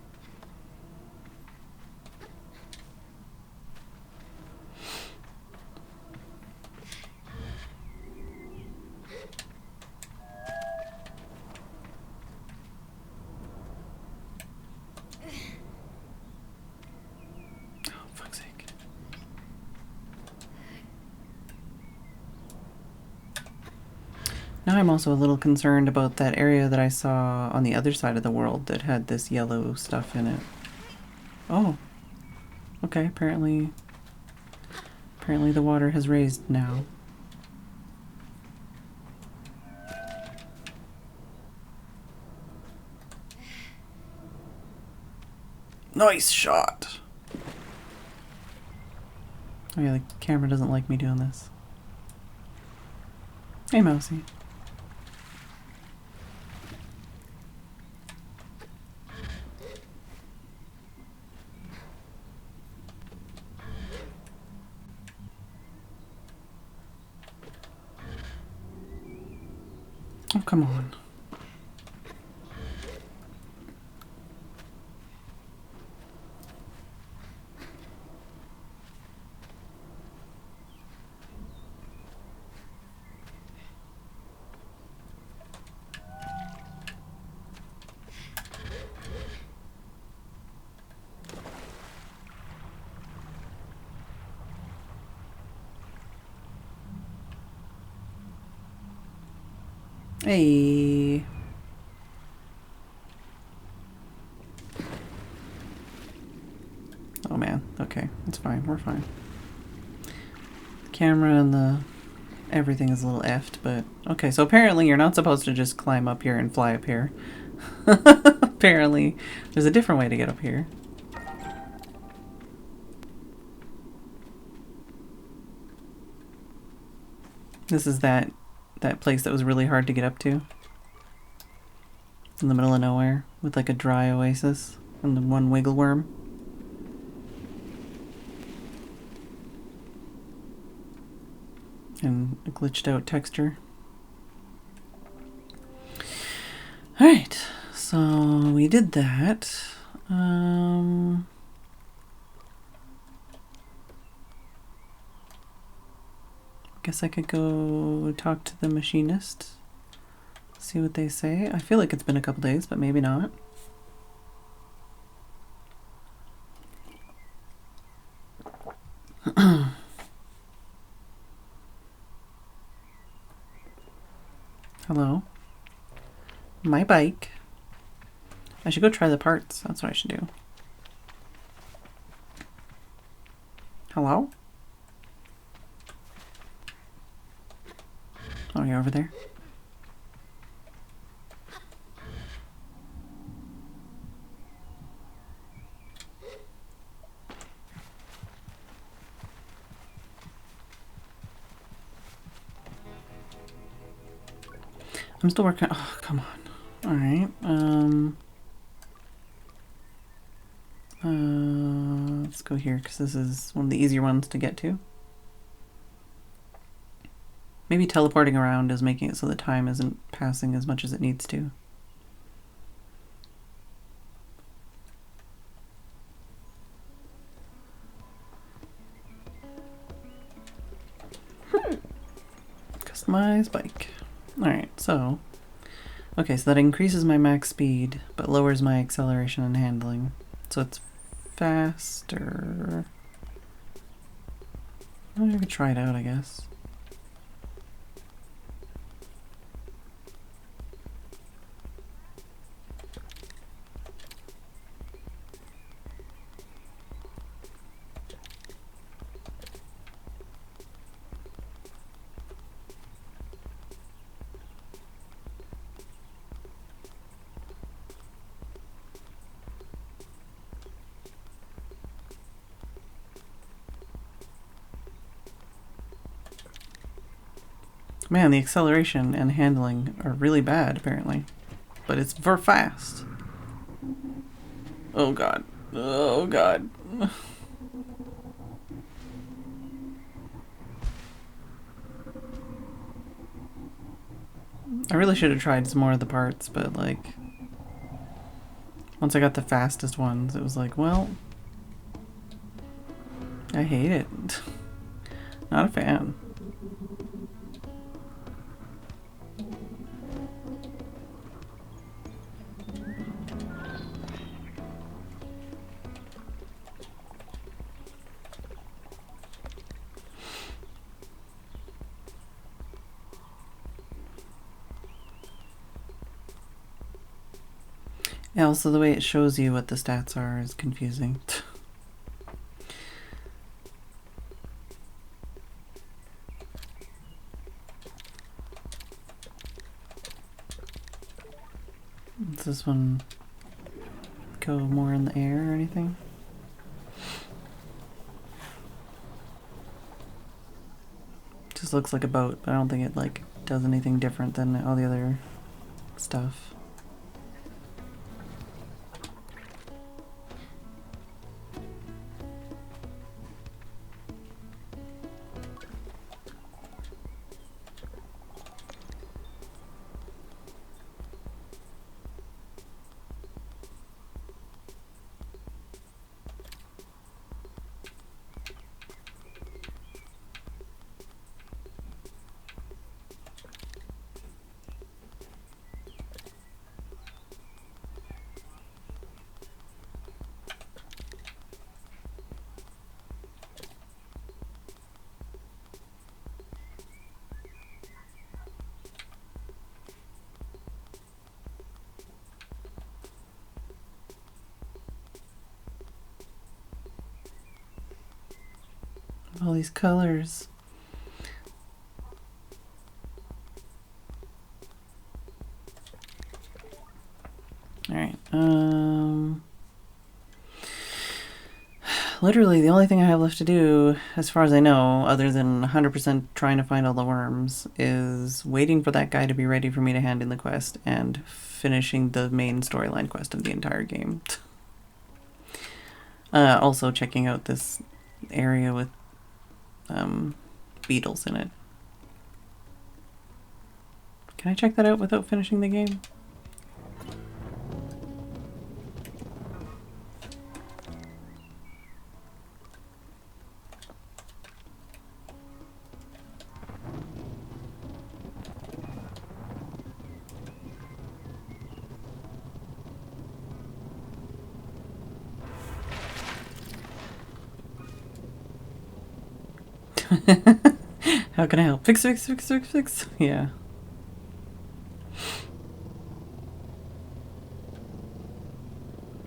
Now I'm also a little concerned about that area that I saw on the other side of the world that had this yellow stuff in it. Oh. Okay, apparently the water has raised now. Nice shot! Oh yeah, the camera doesn't like me doing this. Hey, Mousy. Oh, come on. Hey. Oh man, okay, it's fine, we're fine. The camera and the everything is a little effed, but okay, so apparently you're not supposed to just climb up here and fly up here. Apparently there's a different way to get up here. This is that place that was really hard to get up to. In the middle of nowhere with like a dry oasis and the one wiggle worm. And a glitched out texture. Alright, so we did that. Guess I could go talk to the machinist. See what they say. I feel like it's been a couple days, but maybe not. Hello. My bike. I should go try the parts. That's what I should do. Hello? Oh, you're over there? I'm still working. Oh, come on. Alright. Let's go here because this is one of the easier ones to get to. Maybe teleporting around is making it so the time isn't passing as much as it needs to. Customize bike. Alright, so... Okay, so that increases my max speed, but lowers my acceleration and handling. So it's faster. Well, I could try it out, I guess. Man, the acceleration and handling are really bad, apparently. But it's for fast. Oh god. Oh god. I really should have tried some more of the parts, but like... Once I got the fastest ones, it was like, well... I hate it. Not a fan. Yeah, also the way it shows you what the stats are is confusing. Does this one go more in the air or anything? Just looks like a boat, but I don't think it like does anything different than all the other stuff. All these colors. Alright, literally the only thing I have left to do, as far as I know, other than 100% trying to find all the worms, is waiting for that guy to be ready for me to hand in the quest and finishing the main storyline quest of the entire game. Also checking out this area with beetles in it. Can I check that out without finishing the game? How can I help? Fix, fix, fix, fix, fix. Yeah.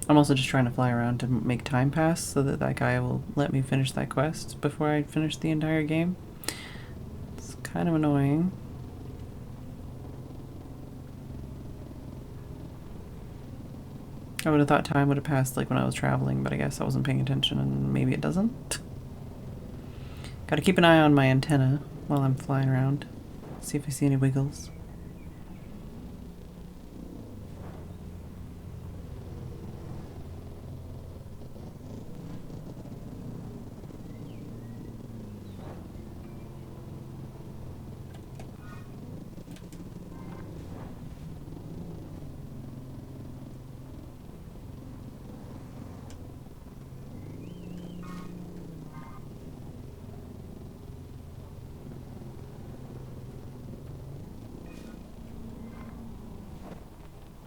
I'm also just trying to fly around to make time pass so that that guy will let me finish that quest before I finish the entire game. It's kind of annoying. I would have thought time would have passed like when I was traveling, but I guess I wasn't paying attention and maybe it doesn't. Gotta keep an eye on my antenna while I'm flying around. See if I see any wiggles.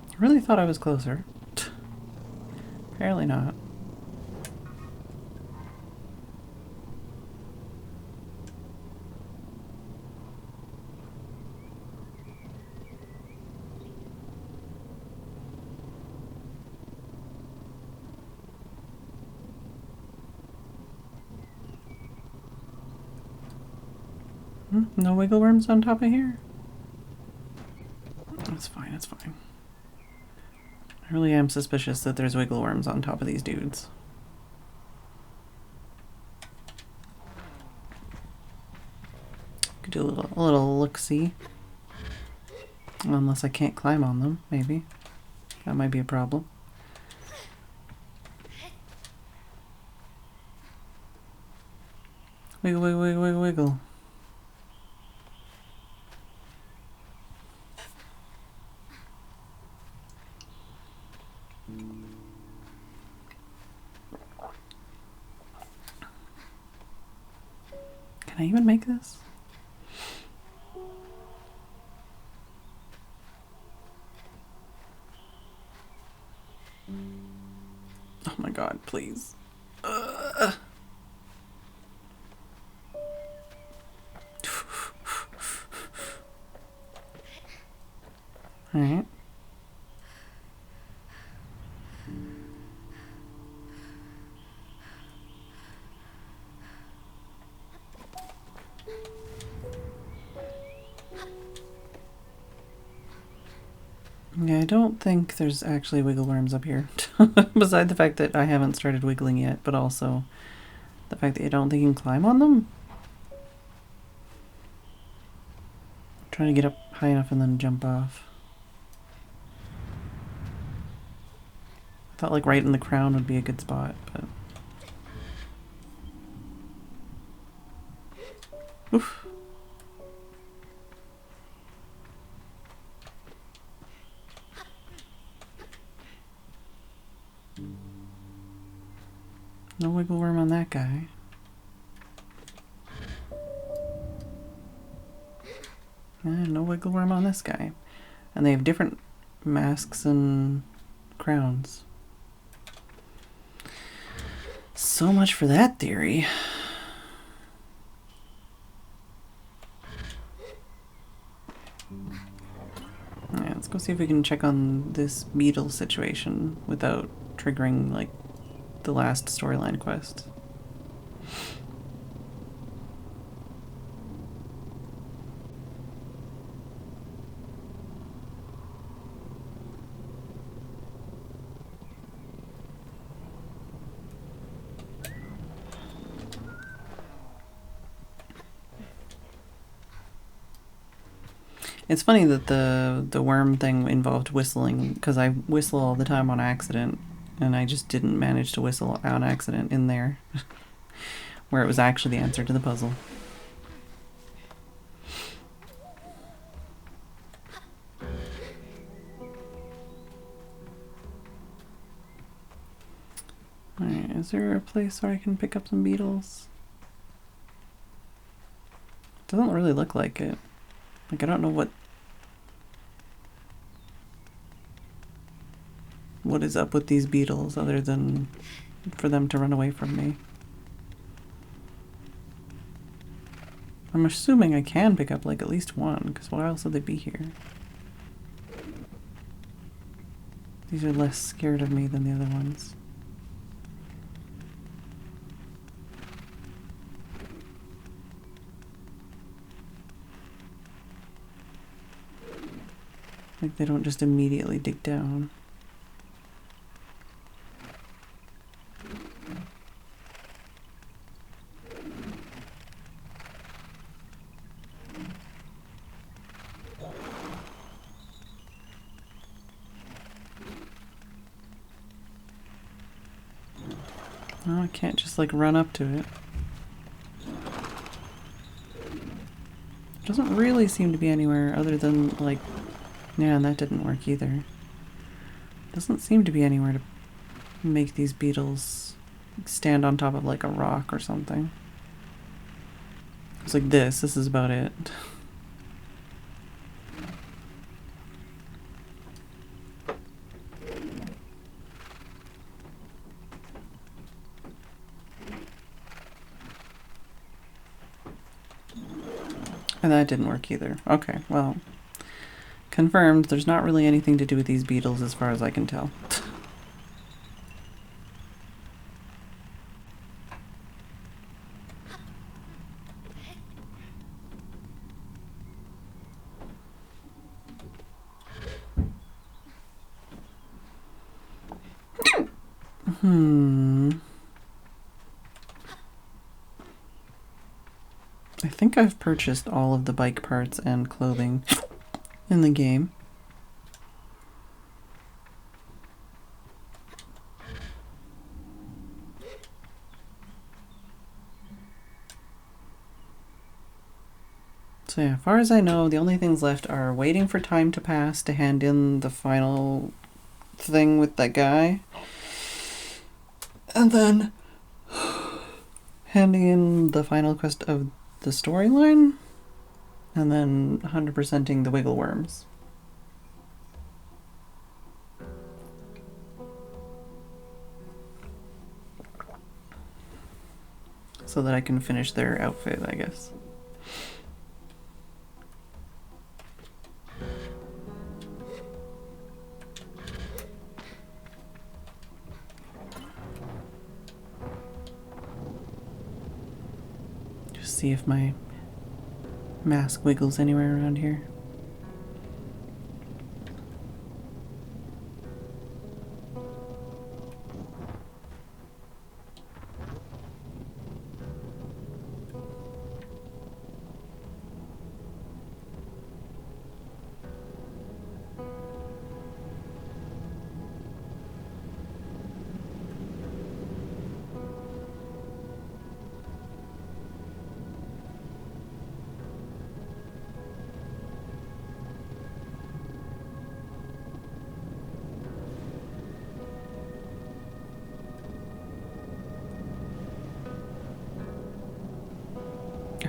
I really thought I was closer. Apparently not. No wiggle worms on top of here? That's fine, that's fine. I really am suspicious that there's wiggle worms on top of these dudes. Could do a little look-see. Unless I can't climb on them, maybe. That might be a problem. Wiggle, wiggle, wiggle, wiggle, wiggle. Can I even make this? Oh my god, please. Alright. Yeah, I don't think there's actually wiggle worms up here. Beside the fact that I haven't started wiggling yet, but also the fact that I don't think you can climb on them. I'm trying to get up high enough and then jump off. I thought like right in the crown would be a good spot, but... Oof. No wiggle worm on that guy. And no wiggle worm on this guy. And they have different masks and crowns. So much for that theory. Alright, let's go see if we can check on this beetle situation without triggering, like, the last storyline quest. It's funny that the worm thing involved whistling, because I whistle all the time on accident, and I just didn't manage to whistle on accident in there, where it was actually the answer to the puzzle. Alright, is there a place where I can pick up some beetles? Doesn't really look like it. Like, I don't know what is up with these beetles other than for them to run away from me. I'm assuming I can pick up like at least one, because why else would they be here? These are less scared of me than the other ones. Like they don't just immediately dig down. Oh, I can't just like run up to it. Doesn't really seem to be anywhere other than like, yeah, and that didn't work either. Doesn't seem to be anywhere to make these beetles stand on top of like a rock or something. It's like this is about it. And that didn't work either. Okay, well, confirmed there's not really anything to do with these beetles as far as I can tell. I think I've purchased all of the bike parts and clothing in the game. So yeah, as far as I know, the only things left are waiting for time to pass to hand in the final thing with that guy, and then handing in the final quest of the storyline, and then 100%ing the wiggle worms. So that I can finish their outfit, I guess. Just see if my mask wiggles anywhere around here.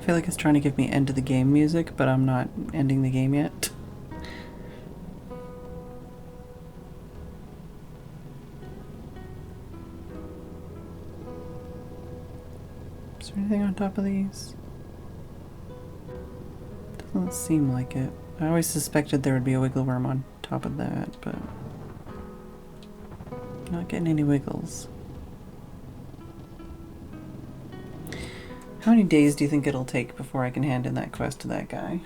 feel like it's trying to give me end of the game music, but I'm not ending the game yet. Is there anything on top of these? Doesn't seem like it. I always suspected there would be a wiggle worm on top of that, but not getting any wiggles. How many days do you think it'll take before I can hand in that quest to that guy?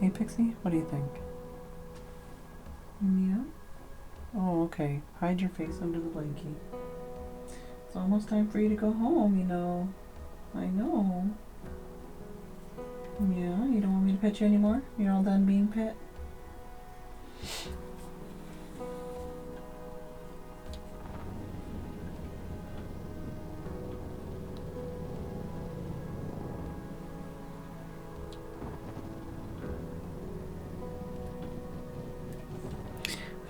Hey Pixie, what do you think? Yeah? Oh, okay. Hide your face under the blankie. It's almost time for you to go home, you know. I know. Yeah, you don't want me to pet you anymore? You're all done being pet?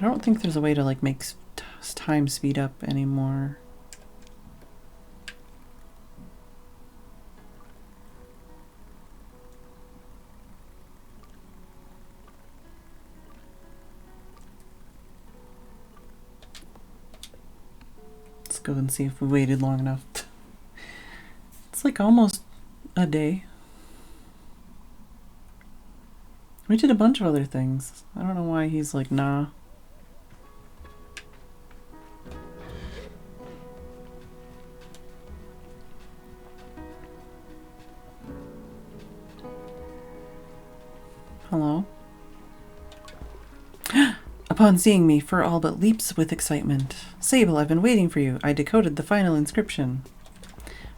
I don't think there's a way to like make time speed up anymore. Let's go and see if we waited long enough. It's like almost a day. We did a bunch of other things. I don't know why he's like, nah. Hello? Upon seeing me, Fur all but leaps with excitement. Sable, I've been waiting for you. I decoded the final inscription.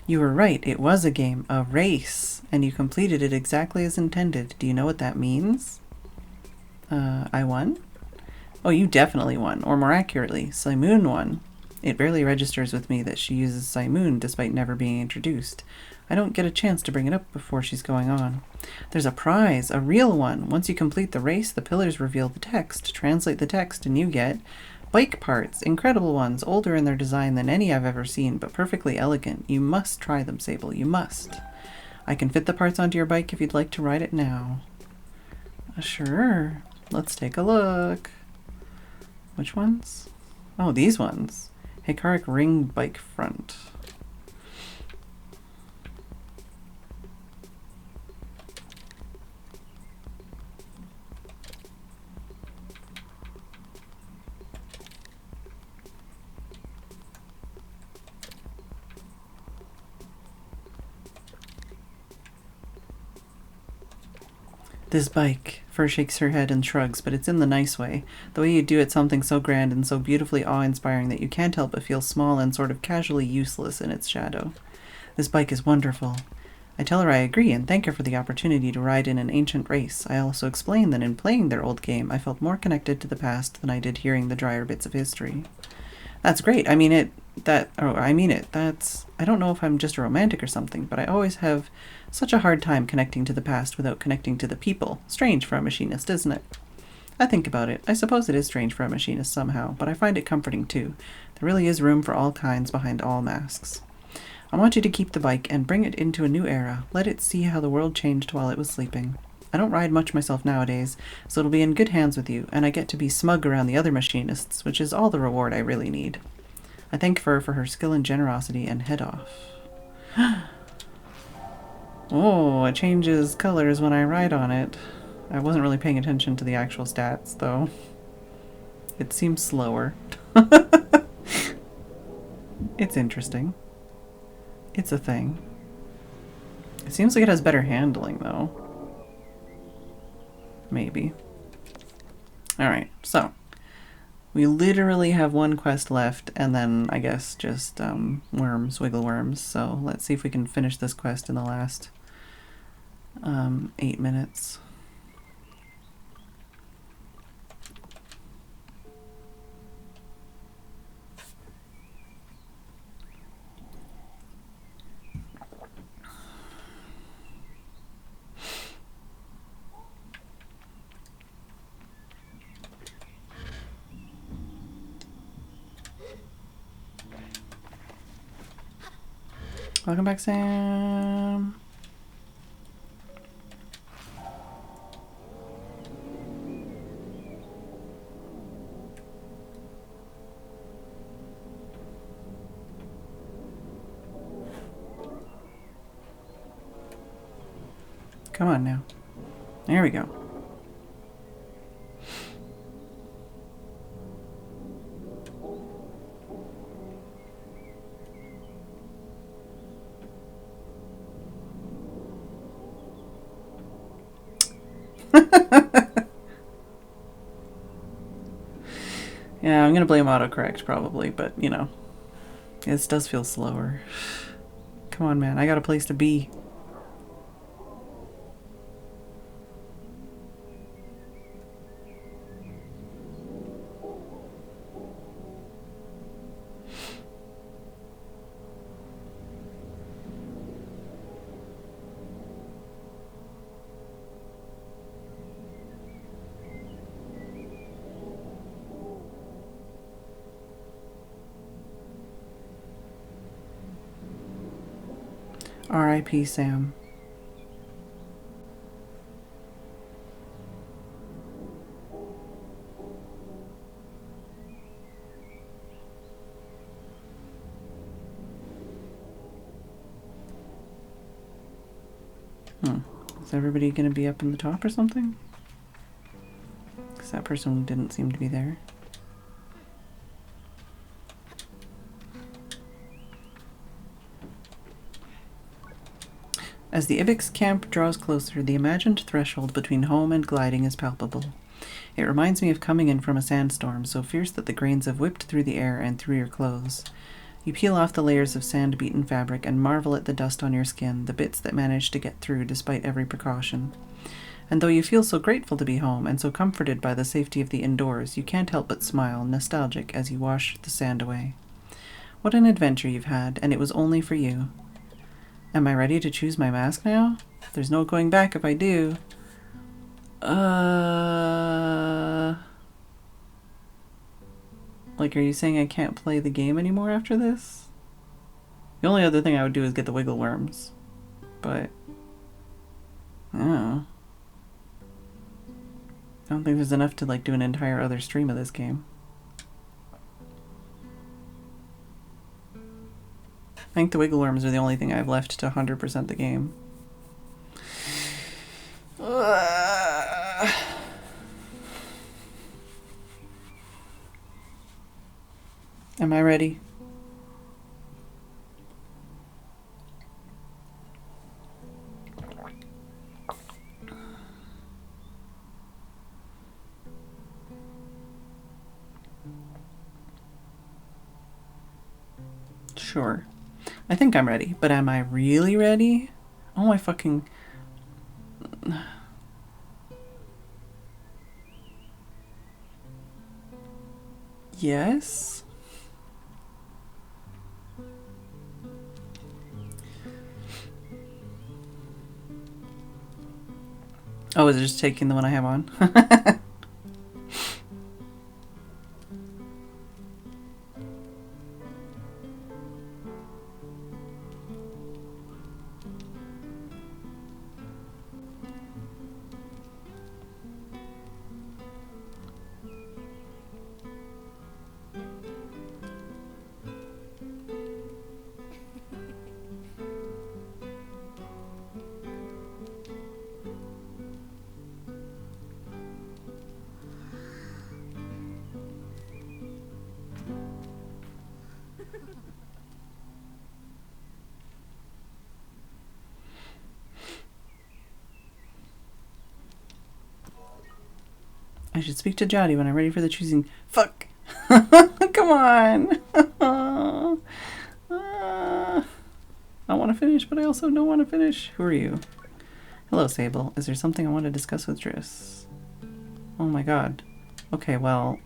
You were right. It was a game, a race, and you completed it exactly as intended. Do you know what that means? I won? Oh, you definitely won, or more accurately, Simoon won. It barely registers with me that she uses Simoon despite never being introduced. I don't get a chance to bring it up before she's going on. There's a prize, a real one. Once you complete the race, the pillars reveal the text. Translate the text and you get bike parts, incredible ones, older in their design than any I've ever seen, but perfectly elegant. You must try them, Sable, you must. I can fit the parts onto your bike if you'd like to ride it now. Sure. Let's take a look. Which ones? Oh, these ones. Hikaric ring bike front. This bike. Fur shakes her head and shrugs, but it's in the nice way. The way you do it, something so grand and so beautifully awe-inspiring that you can't help but feel small and sort of casually useless in its shadow. This bike is wonderful. I tell her I agree and thank her for the opportunity to ride in an ancient race. I also explain that in playing their old game, I felt more connected to the past than I did hearing the drier bits of history. That's great. I mean it. That's... I don't know if I'm just a romantic or something, but I always have such a hard time connecting to the past without connecting to the people. Strange for a machinist, isn't it? I think about it. I suppose it is strange for a machinist somehow, but I find it comforting too. There really is room for all kinds behind all masks. I want you to keep the bike and bring it into a new era. Let it see how the world changed while it was sleeping. I don't ride much myself nowadays, so it'll be in good hands with you, and I get to be smug around the other machinists, which is all the reward I really need. I thank Fur for her skill and generosity and head off. Oh, it changes colors when I ride on it. I wasn't really paying attention to the actual stats, though. It seems slower. It's interesting. It's a thing. It seems like it has better handling, though. Maybe. Alright, so. We literally have one quest left, and then, I guess, just worms, wiggle worms. So let's see if we can finish this quest in the last 8 minutes. Welcome back, Sam. Come on now. There we go. Yeah, I'm gonna blame autocorrect probably, but you know, this does feel slower. Come on, man, I got a place to be. R.I.P. Sam. Is everybody gonna be up in the top or something? Because that person didn't seem to be there. As the Ibex camp draws closer, the imagined threshold between home and gliding is palpable. It reminds me of coming in from a sandstorm, so fierce that the grains have whipped through the air and through your clothes. You peel off the layers of sand-beaten fabric and marvel at the dust on your skin, the bits that managed to get through despite every precaution. And though you feel so grateful to be home and so comforted by the safety of the indoors, you can't help but smile, nostalgic, as you wash the sand away. What an adventure you've had, and it was only for you. Am I ready to choose my mask now? There's no going back if I do. Like, are you saying I can't play the game anymore after this? The only other thing I would do is get the wiggle worms. But, I don't know. I don't think there's enough to, like, do an entire other stream of this game. I think the wiggle worms are the only thing I've left to 100% the game. Am I ready? Sure. I think I'm ready, but am I really ready? Oh my fucking... Yes? Oh, is it just taking the one I have on? I should speak to Jody when I'm ready for the choosing. Fuck! Come on! I want to finish, but I also don't want to finish. Who are you? Hello, Sable. Is there something I want to discuss with Driss? Oh my god. Okay, well...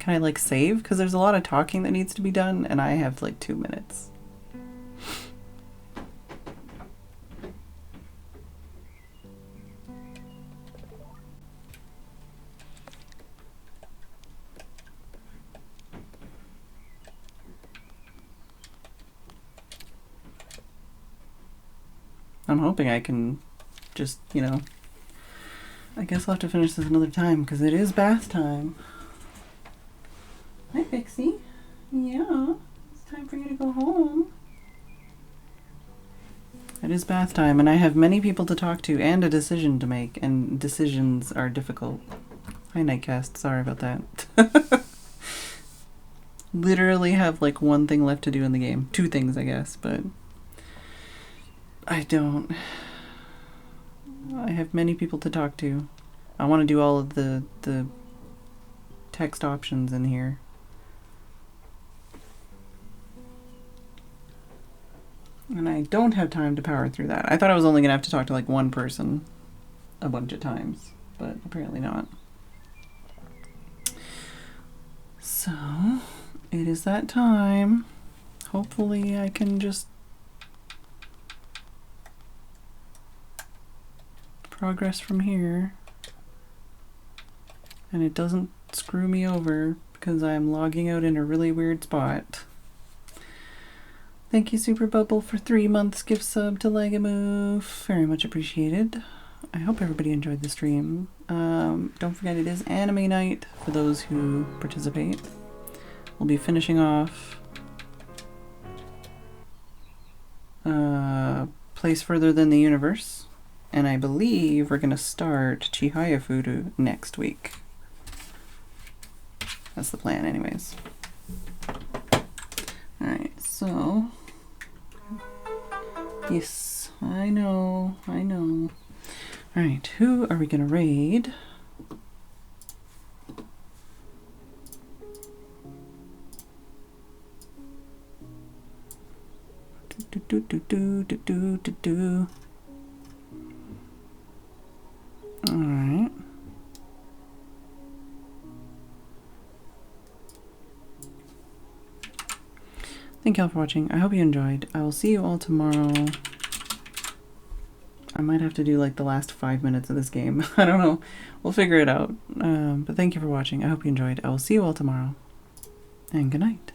Can I, like, save? Because there's a lot of talking that needs to be done, and I have, like, 2 minutes. I'm hoping I can just, you know, I guess I'll have to finish this another time because it is bath time. Hi, Pixie. Yeah, it's time for you to go home. It is bath time, and I have many people to talk to and a decision to make, and decisions are difficult. Hi, Nightcast. Sorry about that. Literally have like one thing left to do in the game. 2 things, I guess, but I don't. I have many people to talk to. I want to do all of the text options in here. And I don't have time to power through that. I thought I was only going to have to talk to like one person a bunch of times, but apparently not. So, it is that time. Hopefully I can just progress from here. And it doesn't screw me over because I'm logging out in a really weird spot. Thank you, Super Bubble, for 3 months gift sub to Legamove. Very much appreciated. I hope everybody enjoyed the stream. Don't forget it is anime night for those who participate. We'll be finishing off Place Further Than the Universe. And I believe we're going to start Chihaya Furu next week. That's the plan anyways. Alright, so... Yes, I know. Alright, who are we gonna raid? Alright. Thank y'all for watching. I hope you enjoyed. I will see you all tomorrow. I might have to do like the last 5 minutes of this game. I don't know. We'll figure it out. But thank you for watching. I hope you enjoyed. I will see you all tomorrow. And good night.